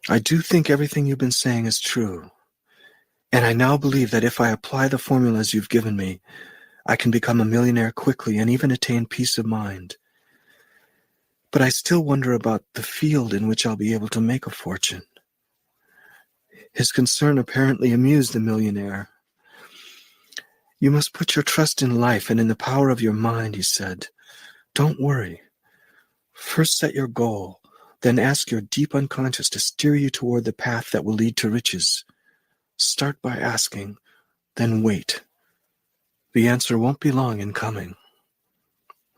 "I do think everything you've been saying is true. And I now believe that if I apply the formulas you've given me, I can become a millionaire quickly and even attain peace of mind. But I still wonder about the field in which I'll be able to make a fortune." His concern apparently amused the millionaire. "You must put your trust in life and in the power of your mind," he said. "Don't worry. First set your goal, then ask your deep unconscious to steer you toward the path that will lead to riches. Start by asking, then wait. The answer won't be long in coming."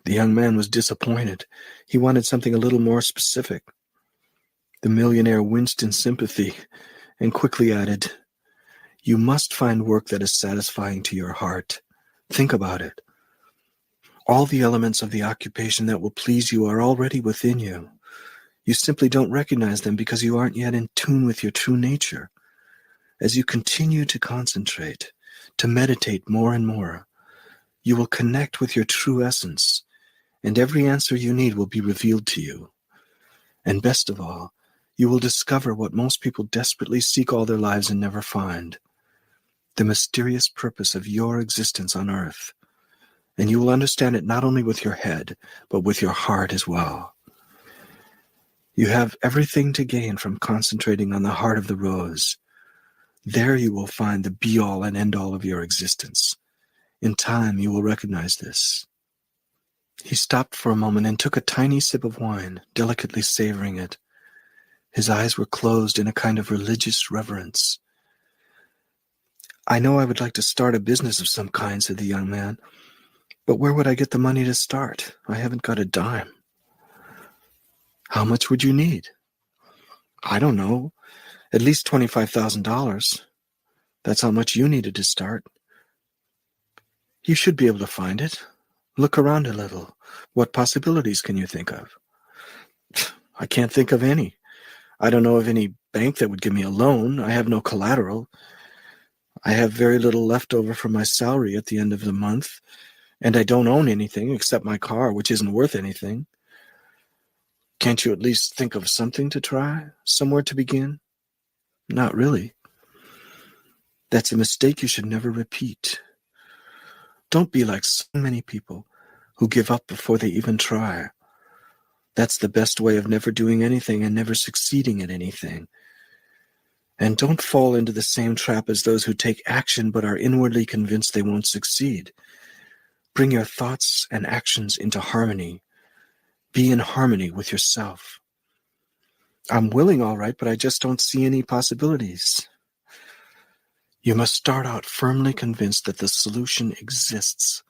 The young man was disappointed. He wanted something a little more specific. The millionaire winced in sympathy and quickly added, "You must find work that is satisfying to your heart. Think about it. All the elements of the occupation that will please you are already within you. You simply don't recognize them because you aren't yet in tune with your true nature. As you continue to concentrate, to meditate more and more, you will connect with your true essence, and every answer you need will be revealed to you. And best of all, you will discover what most people desperately seek all their lives and never find: the mysterious purpose of your existence on earth. And you will understand it not only with your head, but with your heart as well. You have everything to gain from concentrating on the heart of the rose. There you will find the be-all and end-all of your existence. In time, you will recognize this." He stopped for a moment and took a tiny sip of wine, delicately savoring it. His eyes were closed in a kind of religious reverence. "I know I would like to start a business of some kind," said the young man, "but where would I get the money to start? I haven't got a dime." "How much would you need?" "I don't know. At least $25,000. That's how much you needed to start." "You should be able to find it. Look around a little. What possibilities can you think of?" "I can't think of any. I don't know of any bank that would give me a loan. I have no collateral. I have very little left over from my salary at the end of the month, and I don't own anything except my car, which isn't worth anything." "Can't you at least think of something to try? Somewhere to begin?" "Not really." "That's a mistake you should never repeat. Don't be like so many people who give up before they even try. That's the best way of never doing anything and never succeeding at anything. And don't fall into the same trap as those who take action but are inwardly convinced they won't succeed. Bring your thoughts and actions into harmony. Be in harmony with yourself. "I'm willing, all right, but I just don't see any possibilities." You must start out firmly convinced that the solution exists,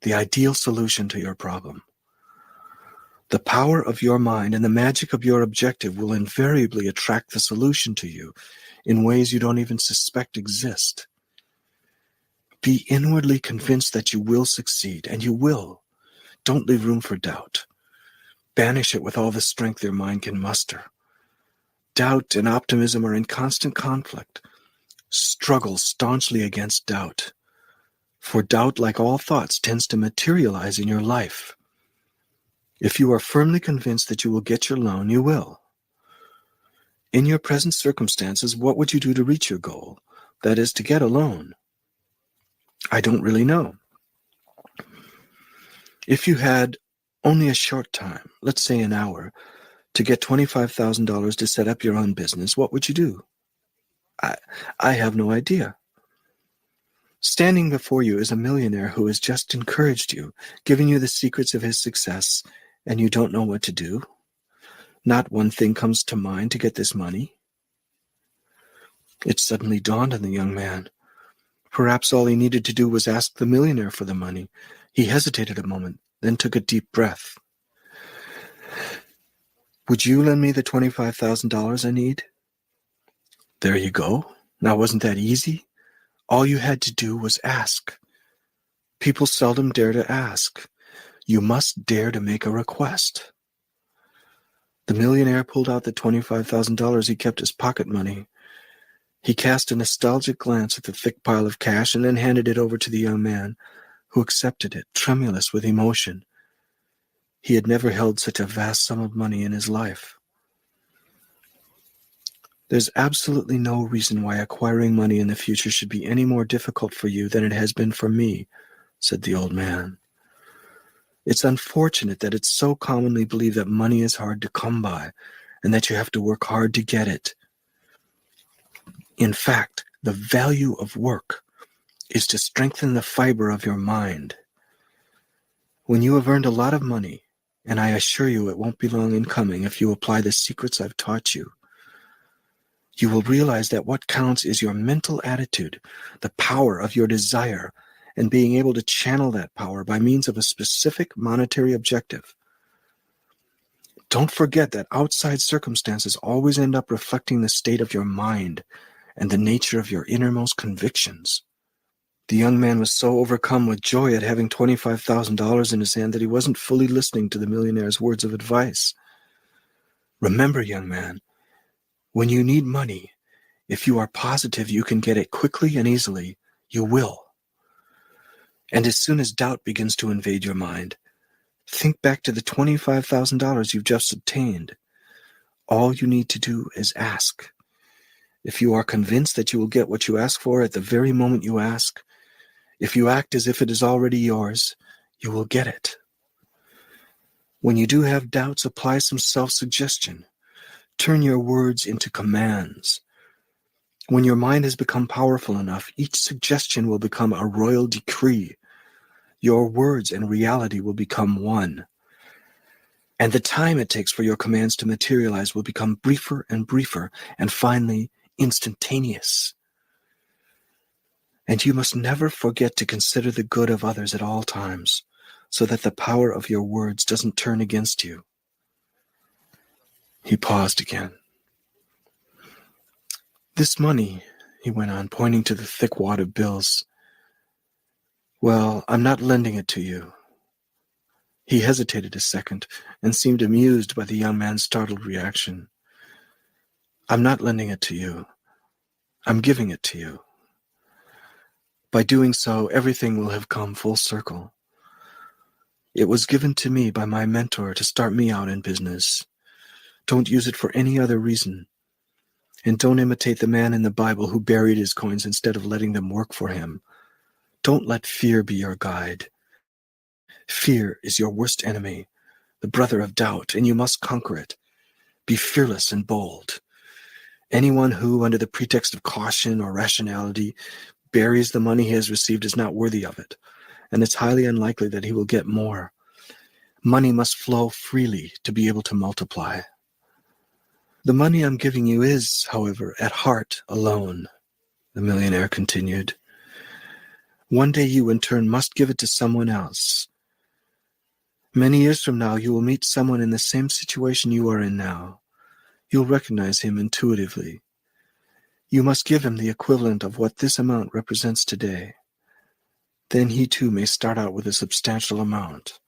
the ideal solution to your problem. The power of your mind and the magic of your objective will invariably attract the solution to you in ways you don't even suspect exist. Be inwardly convinced that you will succeed, and you will. Don't leave room for doubt. Banish it with all the strength your mind can muster. Doubt and optimism are in constant conflict. Struggle staunchly against doubt. For doubt, like all thoughts, tends to materialize in your life. If you are firmly convinced that you will get your loan, you will. In your present circumstances, what would you do to reach your goal? That is, to get a loan. I don't really know. If you had only a short time, let's say an hour, to get $25,000 to set up your own business, what would you do? I have no idea. Standing before you is a millionaire who has just encouraged you, giving you the secrets of his success, and you don't know what to do. Not one thing comes to mind to get this money. It suddenly dawned on the young man. Perhaps all he needed to do was ask the millionaire for the money. He hesitated a moment, then took a deep breath. Would you lend me the $25,000 I need? There you go. Now, wasn't that easy? All you had to do was ask. People seldom dare to ask. You must dare to make a request. The millionaire pulled out the $25,000 he kept as pocket money. He cast a nostalgic glance at the thick pile of cash and then handed it over to the young man, who accepted it, tremulous with emotion. He had never held such a vast sum of money in his life. There's absolutely no reason why acquiring money in the future should be any more difficult for you than it has been for me, said the old man. It's unfortunate that it's so commonly believed that money is hard to come by and that you have to work hard to get it. In fact, the value of work is to strengthen the fiber of your mind. When you have earned a lot of money, and I assure you it won't be long in coming if you apply the secrets I've taught you, you will realize that what counts is your mental attitude, the power of your desire, and being able to channel that power by means of a specific monetary objective. Don't forget that outside circumstances always end up reflecting the state of your mind and the nature of your innermost convictions. The young man was so overcome with joy at having $25,000 in his hand that he wasn't fully listening to the millionaire's words of advice. Remember, young man, when you need money, if you are positive you can get it quickly and easily, you will. And as soon as doubt begins to invade your mind, think back to the $25,000 you've just obtained. All you need to do is ask. If you are convinced that you will get what you ask for at the very moment you ask, if you act as if it is already yours, you will get it. When you do have doubts, apply some self-suggestion. Turn your words into commands. When your mind has become powerful enough, each suggestion will become a royal decree. Your words and reality will become one. And the time it takes for your commands to materialize will become briefer and briefer, and finally instantaneous. And you must never forget to consider the good of others at all times, so that the power of your words doesn't turn against you. He paused again. This money, he went on, pointing to the thick wad of bills, well, I'm not lending it to you. He hesitated a second and seemed amused by the young man's startled reaction. I'm not lending it to you. I'm giving it to you. By doing so, everything will have come full circle. It was given to me by my mentor to start me out in business. Don't use it for any other reason. And don't imitate the man in the Bible who buried his coins instead of letting them work for him. Don't let fear be your guide. Fear is your worst enemy, the brother of doubt, and you must conquer it. Be fearless and bold. Anyone who, under the pretext of caution or rationality, buries the money he has received is not worthy of it, and it's highly unlikely that he will get more. Money must flow freely to be able to multiply. The money I'm giving you is, however, at heart a loan. the millionaire continued. One day you, in turn, must give it to someone else. Many years from now, you will meet someone in the same situation you are in now. You'll recognize him intuitively. You must give him the equivalent of what this amount represents today. Then he too may start out with a substantial amount.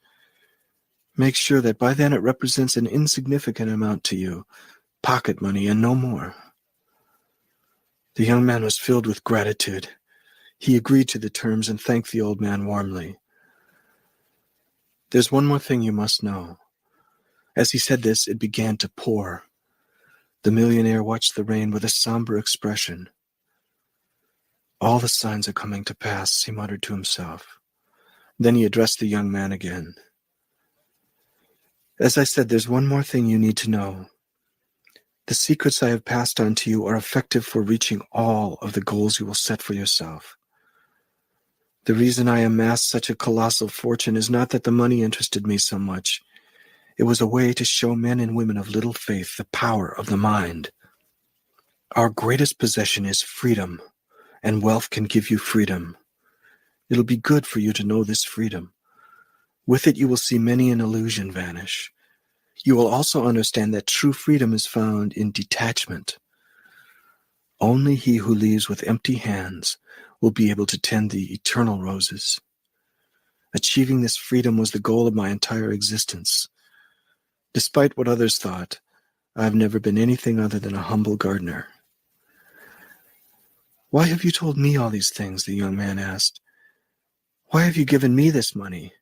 Make sure that by then it represents an insignificant amount to you, pocket money and no more. The young man was filled with gratitude. He agreed to the terms and thanked the old man warmly. There's one more thing you must know. As he said this, it began to pour. The millionaire watched the rain with a somber expression. All the signs are coming to pass, he muttered to himself. Then he addressed the young man again. As I said, there's one more thing you need to know. The secrets I have passed on to you are effective for reaching all of the goals you will set for yourself. The reason I amassed such a colossal fortune is not that the money interested me so much. It was a way to show men and women of little faith the power of the mind. Our greatest possession is freedom, and wealth can give you freedom. It'll be good for you to know this freedom. With it, you will see many an illusion vanish. You will also understand that true freedom is found in detachment. Only he who leaves with empty hands will be able to tend the eternal roses. Achieving this freedom was the goal of my entire existence. Despite what others thought, I've never been anything other than a humble gardener. Why have you told me all these things? The young man asked. Why have you given me this money?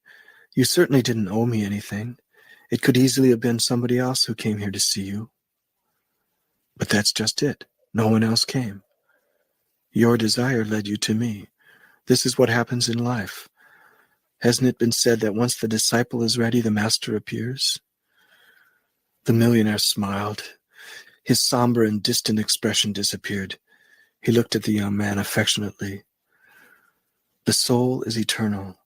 You certainly didn't owe me anything. It could easily have been somebody else who came here to see you. But that's just it. No one else came. Your desire led you to me. This is what happens in life. Hasn't it been said that once the disciple is ready, the master appears? The millionaire smiled. His somber and distant expression disappeared. He looked at the young man affectionately. The soul is eternal,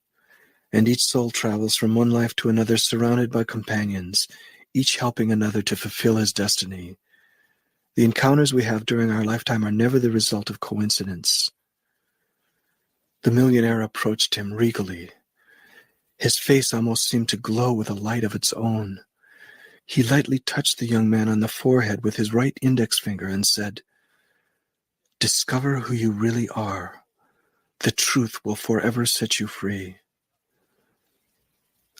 and each soul travels from one life to another surrounded by companions, each helping another to fulfill his destiny. The encounters we have during our lifetime are never the result of coincidence. The millionaire approached him regally. His face almost seemed to glow with a light of its own. He lightly touched the young man on the forehead with his right index finger and said, "Discover who you really are. The truth will forever set you free."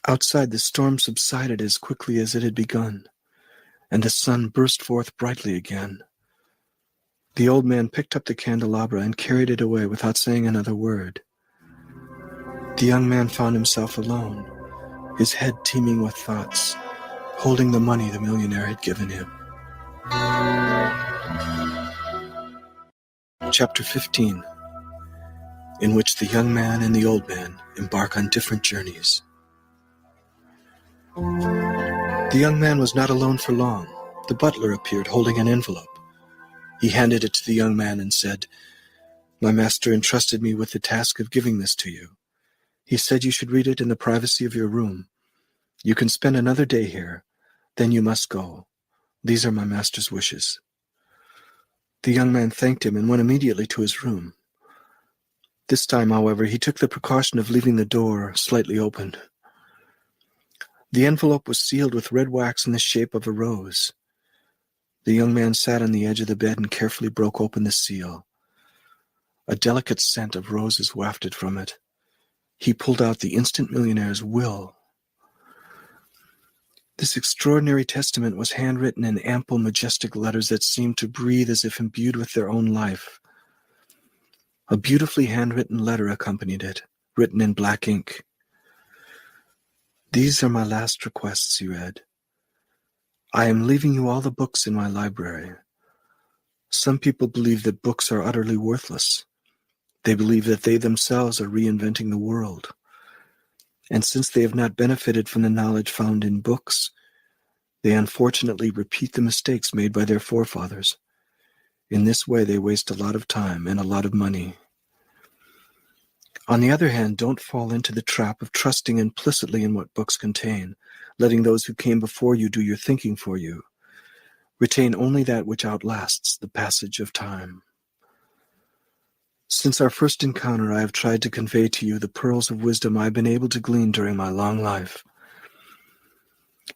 Outside, the storm subsided as quickly as it had begun, and the sun burst forth brightly again. The old man picked up the candelabra and carried it away without saying another word. The young man found himself alone, his head teeming with thoughts, holding the money the millionaire had given him. Chapter 15, in which the young man and the old man embark on different journeys. The young man was not alone for long. The butler appeared holding an envelope. He handed it to the young man and said, "My master entrusted me with the task of giving this to you. He said you should read it in the privacy of your room. You can spend another day here, then you must go. These are my master's wishes." The young man thanked him and went immediately to his room. This time, however, he took the precaution of leaving the door slightly open. The envelope was sealed with red wax in the shape of a rose. The young man sat on the edge of the bed and carefully broke open the seal. A delicate scent of roses wafted from it. He pulled out the instant millionaire's will. This extraordinary testament was handwritten in ample, majestic letters that seemed to breathe as if imbued with their own life. A beautifully handwritten letter accompanied it, written in black ink. "These are my last requests," he read. "I am leaving you all the books in my library. Some people believe that books are utterly worthless. They believe that they themselves are reinventing the world. And since they have not benefited from the knowledge found in books, they unfortunately repeat the mistakes made by their forefathers. In this way, they waste a lot of time and a lot of money. On the other hand, don't fall into the trap of trusting implicitly in what books contain, letting those who came before you do your thinking for you. Retain only that which outlasts the passage of time." Since our first encounter, I have tried to convey to you the pearls of wisdom I have been able to glean during my long life.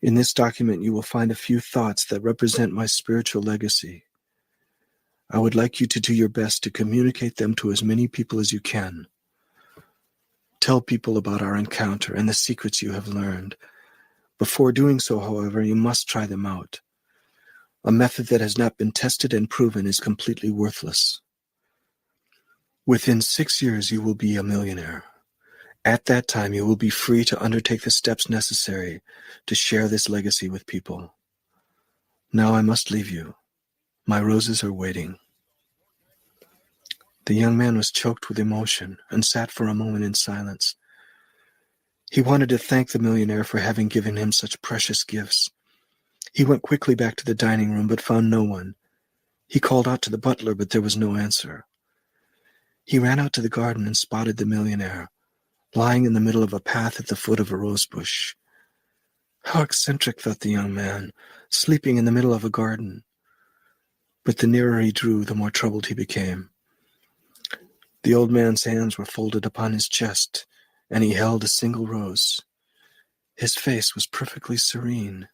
In this document, you will find a few thoughts that represent my spiritual legacy. I would like you to do your best to communicate them to as many people as you can. Tell people about our encounter and the secrets you have learned. Before doing so, however, you must try them out. A method that has not been tested and proven is completely worthless. Within 6 years, you will be a millionaire. At that time, you will be free to undertake the steps necessary to share this legacy with people. Now I must leave you. My roses are waiting. The young man was choked with emotion and sat for a moment in silence. He wanted to thank the millionaire for having given him such precious gifts. He went quickly back to the dining room but found no one. He called out to the butler, but there was no answer. He ran out to the garden and spotted the millionaire, lying in the middle of a path at the foot of a rose bush. How eccentric, thought the young man, sleeping in the middle of a garden. But the nearer he drew, the more troubled he became. The old man's hands were folded upon his chest, and he held a single rose. His face was perfectly serene.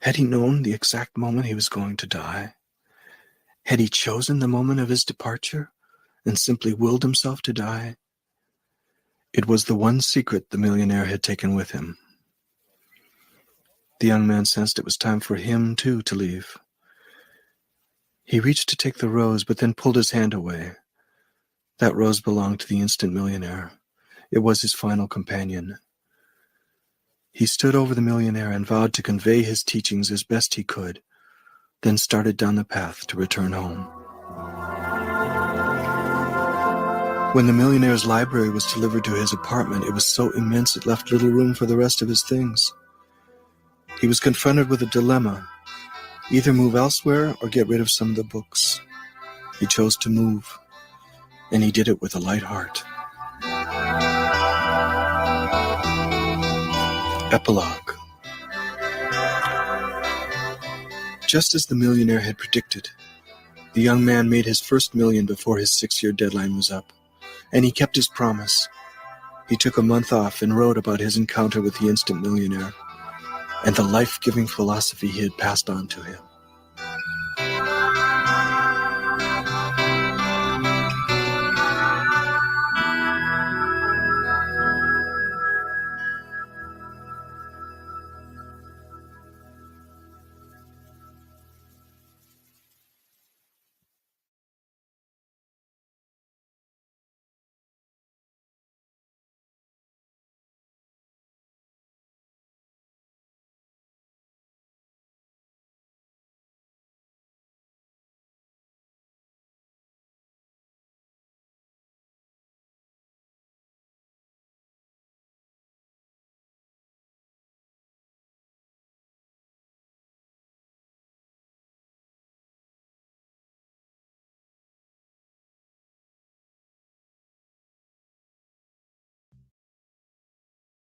Had he known the exact moment he was going to die? Had he chosen the moment of his departure and simply willed himself to die? It was the one secret the millionaire had taken with him. The young man sensed it was time for him, too, to leave. He reached to take the rose, but then pulled his hand away. That rose belonged to the instant millionaire. It was his final companion. He stood over the millionaire and vowed to convey his teachings as best he could, then started down the path to return home. When the millionaire's library was delivered to his apartment, it was so immense it left little room for the rest of his things. He was confronted with a dilemma: either move elsewhere or get rid of some of the books. He chose to move, and he did it with a light heart. Epilogue. Just as the millionaire had predicted, the young man made his first million before his 6-year deadline was up, and he kept his promise. He took a month off and wrote about his encounter with the instant millionaire and the life-giving philosophy he had passed on to him.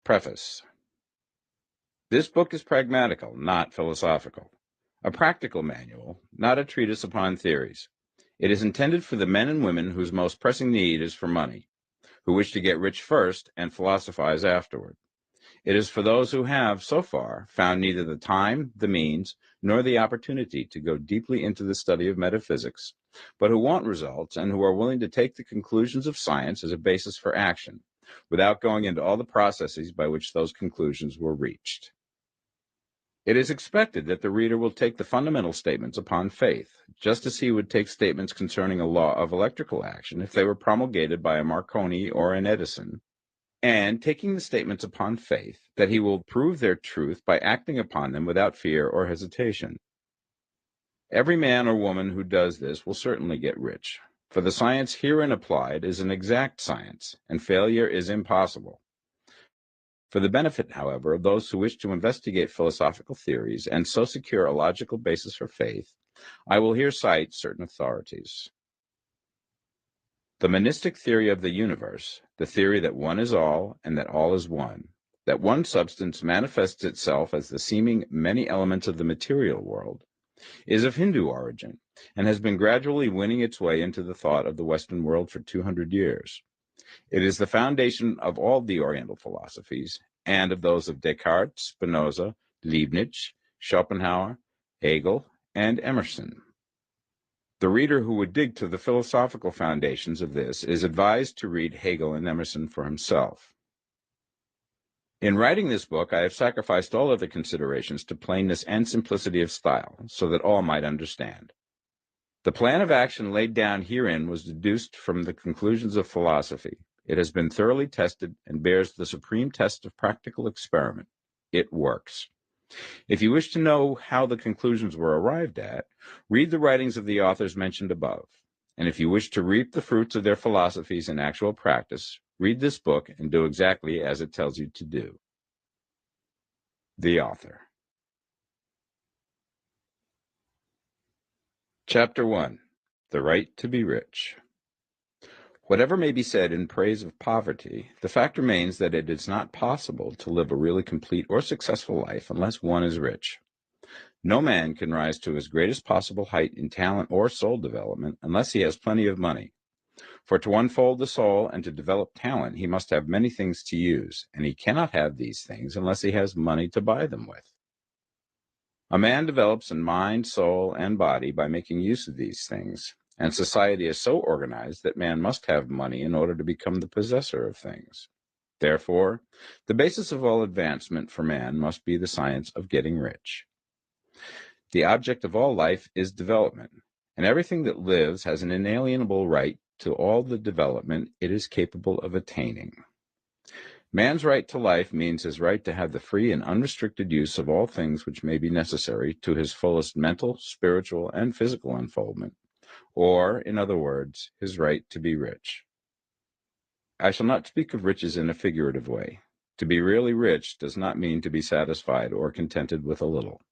Preface. This book is pragmatical, not philosophical. A practical manual, not a treatise upon theories. It is intended for the men and women whose most pressing need is for money, who wish to get rich first and philosophize afterward. It is for those who have, so far, found neither the time, the means, nor the opportunity to go deeply into the study of metaphysics, but who want results and who are willing to take the conclusions of science as a basis for action, without going into all the processes by which those conclusions were reached. It is expected that the reader will take the fundamental statements upon faith, just as he would take statements concerning a law of electrical action if they were promulgated by a Marconi or an Edison, and taking the statements upon faith, that he will prove their truth by acting upon them without fear or hesitation. Every man or woman who does this will certainly get rich, for the science herein applied is an exact science, and failure is impossible. For the benefit, however, of those who wish to investigate philosophical theories and so secure a logical basis for faith, I will here cite certain authorities. The monistic theory of the universe, the theory that one is all and that all is one, that one substance manifests itself as the seeming many elements of the material world, is of Hindu origin and has been gradually winning its way into the thought of the Western world for 200 years. It is the foundation of all the Oriental philosophies and of those of Descartes, Spinoza, Leibniz, Schopenhauer, Hegel, and Emerson. The reader who would dig to the philosophical foundations of this is advised to read Hegel and Emerson for himself. In writing this book, I have sacrificed all other considerations to plainness and simplicity of style, so that all might understand. The plan of action laid down herein was deduced from the conclusions of philosophy. It has been thoroughly tested and bears the supreme test of practical experiment. It works. If you wish to know how the conclusions were arrived at, read the writings of the authors mentioned above. And if you wish to reap the fruits of their philosophies in actual practice, read this book and do exactly as it tells you to do. The author. Chapter 1. The Right to be Rich. Whatever may be said in praise of poverty, the fact remains that it is not possible to live a really complete or successful life unless one is rich. No man can rise to his greatest possible height in talent or soul development unless he has plenty of money. For to unfold the soul and to develop talent, he must have many things to use, and he cannot have these things unless he has money to buy them with. A man develops in mind, soul, and body by making use of these things, and society is so organized that man must have money in order to become the possessor of things. Therefore, the basis of all advancement for man must be the science of getting rich. The object of all life is development, and everything that lives has an inalienable right to all the development it is capable of attaining. Man's right to life means his right to have the free and unrestricted use of all things which may be necessary to his fullest mental, spiritual, and physical unfoldment, or, in other words, his right to be rich. I shall not speak of riches in a figurative way. To be really rich does not mean to be satisfied or contented with a little.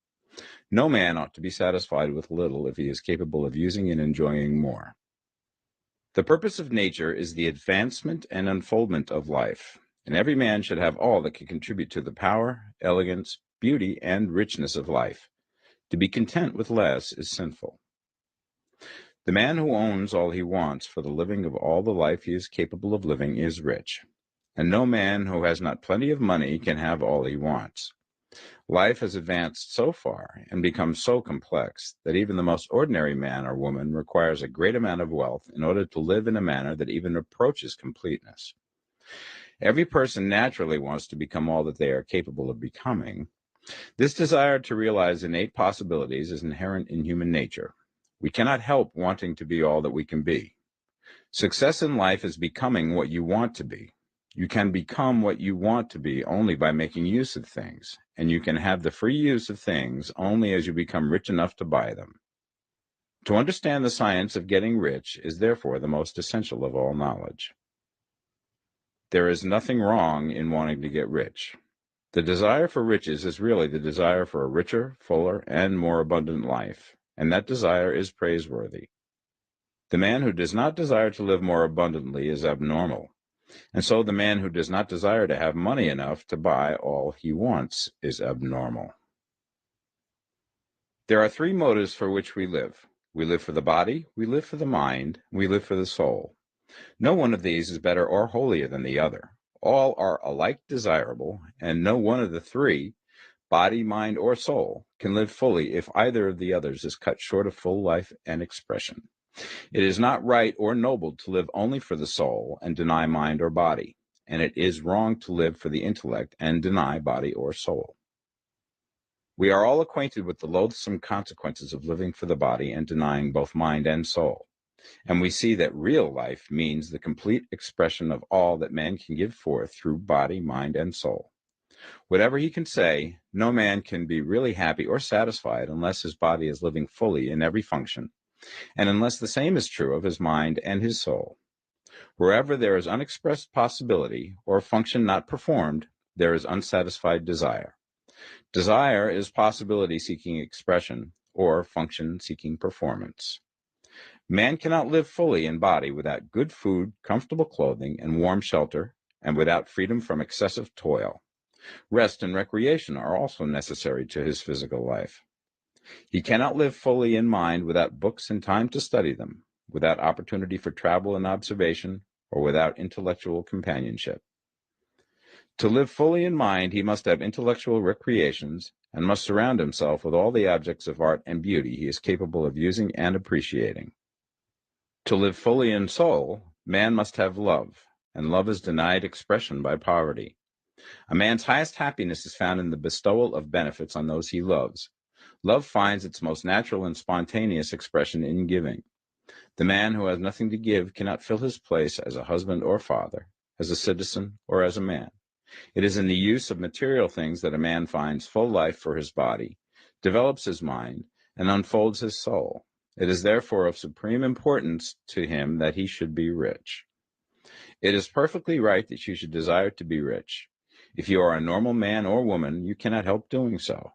No man ought to be satisfied with little if he is capable of using and enjoying more. The purpose of nature is the advancement and unfoldment of life, and every man should have all that can contribute to the power, elegance, beauty, and richness of life. To be content with less is sinful. The man who owns all he wants for the living of all the life he is capable of living is rich, and no man who has not plenty of money can have all he wants. Life has advanced so far and become so complex that even the most ordinary man or woman requires a great amount of wealth in order to live in a manner that even approaches completeness. Every person naturally wants to become all that they are capable of becoming. This desire to realize innate possibilities is inherent in human nature. We cannot help wanting to be all that we can be. Success in life is becoming what you want to be. You can become what you want to be only by making use of things, and you can have the free use of things only as you become rich enough to buy them. To understand the science of getting rich is therefore the most essential of all knowledge. There is nothing wrong in wanting to get rich. The desire for riches is really the desire for a richer, fuller, and more abundant life, and that desire is praiseworthy. The man who does not desire to live more abundantly is abnormal. And so the man who does not desire to have money enough to buy all he wants is abnormal. There are three motives for which we live. We live for the body, we live for the mind, we live for the soul. No one of these is better or holier than the other. All are alike desirable, and no one of the three, body, mind, or soul, can live fully if either of the others is cut short of full life and expression. It is not right or noble to live only for the soul and deny mind or body, and it is wrong to live for the intellect and deny body or soul. We are all acquainted with the loathsome consequences of living for the body and denying both mind and soul, and we see that real life means the complete expression of all that man can give forth through body, mind, and soul. Whatever he can say, no man can be really happy or satisfied unless his body is living fully in every function, and unless the same is true of his mind and his soul. Wherever there is unexpressed possibility or function not performed, there is unsatisfied desire. Desire is possibility seeking expression or function seeking performance. Man cannot live fully in body without good food, comfortable clothing, and warm shelter, and without freedom from excessive toil. Rest and recreation are also necessary to his physical life. He cannot live fully in mind without books and time to study them, without opportunity for travel and observation, or without intellectual companionship. To live fully in mind, he must have intellectual recreations and must surround himself with all the objects of art and beauty he is capable of using and appreciating. To live fully in soul, man must have love, and love is denied expression by poverty. A man's highest happiness is found in the bestowal of benefits on those he loves. Love finds its most natural and spontaneous expression in giving. The man who has nothing to give cannot fill his place as a husband or father, as a citizen or as a man. It is in the use of material things that a man finds full life for his body, develops his mind, and unfolds his soul. It is therefore of supreme importance to him that he should be rich. It is perfectly right that you should desire to be rich. If you are a normal man or woman, you cannot help doing so.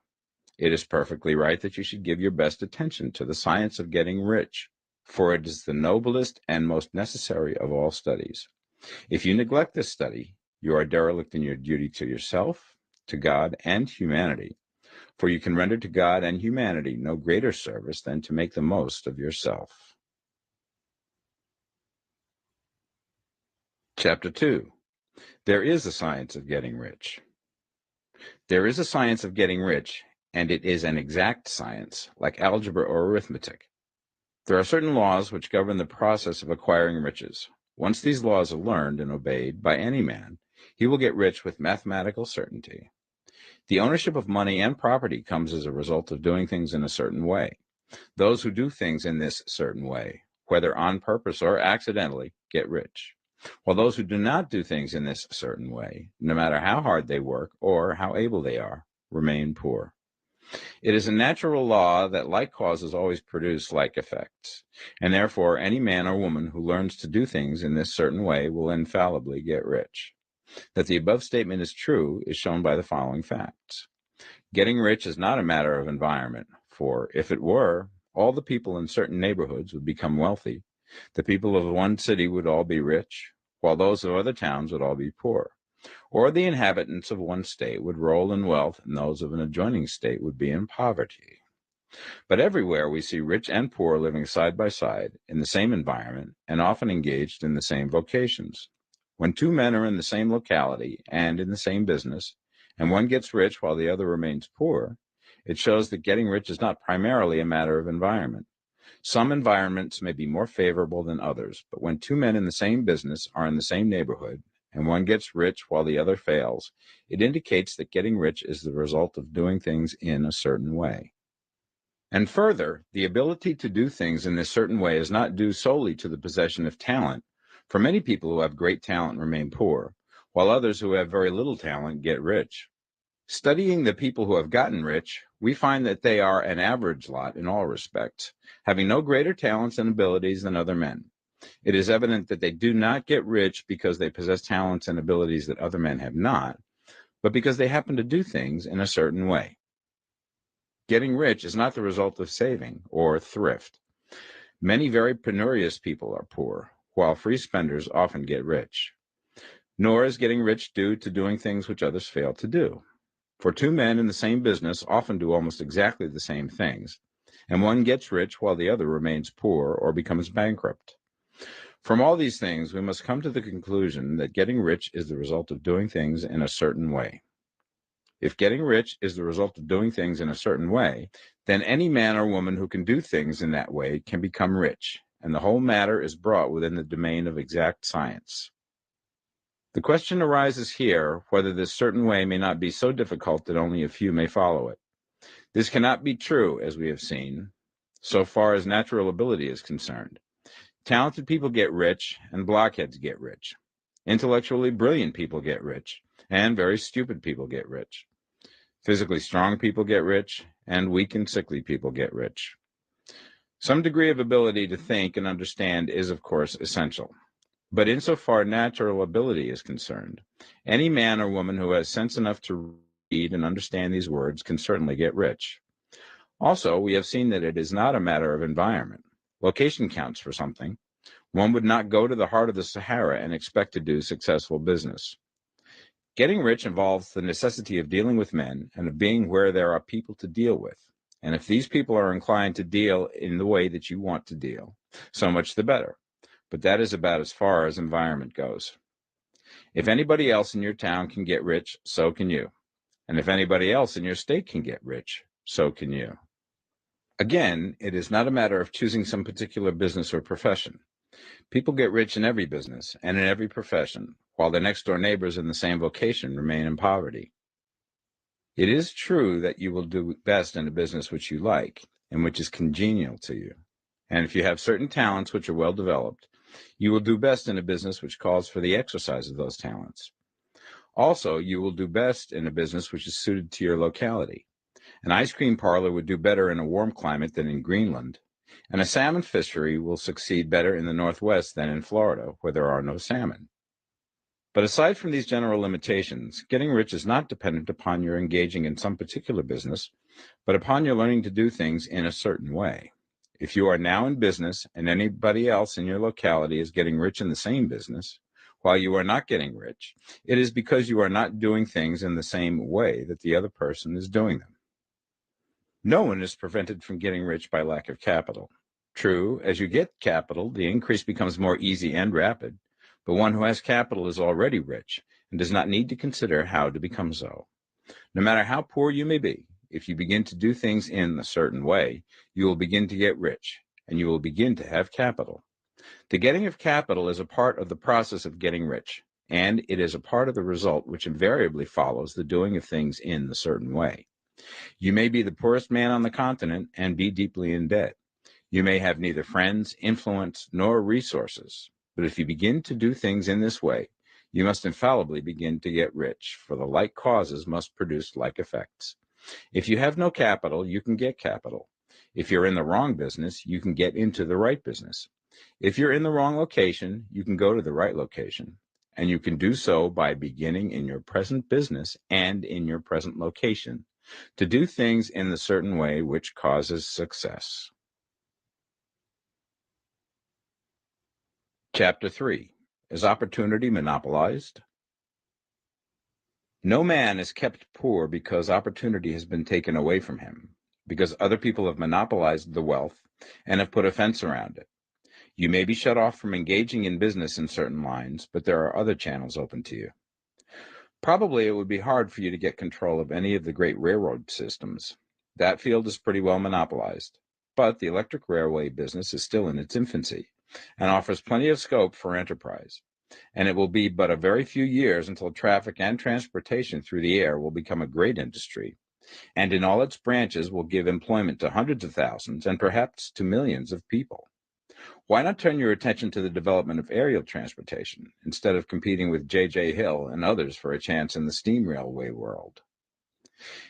It is perfectly right that you should give your best attention to the science of getting rich, for it is the noblest and most necessary of all studies. If you neglect this study, you are derelict in your duty to yourself, to God, and humanity, for you can render to God and humanity no greater service than to make the most of yourself. Chapter 2. There is a science of getting rich. There is a science of getting rich, and it is an exact science, like algebra or arithmetic. There are certain laws which govern the process of acquiring riches. Once these laws are learned and obeyed by any man, he will get rich with mathematical certainty. The ownership of money and property comes as a result of doing things in a certain way. Those who do things in this certain way, whether on purpose or accidentally, get rich, while those who do not do things in this certain way, no matter how hard they work or how able they are, remain poor. It is a natural law that like causes always produce like effects, and therefore any man or woman who learns to do things in this certain way will infallibly get rich. That the above statement is true is shown by the following facts. Getting rich is not a matter of environment, for if it were, all the people in certain neighborhoods would become wealthy. The people of one city would all be rich, while those of other towns would all be poor. Or the inhabitants of one state would roll in wealth, and those of an adjoining state would be in poverty. But everywhere we see rich and poor living side by side in the same environment and often engaged in the same vocations. When two men are in the same locality and in the same business, and one gets rich while the other remains poor, it shows that getting rich is not primarily a matter of environment. Some environments may be more favorable than others, but when two men in the same business are in the same neighborhood, and one gets rich while the other fails, it indicates that getting rich is the result of doing things in a certain way. And further, the ability to do things in this certain way is not due solely to the possession of talent, for many people who have great talent remain poor, while others who have very little talent get rich. Studying the people who have gotten rich, we find that they are an average lot in all respects, having no greater talents and abilities than other men. It is evident that they do not get rich because they possess talents and abilities that other men have not, but because they happen to do things in a certain way. Getting rich is not the result of saving or thrift. Many very penurious people are poor, while free spenders often get rich. Nor is getting rich due to doing things which others fail to do. For two men in the same business often do almost exactly the same things, and one gets rich while the other remains poor or becomes bankrupt. From all these things, we must come to the conclusion that getting rich is the result of doing things in a certain way. If getting rich is the result of doing things in a certain way, then any man or woman who can do things in that way can become rich, and the whole matter is brought within the domain of exact science. The question arises here whether this certain way may not be so difficult that only a few may follow it. This cannot be true, as we have seen, so far as natural ability is concerned. Talented people get rich, and blockheads get rich. Intellectually brilliant people get rich, and very stupid people get rich. Physically strong people get rich, and weak and sickly people get rich. Some degree of ability to think and understand is, of course, essential. But insofar natural ability is concerned, any man or woman who has sense enough to read and understand these words can certainly get rich. Also, we have seen that it is not a matter of environment. Location counts for something. One would not go to the heart of the Sahara and expect to do successful business. Getting rich involves the necessity of dealing with men and of being where there are people to deal with. And if these people are inclined to deal in the way that you want to deal, so much the better. But that is about as far as environment goes. If anybody else in your town can get rich, so can you. And if anybody else in your state can get rich, so can you. Again, it is not a matter of choosing some particular business or profession. People get rich in every business and in every profession, while their next-door neighbors in the same vocation remain in poverty. It is true that you will do best in a business which you like and which is congenial to you. And if you have certain talents which are well developed, you will do best in a business which calls for the exercise of those talents. Also, you will do best in a business which is suited to your locality. An ice cream parlor would do better in a warm climate than in Greenland, and a salmon fishery will succeed better in the Northwest than in Florida, where there are no salmon. But aside from these general limitations, getting rich is not dependent upon your engaging in some particular business, but upon your learning to do things in a certain way. If you are now in business and anybody else in your locality is getting rich in the same business, while you are not getting rich, it is because you are not doing things in the same way that the other person is doing them. No one is prevented from getting rich by lack of capital. True, as you get capital, the increase becomes more easy and rapid, but one who has capital is already rich and does not need to consider how to become so. No matter how poor you may be, if you begin to do things in a certain way, you will begin to get rich, and you will begin to have capital. The getting of capital is a part of the process of getting rich, and it is a part of the result which invariably follows the doing of things in a certain way. You may be the poorest man on the continent and be deeply in debt. You may have neither friends, influence, nor resources. But if you begin to do things in this way, you must infallibly begin to get rich, for the like causes must produce like effects. If you have no capital, you can get capital. If you're in the wrong business, you can get into the right business. If you're in the wrong location, you can go to the right location. And you can do so by beginning in your present business and in your present location to do things in the certain way which causes success. Chapter 3. Is opportunity monopolized? No man is kept poor because opportunity has been taken away from him, because other people have monopolized the wealth and have put a fence around it. You may be shut off from engaging in business in certain lines, but there are other channels open to you. Probably it would be hard for you to get control of any of the great railroad systems. That field is pretty well monopolized, but the electric railway business is still in its infancy and offers plenty of scope for enterprise. And it will be but a very few years until traffic and transportation through the air will become a great industry, and in all its branches will give employment to hundreds of thousands and perhaps to millions of people. Why not turn your attention to the development of aerial transportation instead of competing with J.J. Hill and others for a chance in the steam railway world?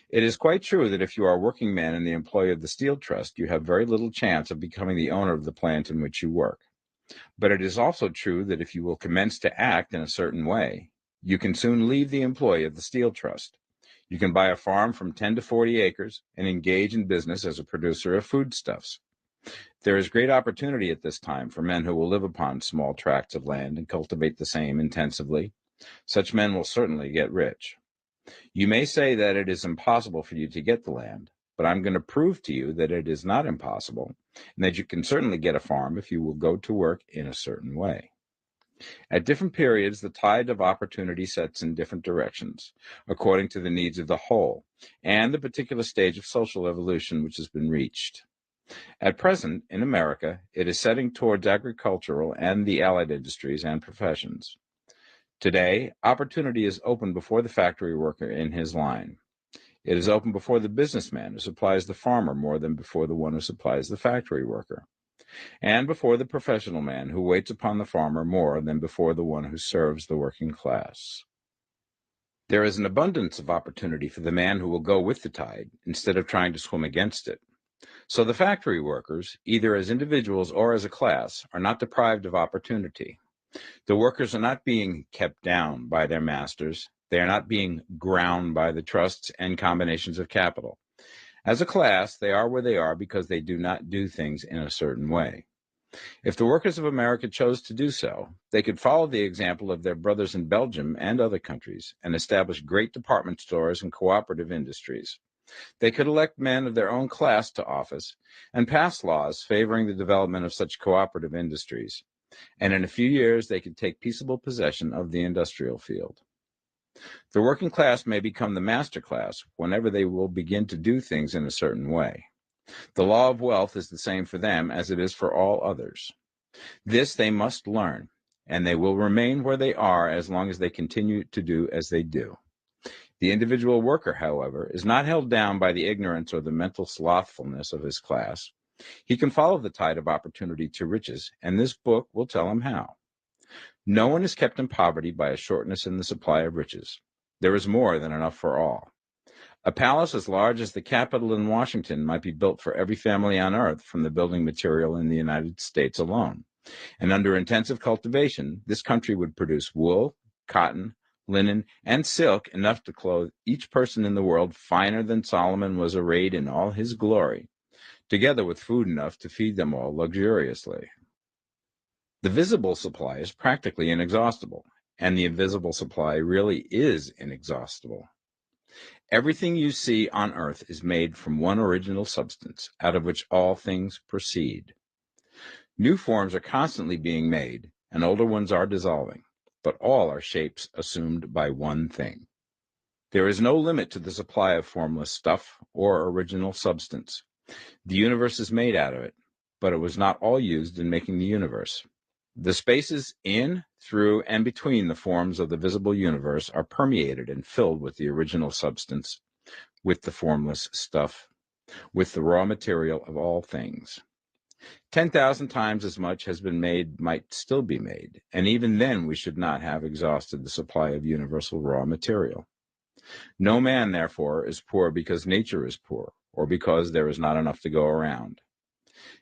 It is quite true that if you are a working man in the employ of the Steel Trust, you have very little chance of becoming the owner of the plant in which you work. But it is also true that if you will commence to act in a certain way, you can soon leave the employ of the Steel Trust. You can buy a farm from 10 to 40 acres and engage in business as a producer of foodstuffs. There is great opportunity at this time for men who will live upon small tracts of land and cultivate the same intensively. Such men will certainly get rich. You may say that it is impossible for you to get the land, but I'm going to prove to you that it is not impossible, and that you can certainly get a farm if you will go to work in a certain way. At different periods, the tide of opportunity sets in different directions, according to the needs of the whole, and the particular stage of social evolution which has been reached. At present, in America, it is setting towards agricultural and the allied industries and professions. Today, opportunity is open before the factory worker in his line. It is open before the businessman who supplies the farmer more than before the one who supplies the factory worker, and before the professional man who waits upon the farmer more than before the one who serves the working class. There is an abundance of opportunity for the man who will go with the tide instead of trying to swim against it. So the factory workers, either as individuals or as a class, are not deprived of opportunity. The workers are not being kept down by their masters. They are not being ground by the trusts and combinations of capital. As a class, they are where they are because they do not do things in a certain way. If the workers of America chose to do so, they could follow the example of their brothers in Belgium and other countries and establish great department stores and cooperative industries. They could elect men of their own class to office and pass laws favoring the development of such cooperative industries. And in a few years, they could take peaceable possession of the industrial field. The working class may become the master class whenever they will begin to do things in a certain way. The law of wealth is the same for them as it is for all others. This they must learn, and they will remain where they are as long as they continue to do as they do. The individual worker, however, is not held down by the ignorance or the mental slothfulness of his class. He can follow the tide of opportunity to riches, and this book will tell him how. No one is kept in poverty by a shortness in the supply of riches. There is more than enough for all. A palace as large as the Capitol in Washington might be built for every family on earth from the building material in the United States alone. And under intensive cultivation, this country would produce wool, cotton, linen, and silk enough to clothe each person in the world finer than Solomon was arrayed in all his glory, together with food enough to feed them all luxuriously. The visible supply is practically inexhaustible, and the invisible supply really is inexhaustible. Everything you see on earth is made from one original substance, out of which all things proceed. New forms are constantly being made, and older ones are dissolving, but all are shapes assumed by one thing. There is no limit to the supply of formless stuff or original substance. The universe is made out of it, but it was not all used in making the universe. The spaces in, through, and between the forms of the visible universe are permeated and filled with the original substance, with the formless stuff, with the raw material of all things. 10,000 times as much has been made might still be made, and even then we should not have exhausted the supply of universal raw material. No man, therefore, is poor because nature is poor, or because there is not enough to go around.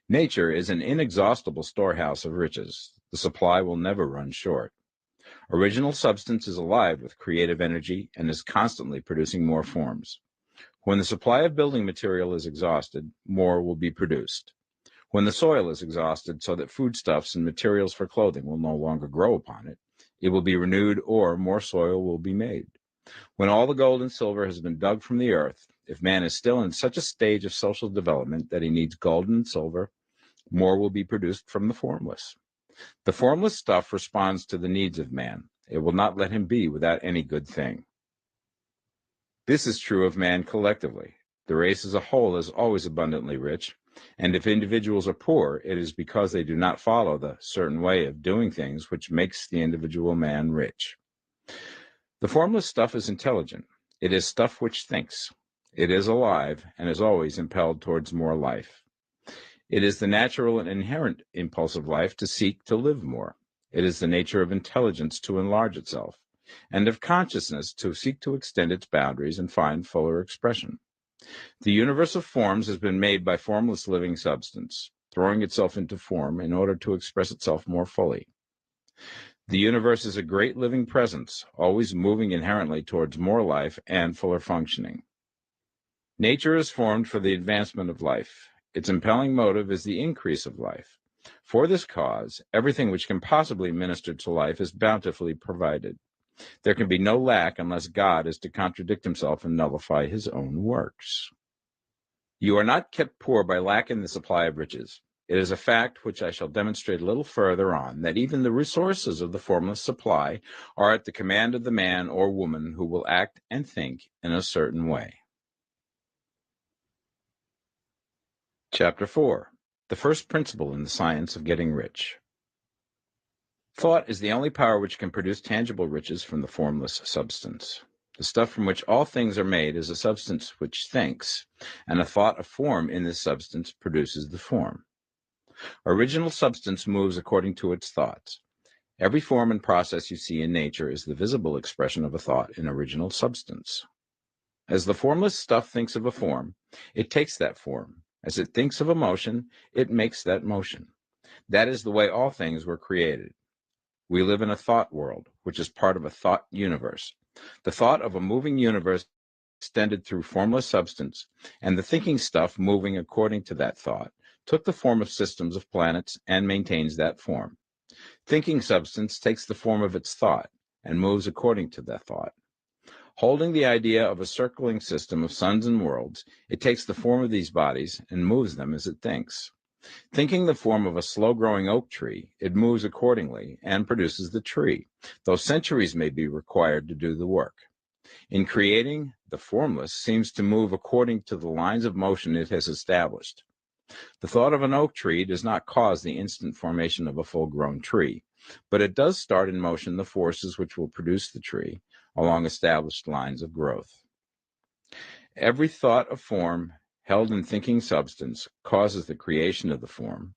Nature is an inexhaustible storehouse of riches. The supply will never run short. Original substance is alive with creative energy and is constantly producing more forms. When the supply of building material is exhausted, more will be produced. When the soil is exhausted so that foodstuffs and materials for clothing will no longer grow upon it, it will be renewed or more soil will be made. When all the gold and silver has been dug from the earth, if man is still in such a stage of social development that he needs gold and silver, more will be produced from the formless. The formless stuff responds to the needs of man. It will not let him be without any good thing. This is true of man collectively. The race as a whole is always abundantly rich, and if individuals are poor, it is because they do not follow the certain way of doing things which makes the individual man rich. The formless stuff is intelligent. It is stuff which thinks. It is alive and is always impelled towards more life. It is the natural and inherent impulse of life to seek to live more. It is the nature of intelligence to enlarge itself, and of consciousness to seek to extend its boundaries and find fuller expression. The universe of forms has been made by formless living substance, throwing itself into form in order to express itself more fully. The universe is a great living presence, always moving inherently towards more life and fuller functioning. Nature is formed for the advancement of life. Its impelling motive is the increase of life. For this cause, everything which can possibly minister to life is bountifully provided. There can be no lack unless God is to contradict himself and nullify his own works. You are not kept poor by lack in the supply of riches. It is a fact which I shall demonstrate a little further on, that even the resources of the formless supply are at the command of the man or woman who will act and think in a certain way. Chapter 4. The first principle in the science of getting rich. Thought is the only power which can produce tangible riches from the formless substance. The stuff from which all things are made is a substance which thinks, and a thought of form in this substance produces the form. Original substance moves according to its thoughts. Every form and process you see in nature is the visible expression of a thought in original substance. As the formless stuff thinks of a form, it takes that form. As it thinks of a motion, it makes that motion. That is the way all things were created. We live in a thought world, which is part of a thought universe. The thought of a moving universe extended through formless substance, and the thinking stuff moving according to that thought took the form of systems of planets and maintains that form. Thinking substance takes the form of its thought and moves according to that thought. Holding the idea of a circling system of suns and worlds, it takes the form of these bodies and moves them as it thinks. Thinking the form of a slow-growing oak tree, it moves accordingly and produces the tree, though centuries may be required to do the work. In creating, the formless seems to move according to the lines of motion it has established. The thought of an oak tree does not cause the instant formation of a full-grown tree, but it does start in motion the forces which will produce the tree along established lines of growth. Every thought of form held in thinking substance causes the creation of the form,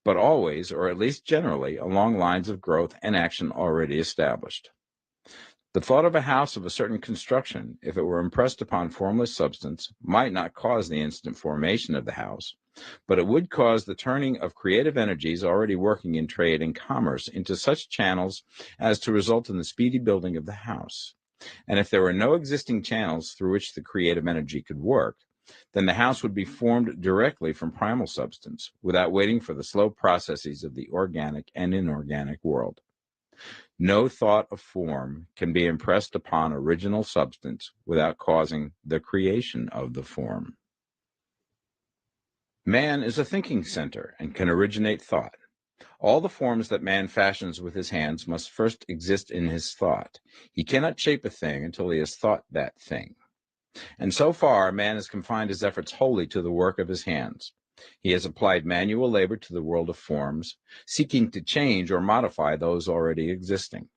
but always, or at least generally, along lines of growth and action already established. The thought of a house of a certain construction, if it were impressed upon formless substance, might not cause the instant formation of the house, but it would cause the turning of creative energies already working in trade and commerce into such channels as to result in the speedy building of the house. And if there were no existing channels through which the creative energy could work, then the house would be formed directly from primal substance, without waiting for the slow processes of the organic and inorganic world. No thought of form can be impressed upon original substance without causing the creation of the form. Man is a thinking center and can originate thought. All the forms that man fashions with his hands must first exist in his thought. He cannot shape a thing until he has thought that thing. And so far, man has confined his efforts wholly to the work of his hands. He has applied manual labor to the world of forms, seeking to change or modify those already existing.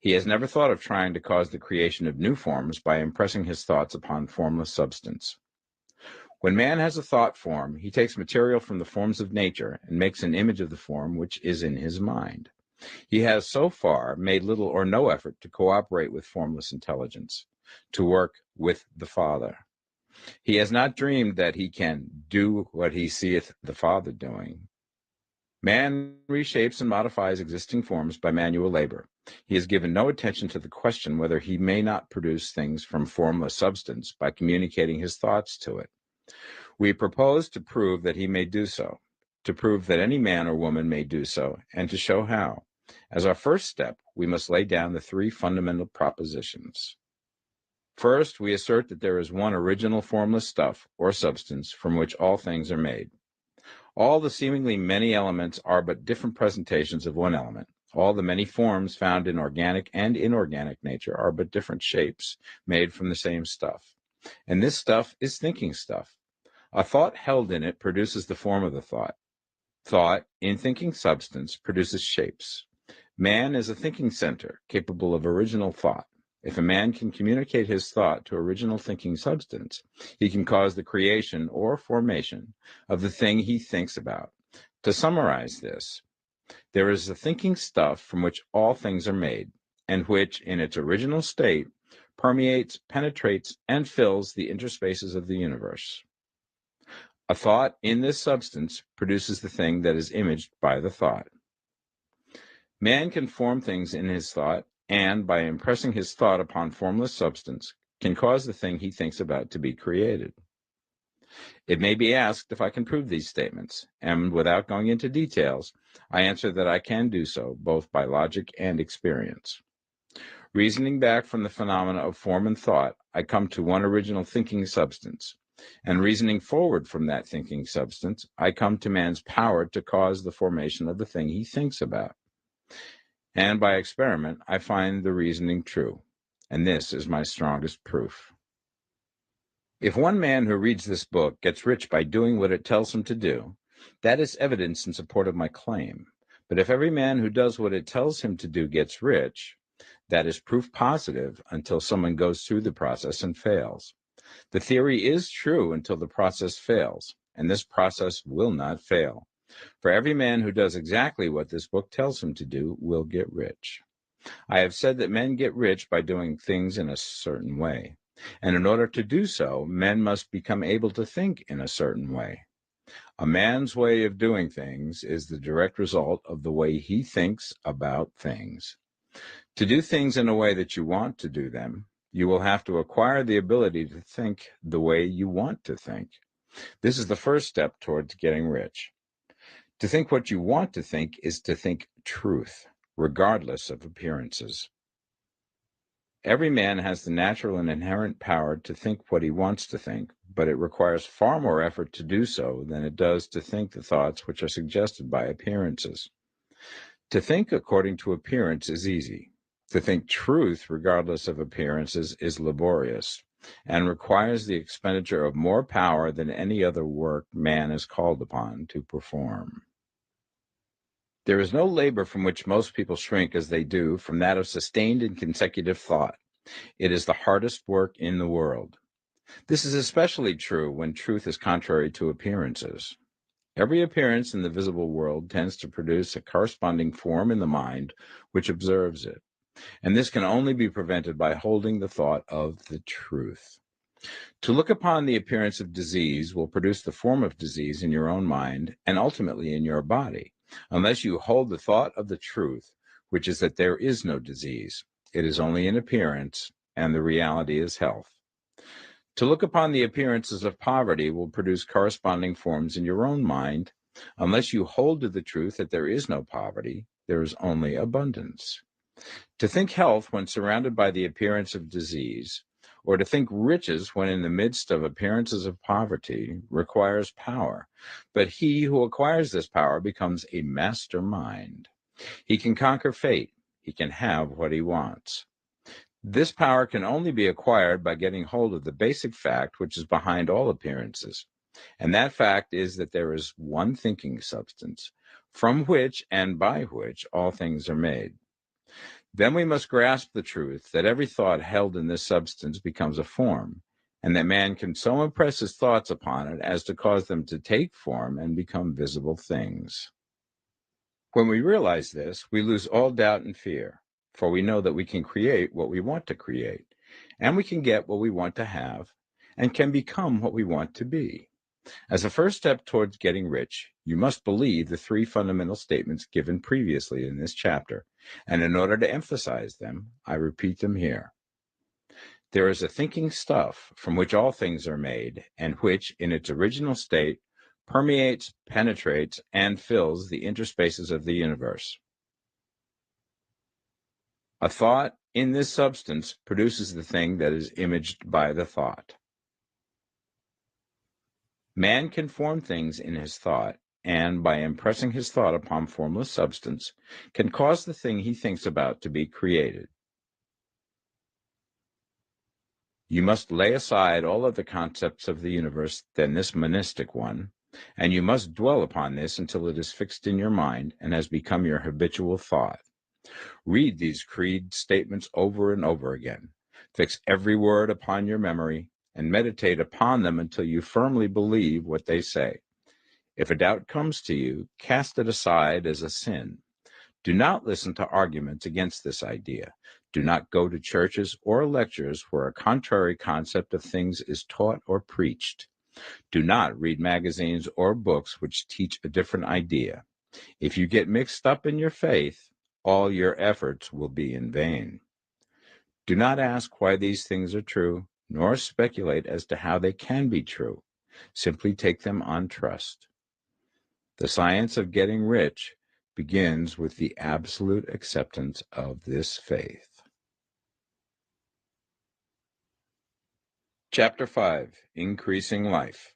He has never thought of trying to cause the creation of new forms by impressing his thoughts upon formless substance. When man has a thought form, he takes material from the forms of nature and makes an image of the form which is in his mind. He has so far made little or no effort to cooperate with formless intelligence, to work with the Father. He has not dreamed that he can do what he seeth the Father doing. Man reshapes and modifies existing forms by manual labor. He has given no attention to the question whether he may not produce things from formless substance by communicating his thoughts to it. We propose to prove that he may do so, to prove that any man or woman may do so, and to show how. As our first step, we must lay down the three fundamental propositions. First, we assert that there is one original formless stuff or substance from which all things are made. All the seemingly many elements are but different presentations of one element. All the many forms found in organic and inorganic nature are but different shapes made from the same stuff. And this stuff is thinking stuff. A thought held in it produces the form of the thought. Thought, in thinking substance, produces shapes. Man is a thinking center, capable of original thought. If a man can communicate his thought to original thinking substance, he can cause the creation or formation of the thing he thinks about. To summarize this, there is a thinking stuff from which all things are made, and which, in its original state, permeates, penetrates, and fills the interspaces of the universe. A thought in this substance produces the thing that is imaged by the thought. Man can form things in his thought, and by impressing his thought upon formless substance, can cause the thing he thinks about to be created. It may be asked if I can prove these statements, and without going into details, I answer that I can do so, both by logic and experience. Reasoning back from the phenomena of form and thought, I come to one original thinking substance. And reasoning forward from that thinking substance, I come to man's power to cause the formation of the thing he thinks about. And by experiment, I find the reasoning true. And this is my strongest proof. If one man who reads this book gets rich by doing what it tells him to do, that is evidence in support of my claim. But if every man who does what it tells him to do gets rich, that is proof positive until someone goes through the process and fails. The theory is true until the process fails, and this process will not fail. For every man who does exactly what this book tells him to do will get rich. I have said that men get rich by doing things in a certain way, and in order to do so, men must become able to think in a certain way. A man's way of doing things is the direct result of the way he thinks about things. To do things in a way that you want to do them, you will have to acquire the ability to think the way you want to think. This is the first step towards getting rich. To think what you want to think is to think truth, regardless of appearances. Every man has the natural and inherent power to think what he wants to think, but it requires far more effort to do so than it does to think the thoughts which are suggested by appearances. To think according to appearance is easy. To think truth regardless of appearances is laborious and requires the expenditure of more power than any other work man is called upon to perform. There is no labor from which most people shrink as they do from that of sustained and consecutive thought. It is the hardest work in the world. This is especially true when truth is contrary to appearances. Every appearance in the visible world tends to produce a corresponding form in the mind which observes it, and this can only be prevented by holding the thought of the truth. To look upon the appearance of disease will produce the form of disease in your own mind and ultimately in your body, unless you hold the thought of the truth, which is that there is no disease. It is only an appearance, and the reality is health. To look upon the appearances of poverty will produce corresponding forms in your own mind, unless you hold to the truth that there is no poverty, there is only abundance. To think health when surrounded by the appearance of disease, or to think riches when in the midst of appearances of poverty, requires power, but he who acquires this power becomes a mastermind. He can conquer fate. He can have what he wants. This power can only be acquired by getting hold of the basic fact which is behind all appearances, and that fact is that there is one thinking substance, from which and by which all things are made. Then we must grasp the truth that every thought held in this substance becomes a form, and that man can so impress his thoughts upon it as to cause them to take form and become visible things. When we realize this, we lose all doubt and fear, for we know that we can create what we want to create, and we can get what we want to have, and can become what we want to be. As a first step towards getting rich, you must believe the three fundamental statements given previously in this chapter, and in order to emphasize them, I repeat them here. There is a thinking stuff from which all things are made, and which, in its original state, permeates, penetrates, and fills the interspaces of the universe. A thought in this substance produces the thing that is imaged by the thought. Man can form things in his thought, and by impressing his thought upon formless substance, can cause the thing he thinks about to be created. You must lay aside all other concepts of the universe than this monistic one, and you must dwell upon this until it is fixed in your mind and has become your habitual thought. Read these creed statements over and over again. Fix every word upon your memory, and meditate upon them until you firmly believe what they say. If a doubt comes to you, cast it aside as a sin. Do not listen to arguments against this idea. Do not go to churches or lectures where a contrary concept of things is taught or preached. Do not read magazines or books which teach a different idea. If you get mixed up in your faith, all your efforts will be in vain. Do not ask why these things are true, nor speculate as to how they can be true. Simply take them on trust. The science of getting rich begins with the absolute acceptance of this faith. Chapter 5, Increasing Life.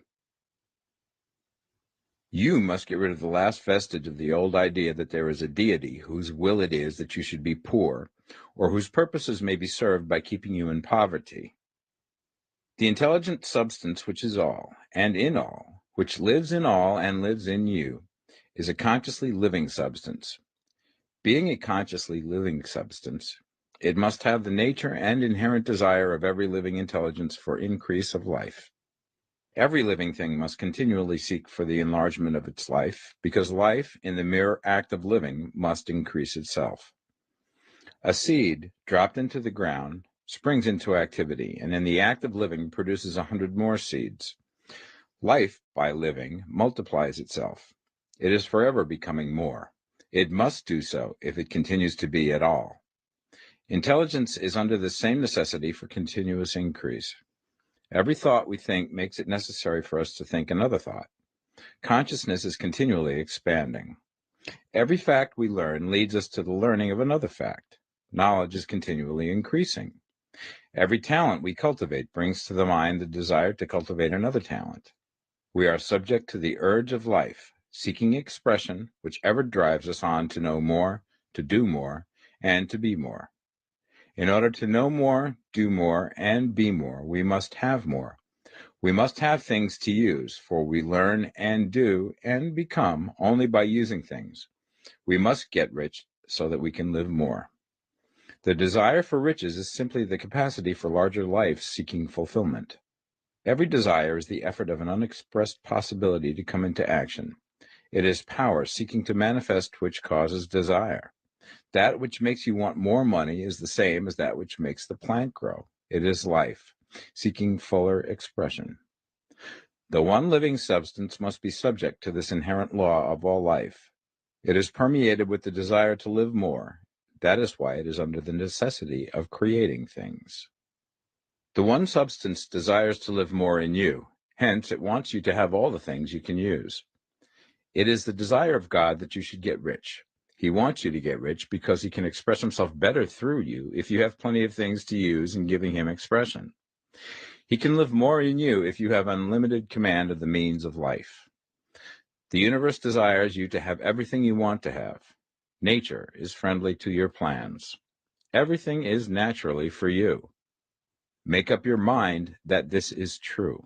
You must get rid of the last vestige of the old idea that there is a deity whose will it is that you should be poor, or whose purposes may be served by keeping you in poverty. The intelligent substance which is all, and in all, which lives in all and lives in you, is a consciously living substance. Being a consciously living substance, it must have the nature and inherent desire of every living intelligence for increase of life. Every living thing must continually seek for the enlargement of its life, because life, in the mere act of living, must increase itself. A seed, dropped into the ground, springs into activity, and in the act of living produces 100 more seeds. Life, by living, multiplies itself. It is forever becoming more. It must do so if it continues to be at all. Intelligence is under the same necessity for continuous increase. Every thought we think makes it necessary for us to think another thought. Consciousness is continually expanding. Every fact we learn leads us to the learning of another fact. Knowledge is continually increasing. Every talent we cultivate brings to the mind the desire to cultivate another talent. We are subject to the urge of life, seeking expression, whichever drives us on to know more, to do more, and to be more. In order to know more, do more, and be more, we must have more. We must have things to use, for we learn and do and become only by using things. We must get rich so that we can live more. The desire for riches is simply the capacity for larger life seeking fulfillment. Every desire is the effort of an unexpressed possibility to come into action. It is power seeking to manifest which causes desire. That which makes you want more money is the same as that which makes the plant grow. It is life, seeking fuller expression. The one living substance must be subject to this inherent law of all life. It is permeated with the desire to live more. That is why it is under the necessity of creating things. The one substance desires to live more in you. Hence, it wants you to have all the things you can use. It is the desire of God that you should get rich. He wants you to get rich because he can express himself better through you if you have plenty of things to use in giving him expression. He can live more in you if you have unlimited command of the means of life. The universe desires you to have everything you want to have. Nature is friendly to your plans. Everything is naturally for you. Make up your mind that this is true.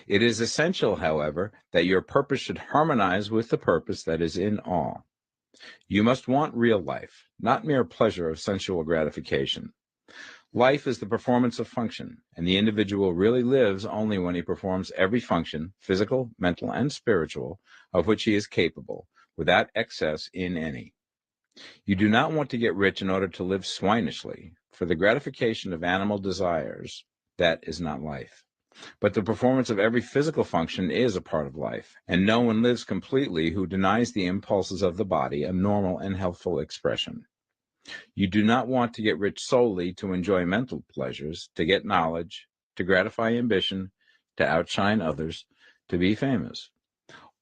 It is essential, however, that your purpose should harmonize with the purpose that is in all. You must want real life, not mere pleasure of sensual gratification. Life is the performance of function, and the individual really lives only when he performs every function, physical, mental, and spiritual, of which he is capable, without excess in any. You do not want to get rich in order to live swinishly, for the gratification of animal desires, that is not life. But the performance of every physical function is a part of life, and no one lives completely who denies the impulses of the body a normal and healthful expression. You do not want to get rich solely to enjoy mental pleasures, to get knowledge, to gratify ambition, to outshine others, to be famous.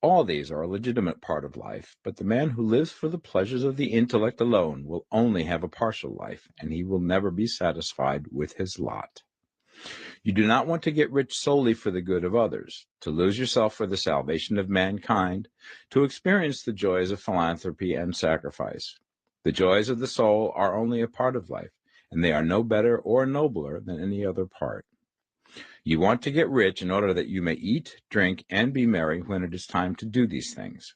All these are a legitimate part of life, but the man who lives for the pleasures of the intellect alone will only have a partial life, and he will never be satisfied with his lot. You do not want to get rich solely for the good of others, to lose yourself for the salvation of mankind, to experience the joys of philanthropy and sacrifice. The joys of the soul are only a part of life, and they are no better or nobler than any other part. You want to get rich in order that you may eat, drink, and be merry when it is time to do these things,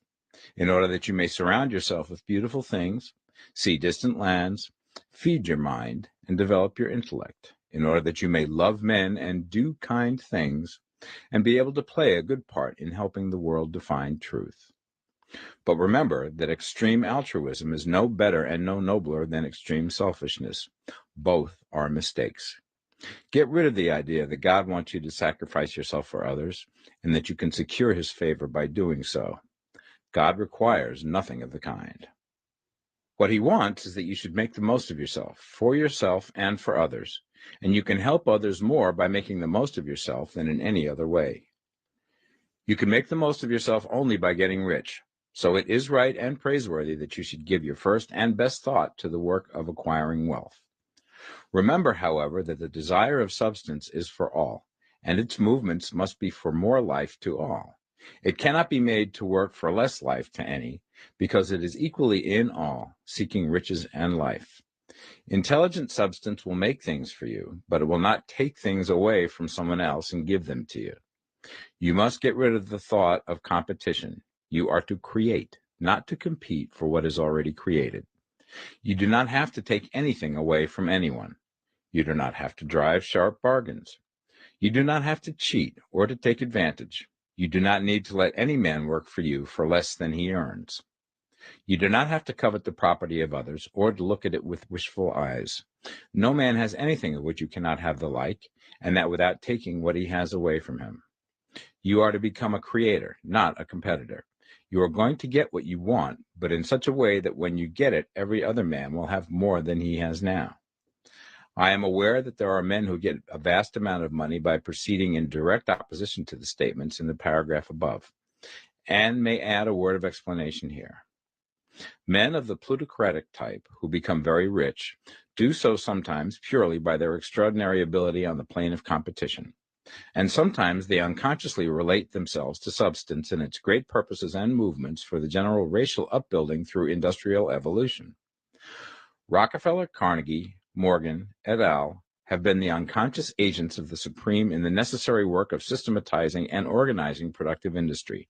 in order that you may surround yourself with beautiful things, see distant lands, feed your mind, and develop your intellect, in order that you may love men and do kind things, and be able to play a good part in helping the world to find truth. But remember that extreme altruism is no better and no nobler than extreme selfishness. Both are mistakes. Get rid of the idea that God wants you to sacrifice yourself for others, and that you can secure his favor by doing so. God requires nothing of the kind. What he wants is that you should make the most of yourself, for yourself and for others, and you can help others more by making the most of yourself than in any other way. You can make the most of yourself only by getting rich, so it is right and praiseworthy that you should give your first and best thought to the work of acquiring wealth. Remember, however, that the desire of substance is for all, and its movements must be for more life to all. It cannot be made to work for less life to any, because it is equally in all, seeking riches and life. Intelligent substance will make things for you, but it will not take things away from someone else and give them to you. You must get rid of the thought of competition. You are to create, not to compete for what is already created. You do not have to take anything away from anyone. You do not have to drive sharp bargains. You do not have to cheat or to take advantage. You do not need to let any man work for you for less than he earns. You do not have to covet the property of others or to look at it with wishful eyes. No man has anything of which you cannot have the like, and that without taking what he has away from him. You are to become a creator, not a competitor. You are going to get what you want, but in such a way that when you get it, every other man will have more than he has now. I am aware that there are men who get a vast amount of money by proceeding in direct opposition to the statements in the paragraph above, and may add a word of explanation here. Men of the plutocratic type who become very rich do so sometimes purely by their extraordinary ability on the plane of competition, and sometimes they unconsciously relate themselves to substance and its great purposes and movements for the general racial upbuilding through industrial evolution. Rockefeller, Carnegie, Morgan, et al. Have been the unconscious agents of the supreme in the necessary work of systematizing and organizing productive industry,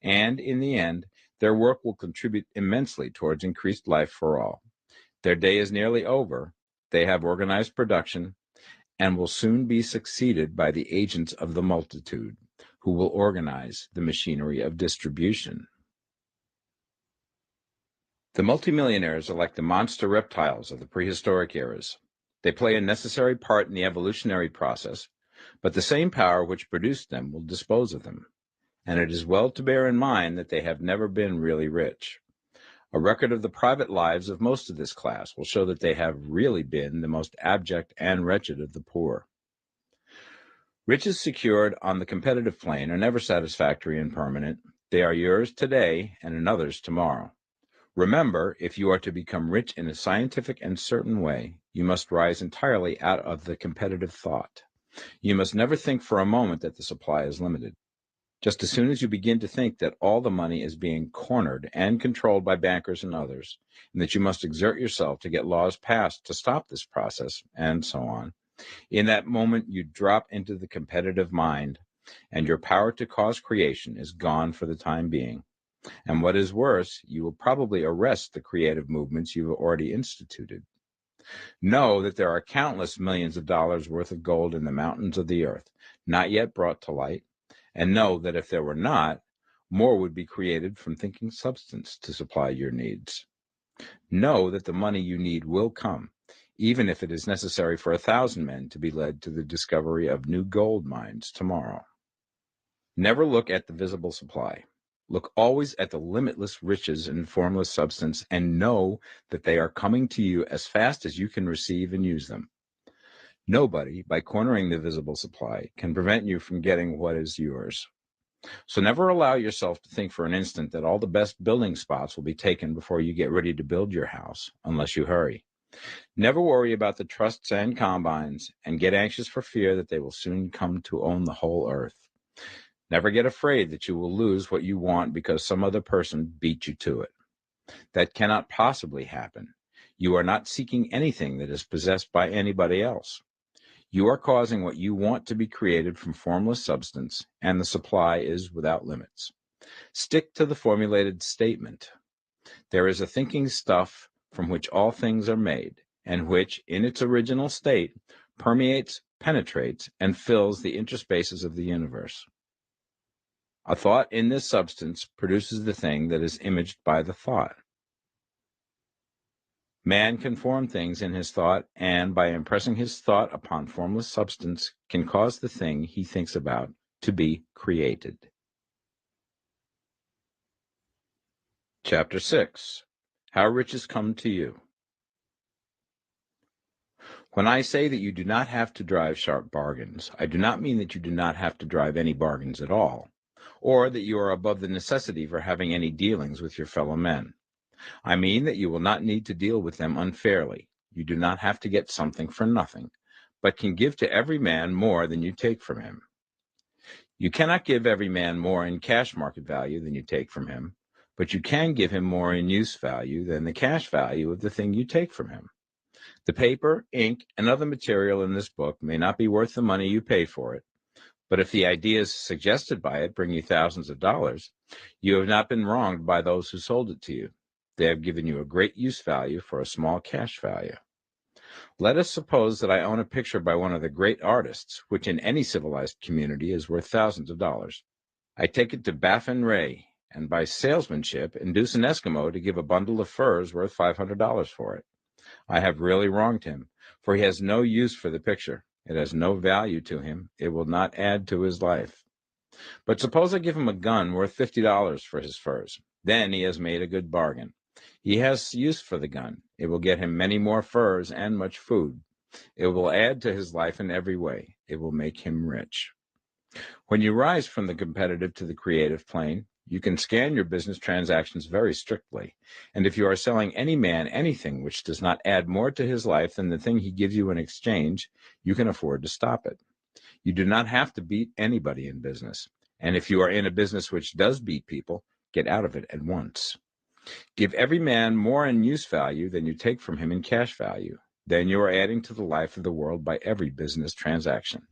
and in the end, their work will contribute immensely towards increased life for all. Their day is nearly over. They have organized production and will soon be succeeded by the agents of the multitude, who will organize the machinery of distribution. The multimillionaires are like the monster reptiles of the prehistoric eras. They play a necessary part in the evolutionary process, but the same power which produced them will dispose of them. And it is well to bear in mind that they have never been really rich. A record of the private lives of most of this class will show that they have really been the most abject and wretched of the poor. Riches secured on the competitive plane are never satisfactory and permanent. They are yours today and another's tomorrow. Remember, if you are to become rich in a scientific and certain way, you must rise entirely out of the competitive thought. You must never think for a moment that the supply is limited. Just as soon as you begin to think that all the money is being cornered and controlled by bankers and others, and that you must exert yourself to get laws passed to stop this process, and so on, in that moment you drop into the competitive mind, and your power to cause creation is gone for the time being. And what is worse, you will probably arrest the creative movements you have already instituted. Know that there are countless millions of dollars worth of gold in the mountains of the earth, not yet brought to light, and know that if there were not, more would be created from thinking substance to supply your needs. Know that the money you need will come, even if it is necessary for 1,000 men to be led to the discovery of new gold mines tomorrow. Never look at the visible supply. Look always at the limitless riches in formless substance, and know that they are coming to you as fast as you can receive and use them. Nobody, by cornering the visible supply, can prevent you from getting what is yours. So never allow yourself to think for an instant that all the best building spots will be taken before you get ready to build your house, unless you hurry. Never worry about the trusts and combines, and get anxious for fear that they will soon come to own the whole earth. Never get afraid that you will lose what you want because some other person beat you to it. That cannot possibly happen. You are not seeking anything that is possessed by anybody else. You are causing what you want to be created from formless substance, and the supply is without limits. Stick to the formulated statement. There is a thinking stuff from which all things are made, and which, in its original state, permeates, penetrates, and fills the interspaces of the universe. A thought in this substance produces the thing that is imaged by the thought. Man can form things in his thought, and by impressing his thought upon formless substance, can cause the thing he thinks about to be created. Chapter 6. How Riches Come to You. When I say that you do not have to drive sharp bargains, I do not mean that you do not have to drive any bargains at all, or that you are above the necessity for having any dealings with your fellow men. I mean that you will not need to deal with them unfairly. You do not have to get something for nothing, but can give to every man more than you take from him. You cannot give every man more in cash market value than you take from him, but you can give him more in use value than the cash value of the thing you take from him. The paper, ink, and other material in this book may not be worth the money you pay for it, but if the ideas suggested by it bring you thousands of dollars, you have not been wronged by those who sold it to you. They have given you a great use value for a small cash value. Let us suppose that I own a picture by one of the great artists, which in any civilized community is worth thousands of dollars. I take it to Baffin Ray, and by salesmanship induce an Eskimo to give a bundle of furs worth $500 for it. I have really wronged him, for he has no use for the picture. It has no value to him. It will not add to his life. But suppose I give him a gun worth $50 for his furs. Then he has made a good bargain. He has use for the gun. It will get him many more furs and much food. It will add to his life in every way. It will make him rich. When you rise from the competitive to the creative plane, You can scan your business transactions very strictly, and if you are selling any man anything which does not add more to his life than the thing he gives you in exchange, you can afford to stop it. You do not have to beat anybody in business, and if you are in a business which does beat people, get out of it at once. Give every man more in use value than you take from him in cash value. Then you are adding to the life of the world by every business transaction.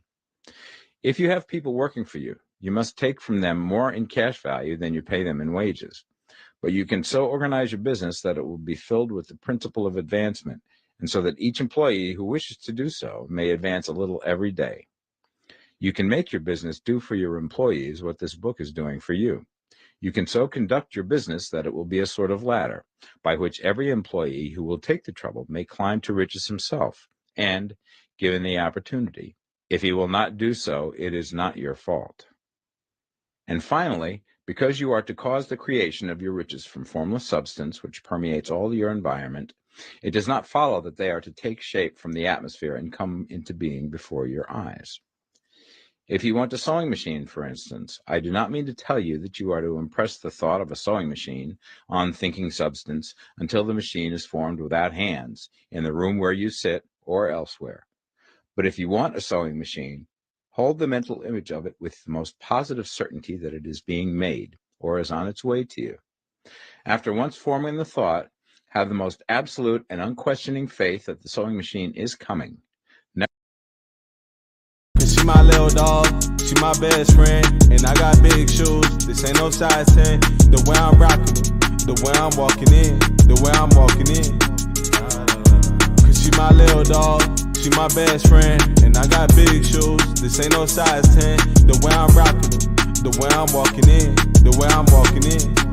If you have people working for you, you must take from them more in cash value than you pay them in wages. But you can so organize your business that it will be filled with the principle of advancement, and so that each employee who wishes to do so may advance a little every day. You can make your business do for your employees what this book is doing for you. You can so conduct your business that it will be a sort of ladder by which every employee who will take the trouble may climb to riches himself, and, given the opportunity, if he will not do so, it is not your fault. And finally, because you are to cause the creation of your riches from formless substance which permeates all your environment, it does not follow that they are to take shape from the atmosphere and come into being before your eyes. If you want a sewing machine, for instance, I do not mean to tell you that you are to impress the thought of a sewing machine on thinking substance until the machine is formed without hands in the room where you sit or elsewhere. But if you want a sewing machine, hold the mental image of it with the most positive certainty that it is being made or is on its way to you. After once forming the thought, have the most absolute and unquestioning faith that the sewing machine is coming. She my little dog, she my best friend, and I got big shoes, this ain't no size 10. The way I'm rocking, the way I'm walking in, the way I'm walking in. Cause she my little dog, she my best friend, and I got big shoes, this ain't no size 10. The way I'm rocking, the way I'm walking in, the way I'm walking in.